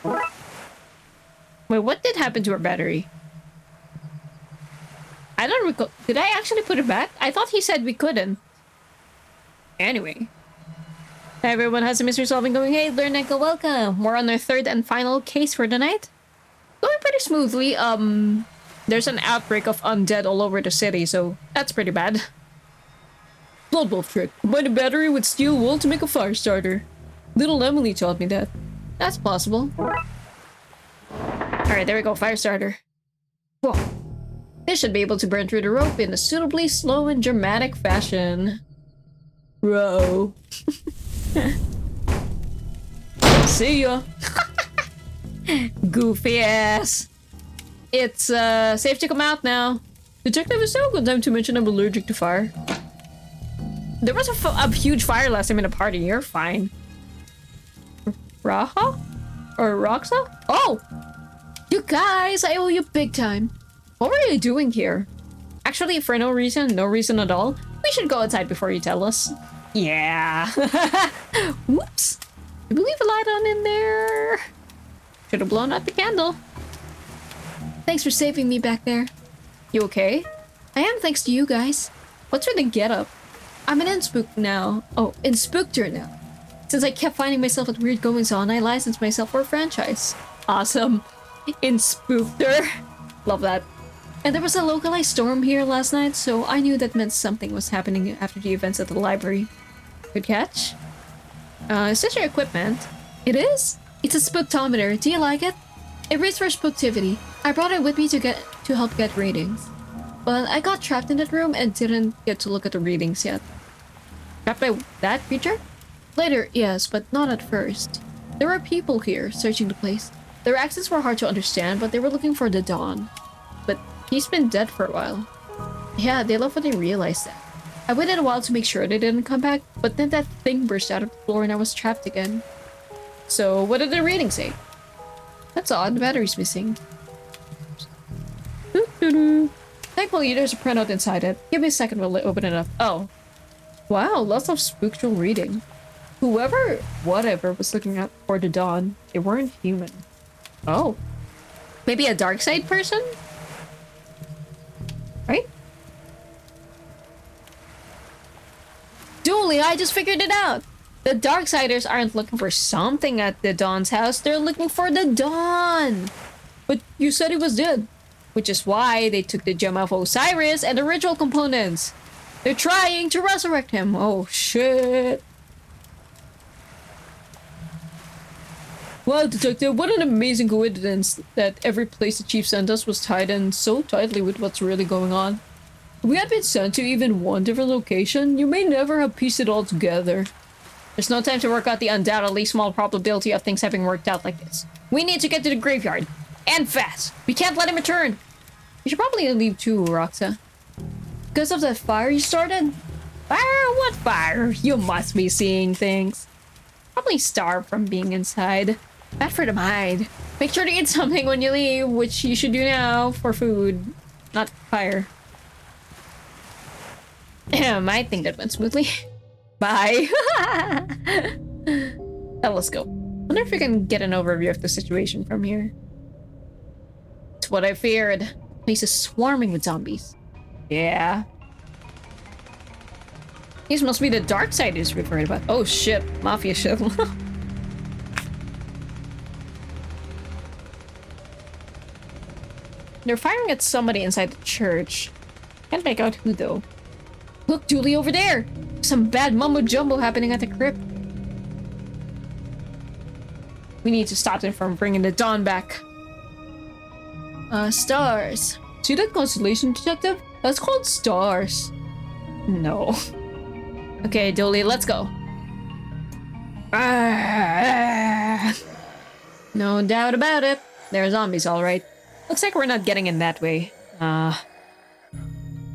Wait, what did happen to our battery? I don't recall. Did I actually put it back? I thought he said we couldn't. Anyway. Everyone has a mystery solving going. Hey, Lernica, welcome. We're on our third and final case for the night. Going pretty smoothly. There's an outbreak of undead all over the city, so that's pretty bad. Blood wolf trick. Combine a battery with steel wool to make a fire starter. Little Emily taught me that. That's possible. Alright, there we go. Fire starter. Whoa. This should be able to burn through the rope in a suitably slow and dramatic fashion. Bro. See ya. Goofy ass. It's safe to come out now. Detective is so good time to mention I'm allergic to fire. There was a huge fire last time in a party. You're fine. Raha? Or Roxa? Oh! You guys, I owe you big time. What were you doing here? Actually, for no reason at all, we should go outside before you tell us. Yeah. Whoops. Did we leave a light on in there? Should have blown out the candle. Thanks for saving me back there. You okay? I am, thanks to you guys. What's with the getup? I'm an inspook now. Oh, inspookter now. Since I kept finding myself at weird goings on, I licensed myself for a franchise. Awesome. Inspookter. Love that. And there was a localized storm here last night, so I knew that meant something was happening after the events at the library. Good catch. Is this your equipment? It is? It's a spooktometer. Do you like it? It reads for spooktivity. I brought it with me to help get readings. But I got trapped in that room and didn't get to look at the readings yet. Trapped by that creature? Later, yes, but not at first. There were people here, searching the place. Their accents were hard to understand, but they were looking for the Dawn. But he's been dead for a while. Yeah, they left when they realized that. I waited a while to make sure they didn't come back, but then that thing burst out of the floor and I was trapped again. So, what did the reading say? That's odd, the battery's missing. Thankfully, there's a printout inside it. Give me a second, we'll open it up. Oh. Wow, lots of spiritual reading. Whoever, whatever, was looking out for the dawn, they weren't human. Oh. Maybe a dark side person? Right? Julie, I just figured it out! The Darksiders aren't looking for something at the Dawn's house, they're looking for the Dawn! But you said he was dead. Which is why they took the gem of Osiris and the ritual components. They're trying to resurrect him. Oh shit. Wow, Detective, what an amazing coincidence that every place the chief sent us was tied in so tightly with what's really going on. If we had been sent to even one different location, you may never have pieced it all together. There's no time to work out the undoubtedly small probability of things having worked out like this. We need to get to the graveyard. And fast! We can't let him return! You should probably leave too, Roxa. Because of that fire you started? Fire? What fire? You must be seeing things. Probably starved from being inside. Bad for the mind. Make sure to eat something when you leave, which you should do now for food, not fire. I think that went smoothly. Bye. Now let's go. Wonder if we can get an overview of the situation from here. It's what I feared. The place is swarming with zombies. Yeah. These must be the dark side he's referring about. Oh shit, mafia shit. They're firing at somebody inside the church. Can't make out who though. Look, Julie, over there! Some bad mumbo-jumbo happening at the crypt. We need to stop them from bringing the dawn back. Stars. See that constellation, Detective? That's called stars. No. Okay, Julie, let's go. No doubt about it. They're zombies, alright. Looks like we're not getting in that way.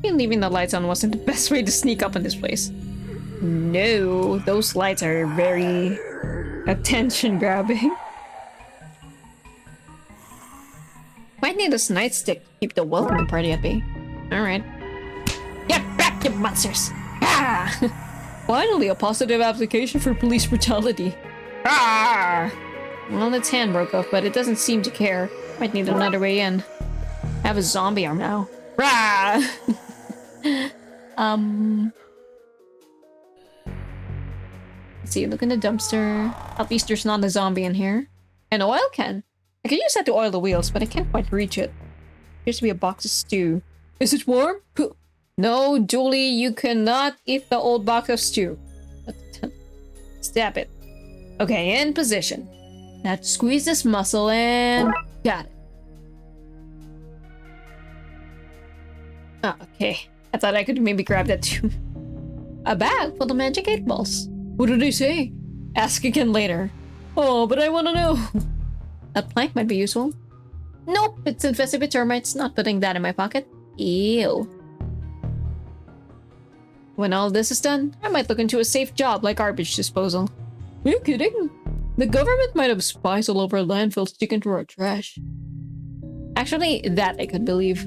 Leaving the lights on wasn't the best way to sneak up in this place. No, those lights are very attention-grabbing. Might need a nightstick to keep the welcoming party at bay. Alright. Get back, you monsters! Ah! Finally, a positive application for police brutality. Ah! Well, its hand broke off, but it doesn't seem to care. Might need another way in. I have a zombie arm now. Rah! Let's see, look in the dumpster. At least there's not a zombie in here. An oil can. I can use that to oil the wheels, but I can't quite reach it. Appears to be a box of stew. Is it warm? No, Julie, you cannot eat the old box of stew. Stab it. Okay, in position. Now squeeze this muscle and... Got it. Oh, okay. I thought I could maybe grab that too. A bag full of magic 8 balls. What did they say? Ask again later. Oh, but I want to know. That plank might be useful. Nope, it's infested with termites. Not putting that in my pocket. Ew. When all this is done, I might look into a safe job like garbage disposal. Are you kidding? The government might have spies all over landfills sticking through our trash. Actually, that I could believe.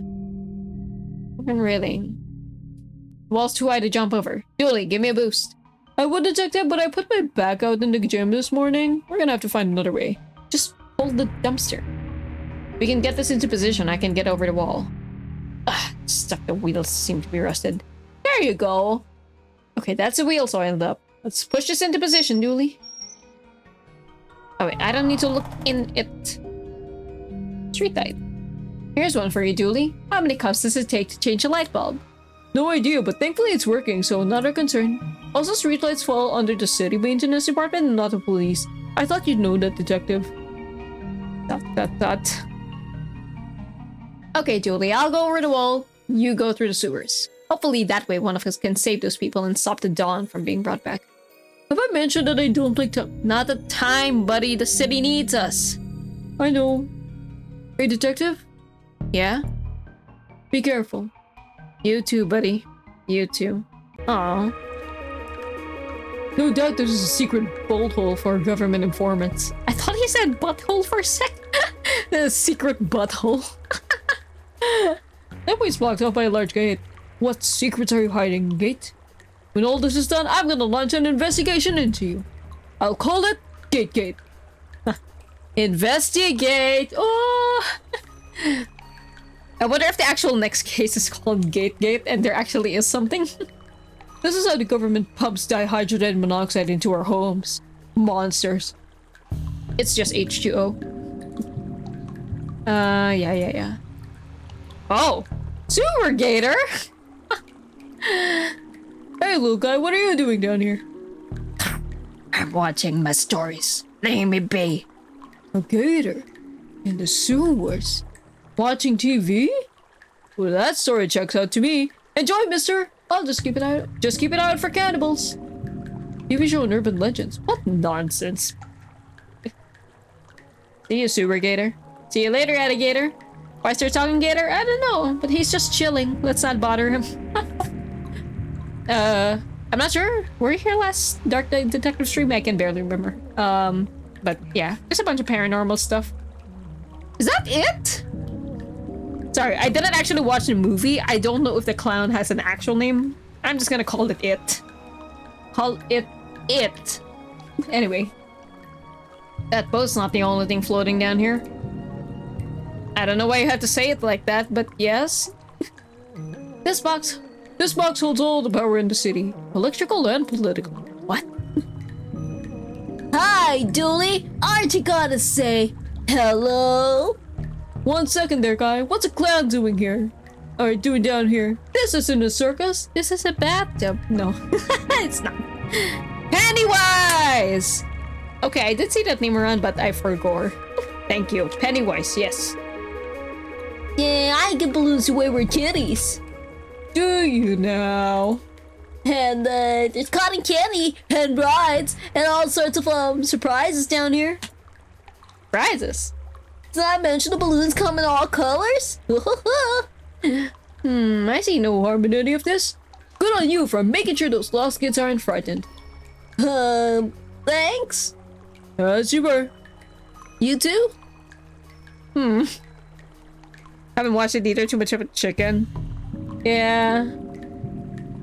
Really. The wall's too high to jump over. Julie, give me a boost. I would, Detective, but I put my back out in the gym this morning. We're gonna have to find another way. Just hold the dumpster. If we can get this into position, I can get over the wall. Ugh, stuck. The wheels seem to be rusted. There you go. Okay, that's the wheels oiled up. Let's push this into position, Julie. Oh wait, I don't need to look in it. Street light. Here's one for you, Julie. How many cups does it take to change a light bulb? No idea, but thankfully it's working, so not a concern. Also, streetlights fall under the city maintenance department and not the police. I thought you'd know that, Detective. Dot. Okay, Julie, I'll go over the wall. You go through the sewers. Hopefully that way one of us can save those people and stop the dawn from being brought back. Have I mentioned that I don't like time? Not the time, buddy. The city needs us. I know. Hey, Detective? Yeah? Be careful. You too, buddy. You too. Aww. No doubt there's a secret bolt hole for government informants. I thought he said butthole for a sec. The secret butthole. That way's blocked off by a large gate. What secrets are you hiding, gate? When all this is done, I'm gonna launch an investigation into you. I'll call it Gate. Investigate! Oh! I wonder if the actual next case is called Gate and there actually is something. This is how the government pumps dihydrogen monoxide into our homes. Monsters. It's just H2O. Yeah. Oh! Sewer Gator! Hey, little guy, what are you doing down here? I'm watching my stories. Leave me be. A gator? In the sewers? Watching TV? Well, that story checks out to me. Enjoy, mister! I'll just keep it out. Just keep it out for cannibals. TV show and urban legends. What nonsense. See you, Sewer Gator. See you later, alligator. Why start talking gator? I don't know, but he's just chilling. Let's not bother him. I'm not sure. Were you here last Darkside Detective stream? I can barely remember. But yeah, there's a bunch of paranormal stuff. Is that it? Sorry, I didn't actually watch the movie. I don't know if the clown has an actual name. I'm just gonna call it it. Call it it. Anyway. That boat's not the only thing floating down here. I don't know why you have to say it like that, but yes. This box holds all the power in the city. Electrical and political. What? Hi, Dooley. Aren't you gonna say hello? 1 second there, guy. What's a clown doing here? Or doing down here? This isn't a circus. This is a bathtub. No, it's not. Pennywise! Okay, I did see that name around, but I forgot. Thank you. Pennywise, yes. Yeah, I get balloons to wayward kitties. Do you now? And there's cotton candy and rides and all sorts of surprises down here. Prizes? Did I mention the balloons come in all colors? I see no harm in any of this. Good on you for making sure those lost kids aren't frightened. Thanks. As you were. You too? Haven't watched it either, too much of a chicken. Yeah.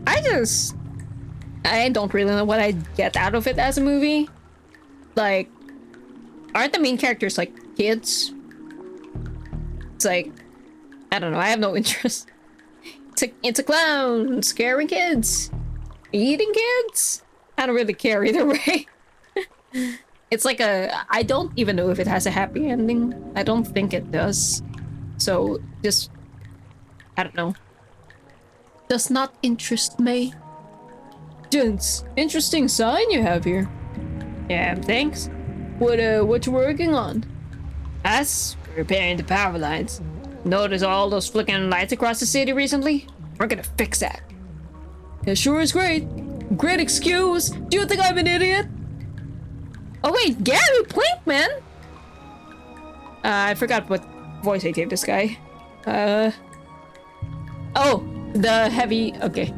I don't really know what I get out of it as a movie. Like, aren't the main characters like kids? It's like, I don't know, I have no interest. It's a clown scaring kids. Eating kids? I don't really care either way. It's like I don't even know if it has a happy ending. I don't think it does. So, just, I don't know. Does not interest me. Gents, interesting sign you have here. Yeah, thanks. What you working on? Us? Repairing the power lines. Notice all those flickering lights across the city recently? We're gonna fix that. It sure is great. Great excuse. Do you think I'm an idiot? Oh wait, Gary Plinkman? I forgot what voice I gave this guy. Oh, the heavy, okay.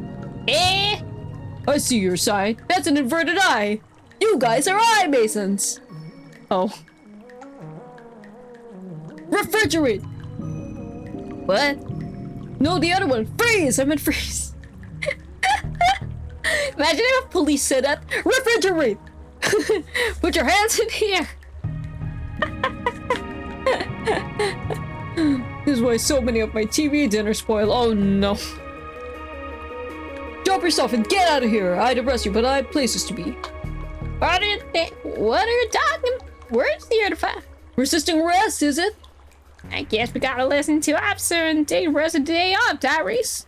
I see your side. That's an inverted eye. You guys are eye masons. Oh. Refrigerate. What? No, the other one. Freeze. I meant freeze. Imagine if police said that. Refrigerate. Put your hands in here. This is why so many of my TV dinners spoil. Oh no. Drop yourself and get out of here. I'd arrest you, but I have places to be. What are you talking? Where's the artifact? Resisting arrest, is it? I guess we gotta listen to officer and take the rest of the day off, Tyrese.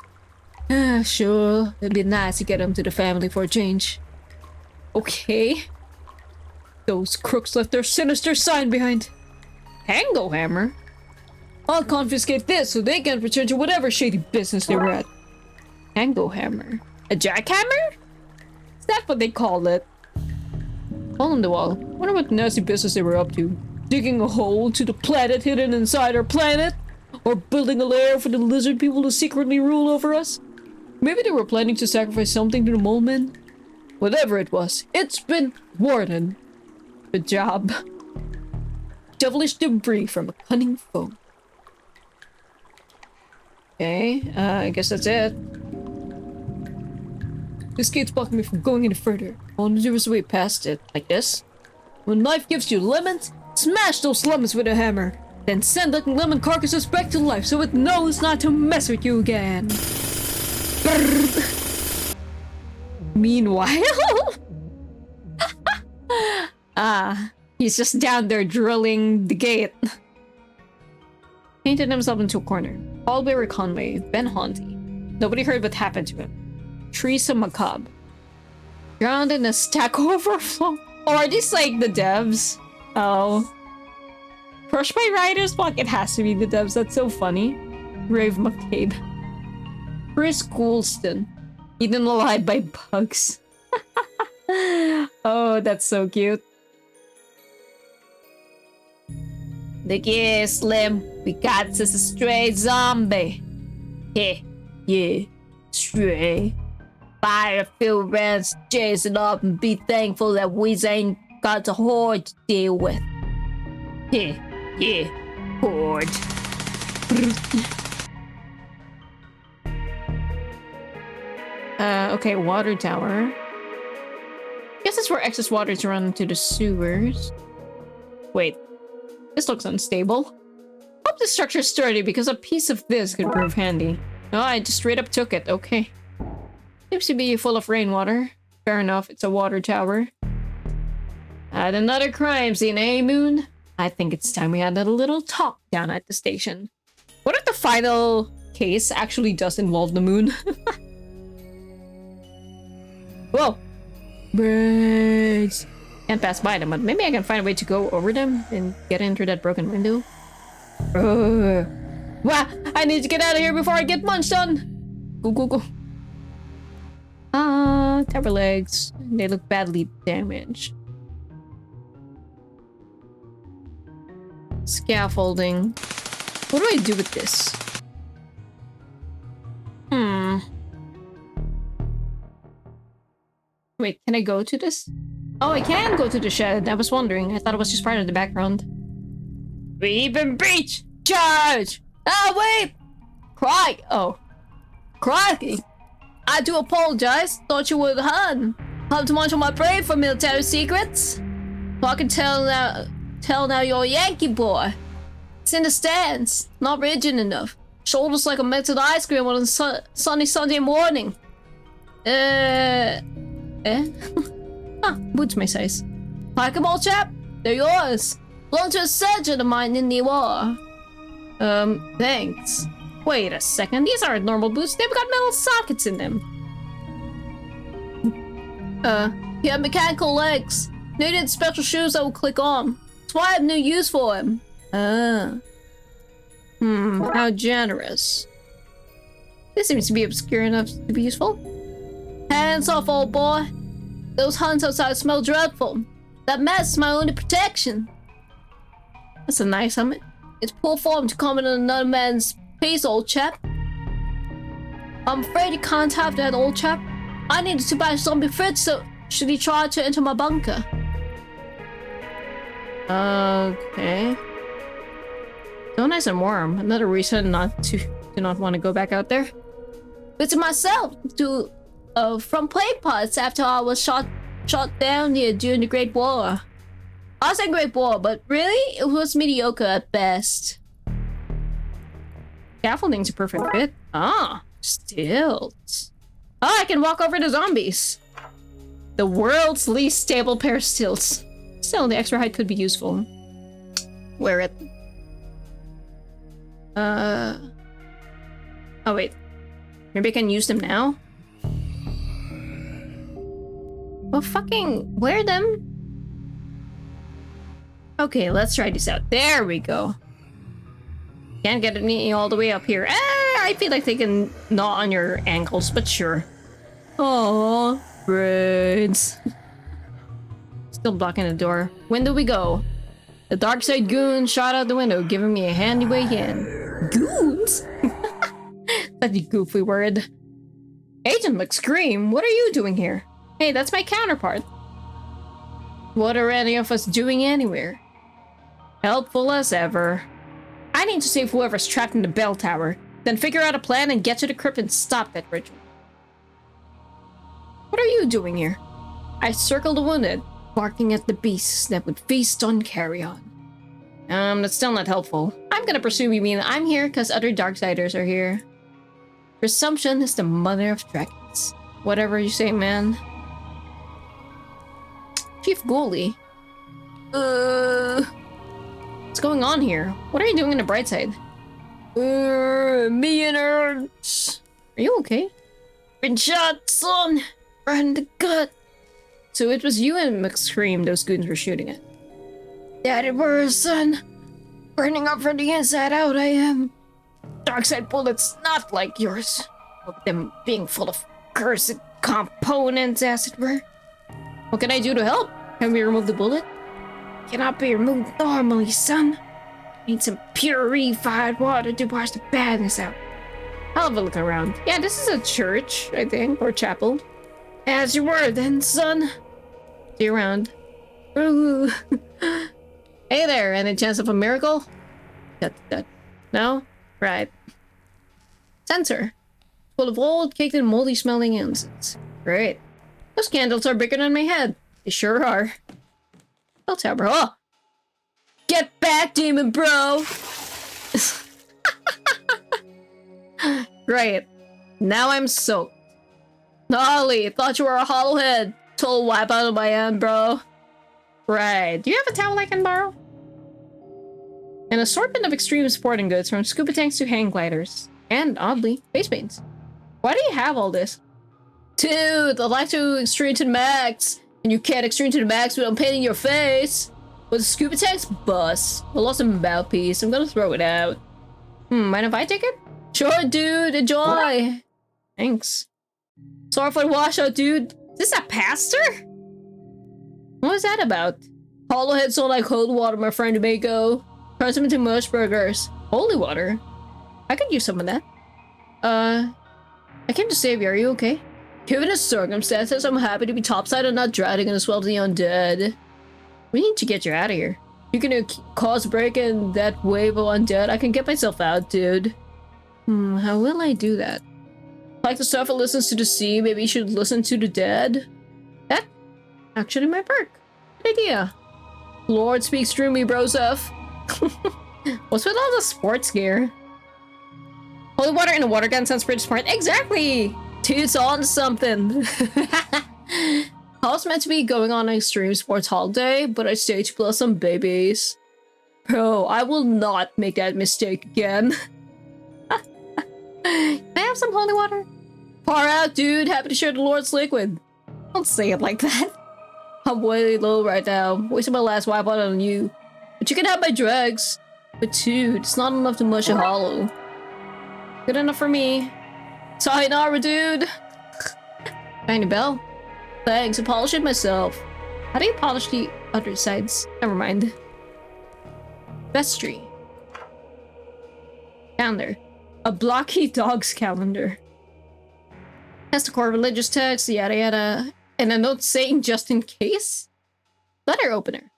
Sure. It'd be nice to get him to the family for a change. Okay. Those crooks left their sinister sign behind. Tango hammer? I'll confiscate this so they can return to whatever shady business they were at. Tango hammer? A jackhammer? Is that what they call it? Hole in the wall. Wonder what nasty business they were up to. Digging a hole to the planet hidden inside our planet? Or building a lair for the lizard people to secretly rule over us? Maybe they were planning to sacrifice something to the mole men? Whatever it was, it's been warden. Good job. Devilish debris from a cunning foe. Okay, I guess that's it. This gate's blocking me from going any further. All to do is way past it. Like this? When life gives you lemons, smash those lemons with a hammer. Then send the lemon carcasses back to life so it knows not to mess with you again. Brrr. Meanwhile... he's just down there drilling the gate. Painted himself into a corner. Paul Conway, Ben Haunty. Nobody heard what happened to him. Teresa Macabre. Drowned in a stack overflow. Or are these like the devs? Oh. Crush by Writer's Block. It has to be the devs. That's so funny. Rave McCabe. Chris Coulston. Eaten alive by bugs. Oh, that's so cute. Look here, Slim. We got us a stray zombie. Yeah, stray. Fire filled rats chasing up and be thankful that we ain't got a horde to deal with. Yeah, horde. Okay, water tower. Guess it's where excess water to run into the sewers. Wait, this looks unstable. Hope the structure's sturdy because a piece of this could prove handy. Oh, I just straight up took it, okay. Seems to be full of rainwater. Fair enough, it's a water tower. Had another crime scene, eh, Moon? I think it's time we had a little talk down at the station. What if the final case actually does involve the moon? Whoa! Birds! Can't pass by them, but maybe I can find a way to go over them and get in through that broken window. Wow! I need to get out of here before I get munched on! Go. Tower legs. They look badly damaged. Scaffolding. What do I do with this? Wait, can I go to this? Oh, I can go to the shed. I was wondering. I thought it was just part of the background. Reap breach! Charge! Oh, wait! Cry! Oh. Crikey! I do apologize. Thought you would have too much on my brain for military secrets. So I can tell now you're a Yankee boy. It's in the stands. Not rigid enough. Shoulders like a melted ice cream on a sunny Sunday morning. Boots my size. Like 'em, old chap? They're yours. Belong to a surgeon of mine in the war. Thanks. Wait a second, these aren't normal boots. They've got metal sockets in them. He had mechanical legs. Needed special shoes that will click on. That's why I have no use for him. How generous. This seems to be obscure enough to be useful. Hands off, old boy. Those hunts outside smell dreadful. That mask is my only protection. That's a nice helmet. It's poor form to comment on another man's face, old chap. I'm afraid you can't have that, old chap. I needed to buy zombie fruit, so should he try to enter my bunker? Okay. So nice and warm. Another reason not to not want to go back out there. It's myself from plague pots after I was shot down here during the Great War. I was in Great War, but really, it was mediocre at best. Scaffolding's a perfect fit. Stilts. Oh, I can walk over the zombies. The world's least stable pair of stilts. Still, the extra height could be useful. Wear it. Oh wait. Maybe I can use them now? Well, fucking wear them. Okay, let's try this out. There we go. Can't get it all the way up here. I feel like they can gnaw on your ankles, but sure. Oh, birds. Still blocking the door. When do we go? The Darkside goon shot out the window, giving me a handy way in. Goons? That's a goofy word. Agent McScream, what are you doing here? Hey, that's my counterpart. What are any of us doing anywhere? Helpful as ever. I need to save whoever's trapped in the bell tower. Then figure out a plan and get to the crypt and stop that ritual. What are you doing here? I circled the wounded, barking at the beasts that would feast on carrion. That's still not helpful. I'm gonna presume you mean I'm here because other Darksiders are here. Presumption is the mother of dragons. Whatever you say, man. Chief Ghoulie. What's going on here? What are you doing in the bright side? Me and Ernst. Are you okay? Been shot, son! Right in the gut. So it was you and McScream those goons were shooting at. That it were, son. Burning up from the inside out, I am. Darkside bullets not like yours. Of them being full of cursed components, as it were. What can I do to help? Can we remove the bullet? Cannot be removed normally, son. Need some purified water to wash the badness out. I'll have a look around. Yeah, this is a church, I think, or chapel. As you were then, son. See you around. Ooh. Hey there, any chance of a miracle? No? Right. Sensor. Full of old, caked and moldy smelling incense. Great. Those candles are bigger than my head. They sure are. Bell tower. Oh! Get back, demon bro! Great. Now I'm soaked. Ollie, thought you were a hollowhead. Total wipe out of my end, bro. Right. Do you have a towel I can borrow? An assortment of extreme sporting goods from scuba tanks to hang gliders. And, oddly, face paints. Why do you have all this? Dude, I'd like to extreme to the max. And you can't extreme to the max without painting your face. Was the scuba tank's bus? I lost a mouthpiece. I'm gonna throw it out. Mind if I take it? Sure, dude. Enjoy. Thanks. Sorry for the washout, dude. Is this a pastor? What was that about? Hollowheads don't like cold water, my friend Mako. Turns them into mush burgers. Holy water. I could use some of that. I came to save you. Are you okay? Given the circumstances, I'm happy to be topside and not drowning in the swell of the undead. We need to get you out of here. You can cause a break in that wave of undead. I can get myself out, dude. How will I do that? Like the stuff that listens to the sea, maybe you should listen to the dead? That actually might work. Good idea. Lord speaks through me, Broseph. What's with all the sports gear? Holy water in a water gun sounds pretty smart. Exactly! Dude's on something. I was meant to be going on an extreme sports holiday, but I stayed to plus some babies. Bro, I will not make that mistake again. Can I have some holy water? Far out, dude. Happy to share the Lord's liquid. Don't say it like that. I'm way low right now. Wasting my last wipe out on you. But you can have my drugs. But dude, it's not enough to mush a hollow. Good enough for me. Sayonara, dude. Tiny bell. Thanks, I polished it myself. How do you polish the other sides? Never mind. Vestry. Calendar. A blocky dog's calendar. Has the core religious text, yada yada. And a note saying just in case? Letter opener.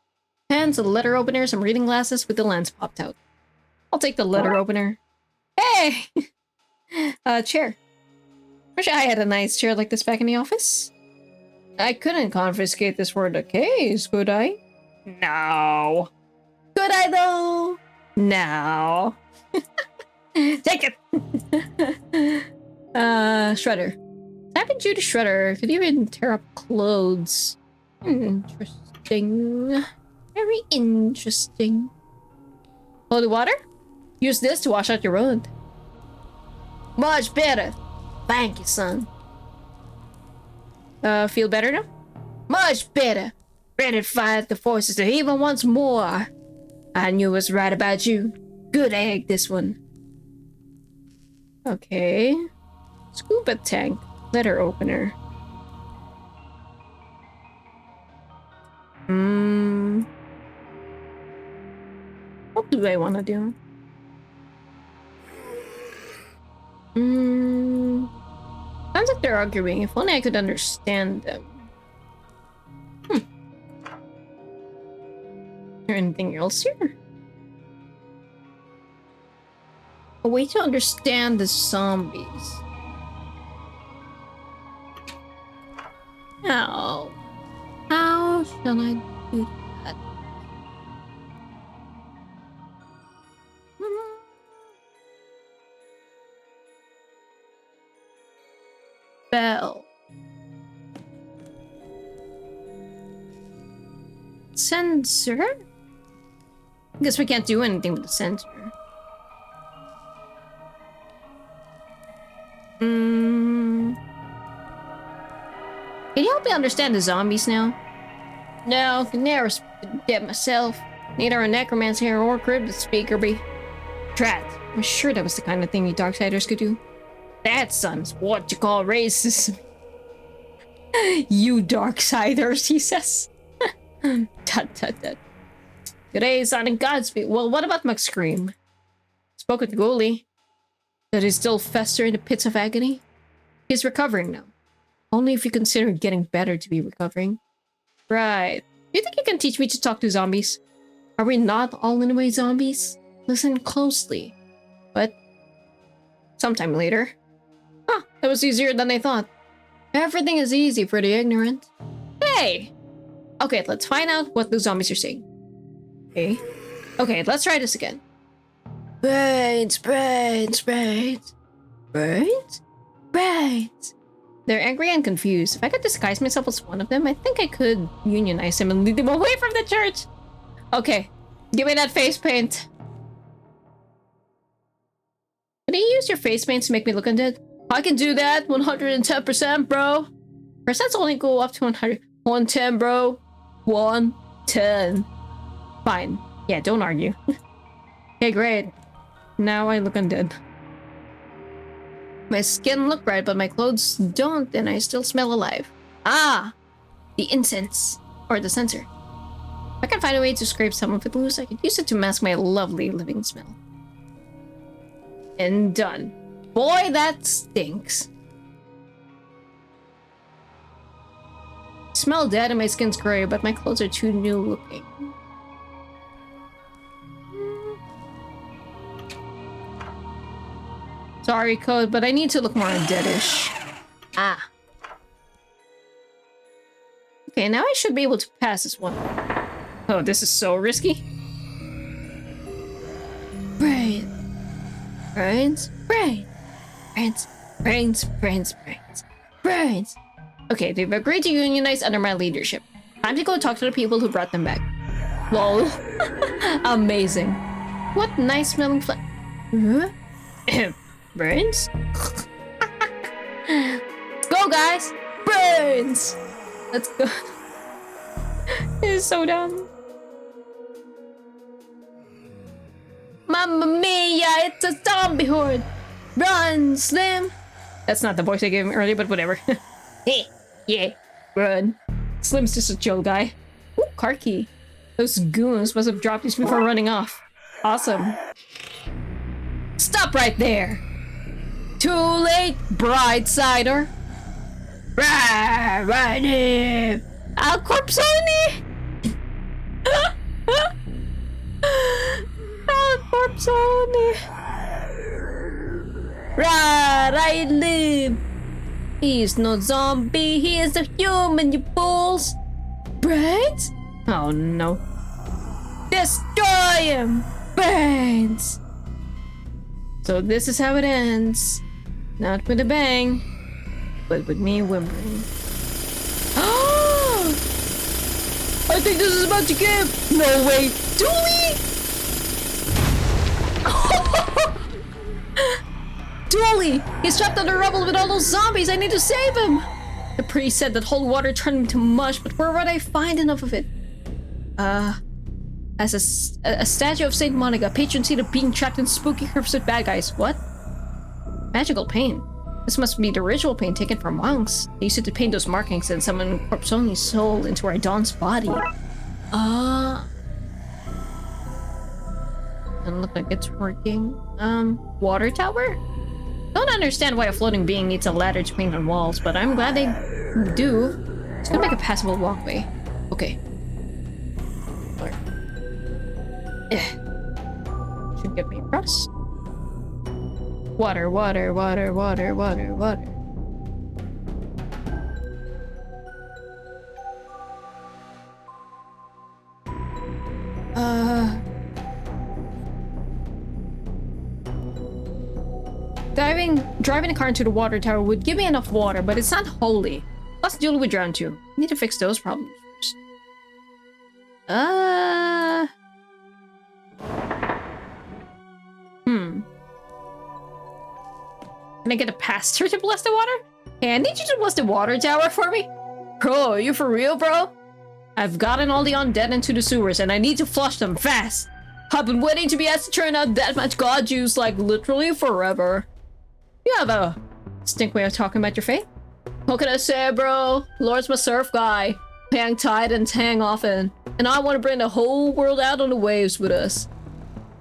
Pens, a letter opener, some reading glasses with the lens popped out. I'll take the letter opener. Hey! Chair. Wish I had a nice chair like this back in the office. I couldn't confiscate this for the case, could I? No. Could I though? No. Take it! Shredder. Type you to Shredder. Could even tear up clothes. Interesting. Very interesting. Holy water? Use this to wash out your wound. Much better. Thank you, son. Feel better now? Much better. Ready to fight the forces of evil once more. I knew it was right about you. Good egg, this one. Okay. Scuba tank. Letter opener. What do I want to do? Sounds like they're arguing. If only I could understand them. Is there anything else here? A way to understand the zombies. How? How shall I do that? Bell. Sensor? Guess we can't do anything with the sensor. Can you help me understand the zombies now? No, can never get myself. Neither a necromancer or cryptid speaker be. Drat, I'm sure that was the kind of thing you Darksiders could do. That, son's what you call racism. You Darksiders, he says. Tut tut tut. Good day, son, and Godspeed. Well, what about McScream? Spoke with the ghoulie. That is still festering in the pits of agony? He's recovering now. Only if you consider getting better to be recovering. Right. You think you can teach me to talk to zombies? Are we not all in a way zombies? Listen closely. But sometime later. Huh, that was easier than I thought. Everything is easy for the ignorant. Hey! Okay, let's find out what the zombies are saying. Okay, let's try this again. Brains, brains, brains. Brains? Brains. They're angry and confused. If I could disguise myself as one of them, I think I could unionize them and lead them away from the church. Okay, give me that face paint. Can you use your face paint to make me look undead? I can do that. 110%, bro. Percents only go up to 100. 110, bro. 110. Fine. Yeah, don't argue. Okay, great. Now I look undead. My skin look bright, but my clothes don't, and I still smell alive. Ah! The incense. Or the sensor. If I can find a way to scrape some of it loose, I could use it to mask my lovely living smell. And done. Boy, that stinks. I smell dead and my skin's gray, but my clothes are too new looking. Sorry, Code, but I need to look more undeadish. Ah. Okay, now I should be able to pass this one. Oh, this is so risky. Brains. Brains. Brains. Brains. Brains. Brains. Brains. Brains. Okay, they've agreed to unionize under my leadership. Time to go talk to the people who brought them back. Lol. Amazing. What nice smelling Huh? Brains? Let's go, guys! Brains! Let's go. It is so dumb. Mamma mia, it's a zombie horde! Run, Slim! That's not the voice I gave him earlier, but whatever. Hey, yeah, run. Slim's just a chill guy. Ooh, car key. Those goons must have dropped these before running off. Awesome. Stop right there! Too late, Brightsider! Right here! I'll corpsoni! I'll corpsoni! Right, I live! He's no zombie, he is a human, you fools! Brains? Oh no. Destroy him! Brains! So this is how it ends. Not with a bang, but with me whimpering. Oh! I think this is about to give! No way! Dooley! Dooley! He's trapped under rubble with all those zombies! I need to save him! The priest said that holy water turned him to mush, but where would I find enough of it? As a statue of Saint Monica, patron saint of being trapped in spooky crypts with bad guys. What? Magical paint. This must be the ritual paint taken from monks. They used it to paint those markings and summon Corpsoni's soul into our Dawn's body. Doesn't look like it's working. Water tower? Don't understand why a floating being needs a ladder to paint on walls, but I'm glad they do. It's gonna make a passable walkway. Okay. Should get me across. Water, water, water, water, water, water. Driving a car into the water tower would give me enough water, but it's not holy. Plus, Julie would drown too. Need to fix those problems first. Can I get a pastor to bless the water? Hey, I need you to bless the water tower for me. Bro, are you for real, bro? I've gotten all the undead into the sewers and I need to flush them fast. I've been waiting to be asked to turn out that much god juice like literally forever. You have a distinct way of talking about your faith. What can I say, bro? Lord's my surf guy. Hang tight and hang often. And I want to bring the whole world out on the waves with us.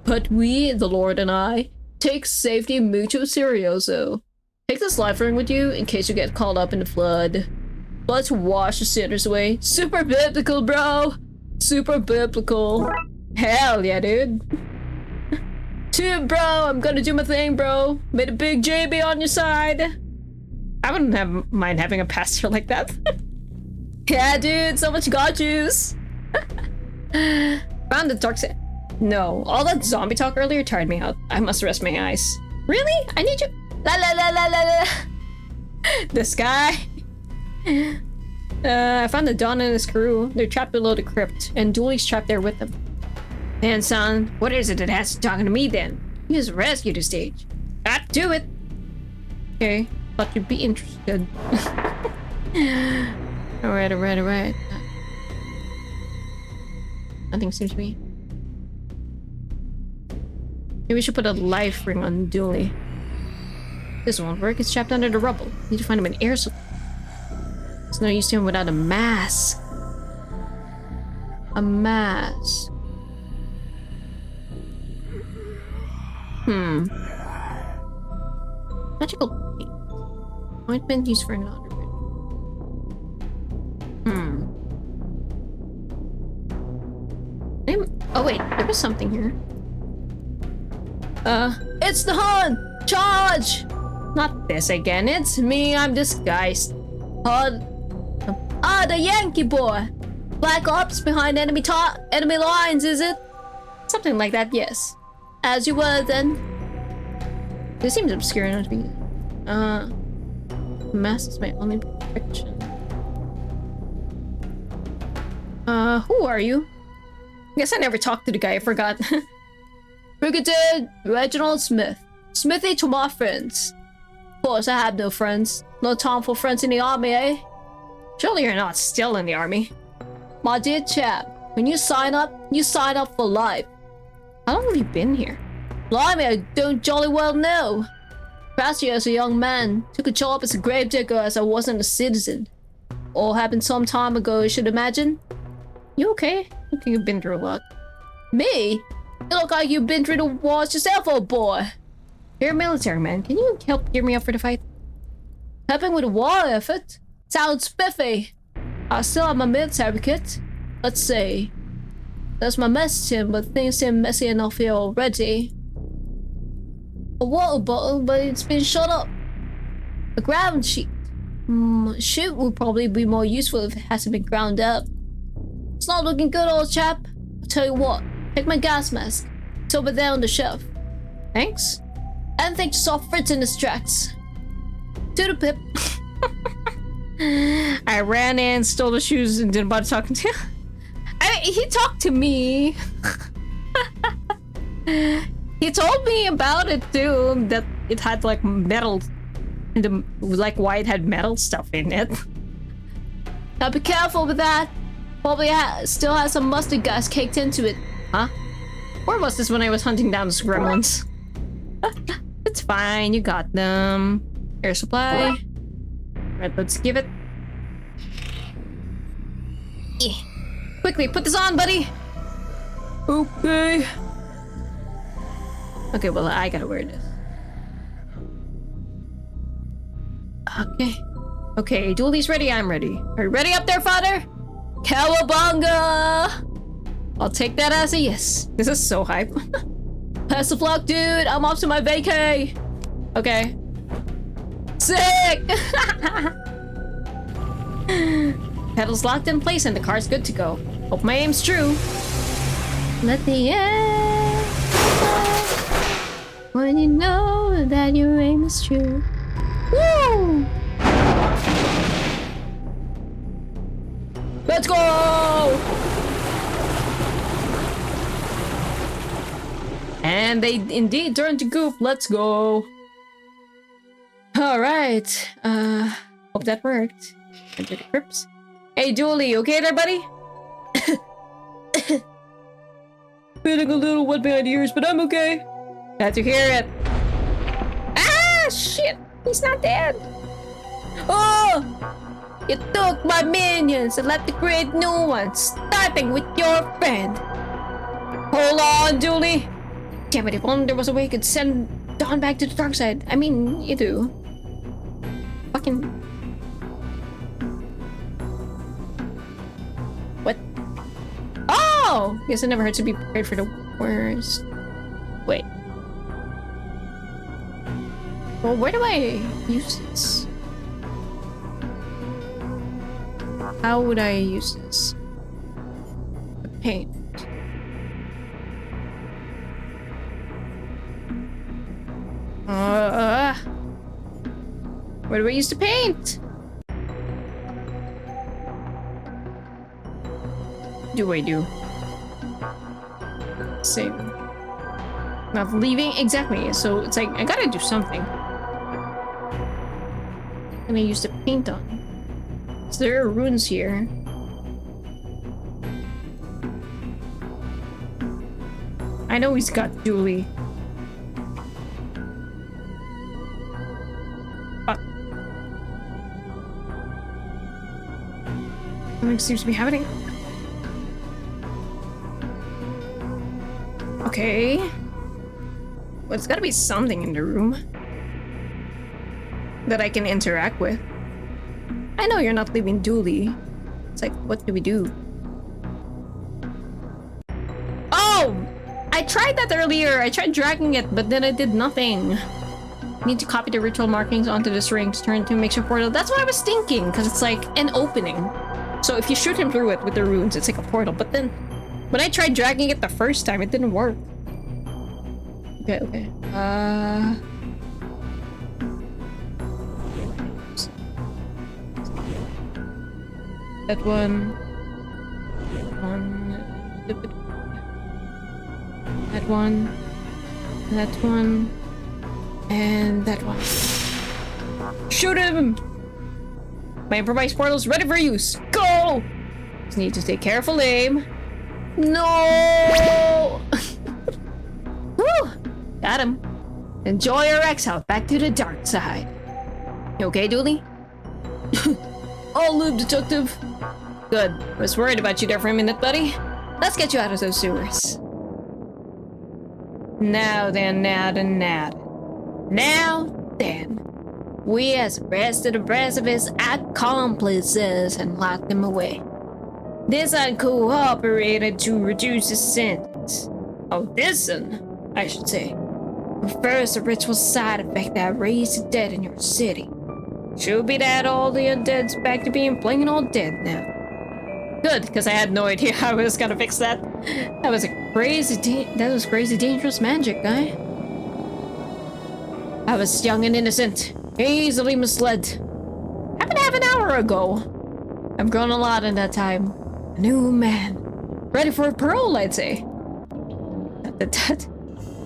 But we, the Lord and I, take safety mucho serioso. Take this life ring with you in case you get caught up in the flood. Let's wash the sinners away. Super biblical, bro. Super biblical. Hell yeah, dude. Dude, bro, I'm gonna do my thing, bro. Made a big JB on your side. I wouldn't mind having a pastor like that. Yeah, dude, so much god juice. Found the Darkside. No, all that zombie talk earlier tired me out. I must rest my eyes. Really? I need you. La la la la la la. This guy. I found the Don and his crew. They're trapped below the crypt, and Dooley's trapped there with them. Man, son, what is it that has to talking to me then? You just rescued the stage. Got to it. Okay, thought you'd be interested. Alright. Nothing seems to be. Maybe we should put a life ring on Dooley. This won't work. It's trapped under the rubble. Need to find him an air supply. There's no use to him without a mask. A mask. Magical paint. Ointment used for another bit. Oh wait, there was something here. It's the Hun! Charge! Not this again, it's me, I'm disguised. The Yankee boy! Black Ops behind enemy lines, is it? Something like that, yes. As you were then. This seems obscure enough to be. Mask is my only protection. Who are you? I guess I never talked to the guy, I forgot. Brigadier Reginald Smith. Smithy to my friends. Of course, I have no friends. No time for friends in the army, eh? Surely you're not still in the army. My dear chap, when you sign up for life. How long have you been here? Blimey, I don't jolly well know. Past year as a young man, took a job as a gravedigger as I wasn't a citizen. All happened some time ago, you should imagine. You okay? I think you've been through a lot. Me? You look like you've been through the wars yourself, old boy. You're a military man. Can you help gear me up for the fight? Helping with a war effort? Sounds spiffy. I still have my military kit. Let's see. There's my mess tin, but things seem messy enough here already. A water bottle, but it's been shut up. A ground sheet. Chute would probably be more useful if it hasn't been ground up. It's not looking good, old chap. I'll tell you what. Take my gas mask. It's over there on the shelf. Thanks. Anything to soft Fritz in his tracks. To the pip. I ran in, stole the shoes, and didn't bother talking to you. He talked to me. He told me about it too. That it had like metal, like why it had metal stuff in it. Now be careful with that. Probably still has some mustard gas caked into it. Huh? Where was this when I was hunting down those gremlins? It's fine, you got them. Air supply. Right, let's give it. Quickly, put this on, buddy! Okay. Okay, well, I gotta wear this. Okay. Okay, Dooley's ready, I'm ready. Are you ready up there, father? Cowabunga! I'll take that as a yes. This is so hype. Pass the flock, dude. I'm off to my vacay. Okay. Sick! Pedals locked in place and the car's good to go. Hope my aim's true. Let the air when you know that your aim is true. Woo! Let's go! And they indeed turned to goop. Let's go. All right. Hope that worked. Enter the crypts. Hey, Julie, you okay there, buddy? Feeling a little wet behind the ears, but I'm okay. Glad to hear it. Ah, shit! He's not dead. Oh! You took my minions and left to create new ones, starting with your friend. Hold on, Julie. Damn it, if only there was a way you could send Dawn back to the dark side. I mean, you do. Fucking... What? Oh! Guess it never hurts to be prepared for the worst. Wait. Well, where do I use this? How would I use this? The paint. Where do I use the paint? Do I do? Same. Not leaving? Exactly. So it's like, I gotta do something. And I use the paint on. So there are runes here. I know he's got Julie. Something seems to be happening. Okay. Well, there's gotta be something in the room that I can interact with. I know you're not leaving Julie. It's like, what do we do? Oh! I tried that earlier. I tried dragging it, but then it did nothing. Need to copy the ritual markings onto this ring to turn to a makeshift portal. That's what I was thinking, because it's like an opening. So if you shoot him through it with the runes, it's like a portal. But then, when I tried dragging it the first time, it didn't work. Okay, okay. That one. That one. That one. And that one. Shoot him! My improvised portal's ready for use. Go! Just need to take careful aim. No! Woo! Got him. Enjoy your exile back to the dark side. You okay, Julie? I'll live, detective. Good. I was worried about you there for a minute, buddy. Let's get you out of those sewers. Now then. We has arrested the rest of his accomplices and locked them away. This one cooperated to reduce his sentence. Oh, this one, I should say. Refers a ritual side effect that raised the dead in your city. Should be that all the undead's back to being plain old dead now. Good, because I had no idea how I was gonna fix that. That was crazy dangerous magic, guy. I was young and innocent, easily misled. Happened half an hour ago. I've grown a lot in that time. A new man. Ready for a parole, I'd say.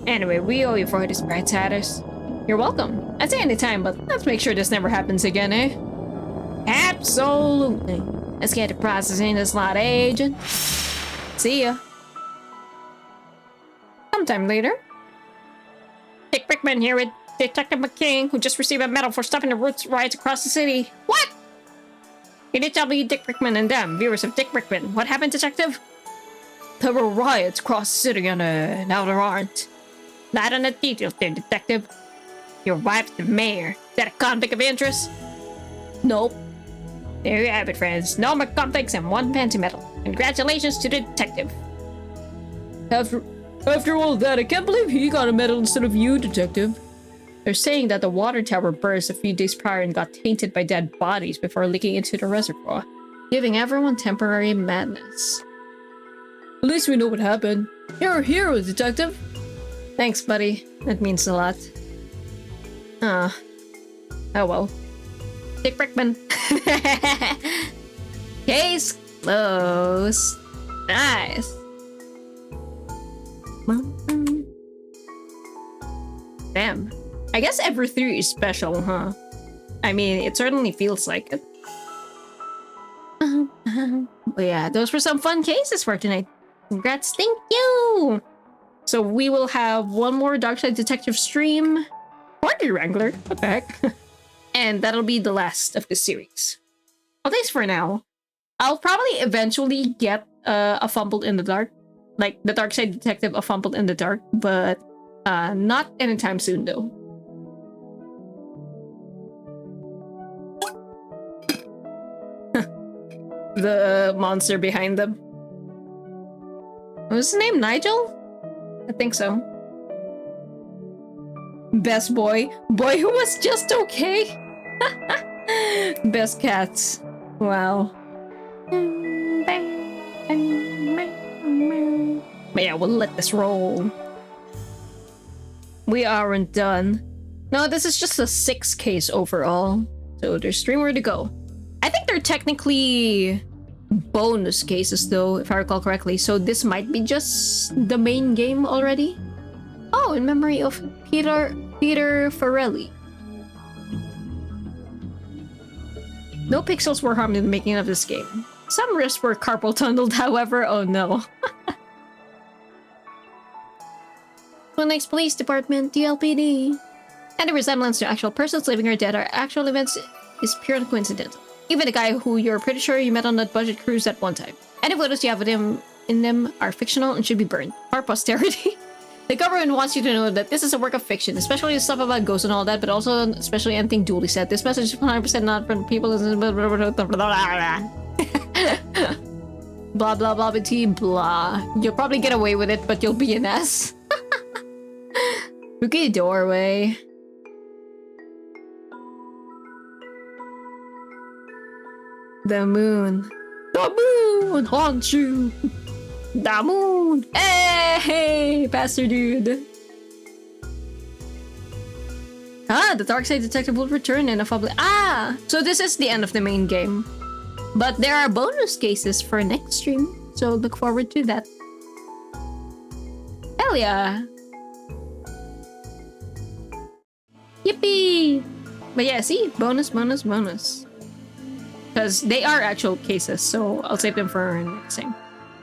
Anyway, we owe you for this, Brightsiders. You're welcome. I'd say anytime, but let's make sure this never happens again, eh? Absolutely. Let's get to processing this lot, agent. See ya. Sometime later. Dick Brickman here with Detective McKing, who just received a medal for stopping the roots riots across the city. What? You did tell me Dick Brickman and them, viewers of Dick Brickman. What happened, Detective? There were riots across the city and now there aren't. Not on the details there, Detective. Your wife's the mayor. Is that a conflict of interest? Nope. There you have it, friends. No more conflicts and one fancy medal. Congratulations to the detective. After all that, I can't believe he got a medal instead of you, Detective. They're saying that the water tower burst a few days prior and got tainted by dead bodies before leaking into the reservoir, giving everyone temporary madness. At least we know what happened. You're a hero, detective. Thanks, buddy. That means a lot. Oh well. Dick Brickman. Case closed. Nice. Damn. I guess every 3 is special, huh? I mean, it certainly feels like it. But yeah, those were some fun cases for tonight. Congrats, thank you! So we will have one more Darkside Detective stream. Party Wrangler, what the heck? And that'll be the last of the series. Well, thanks for now. I'll probably eventually get a Fumbled in the Dark. Like, the Darkside Detective, a Fumbled in the Dark. But not anytime soon, though. The monster behind them. Was his name Nigel? I think so. Best boy. Boy who was just okay. Best cats. Wow. But yeah, we'll let this roll. We aren't done. No, this is just a 6 case overall. So there's 3 more to go. I think they're technically bonus cases though, if I recall correctly. So this might be just the main game already. Oh, in memory of Peter Farrelly. No pixels were harmed in the making of this game. Some wrists were carpal tunneled, however. Oh no. Phoenix Police Department, DLPD. Any resemblance to actual persons living or dead or actual events is purely coincidental. Even the guy who you're pretty sure you met on that budget cruise at one time. Any photos you have with him in them are fictional and should be burned for posterity. The government wants you to know that this is a work of fiction, especially the stuff about ghosts and all that, but also especially anything Dooley said. This message is 100% not from people. Blah blah blah blah. You'll probably get away with it, but you'll be an ass. Spooky doorway. The moon. The moon haunts you. The moon. Hey, Pastor Dude. Ah, the Darkside Detective will return in a public. Ah, so this is the end of the main game. But there are bonus cases for next stream, so look forward to that. Hell yeah. Yippee! But yeah, see? Bonus. Because they are actual cases, so I'll save them for next time.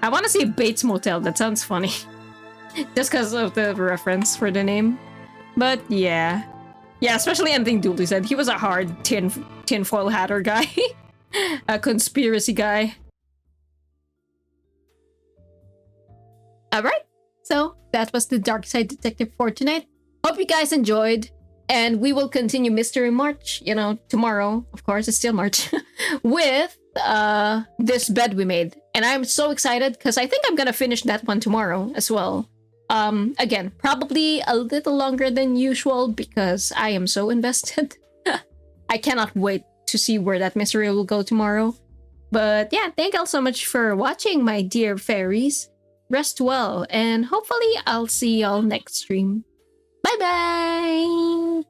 I want to see Bates Motel. That sounds funny. Just because of the reference for the name. But yeah. Yeah, especially anything Dooley said. He was a hard tinfoil hatter guy. A conspiracy guy. Alright. So, that was the Darkside Detective for tonight. Hope you guys enjoyed. And we will continue Mystery March, you know, tomorrow. Of course, it's still March. With this bed we made. And I'm so excited because I think I'm gonna finish that one tomorrow as well. Again, probably a little longer than usual because I am so invested. I cannot wait to see where that mystery will go tomorrow. But yeah, thank you all so much for watching, my dear fairies. Rest well, and hopefully I'll see y'all next stream. Bye bye!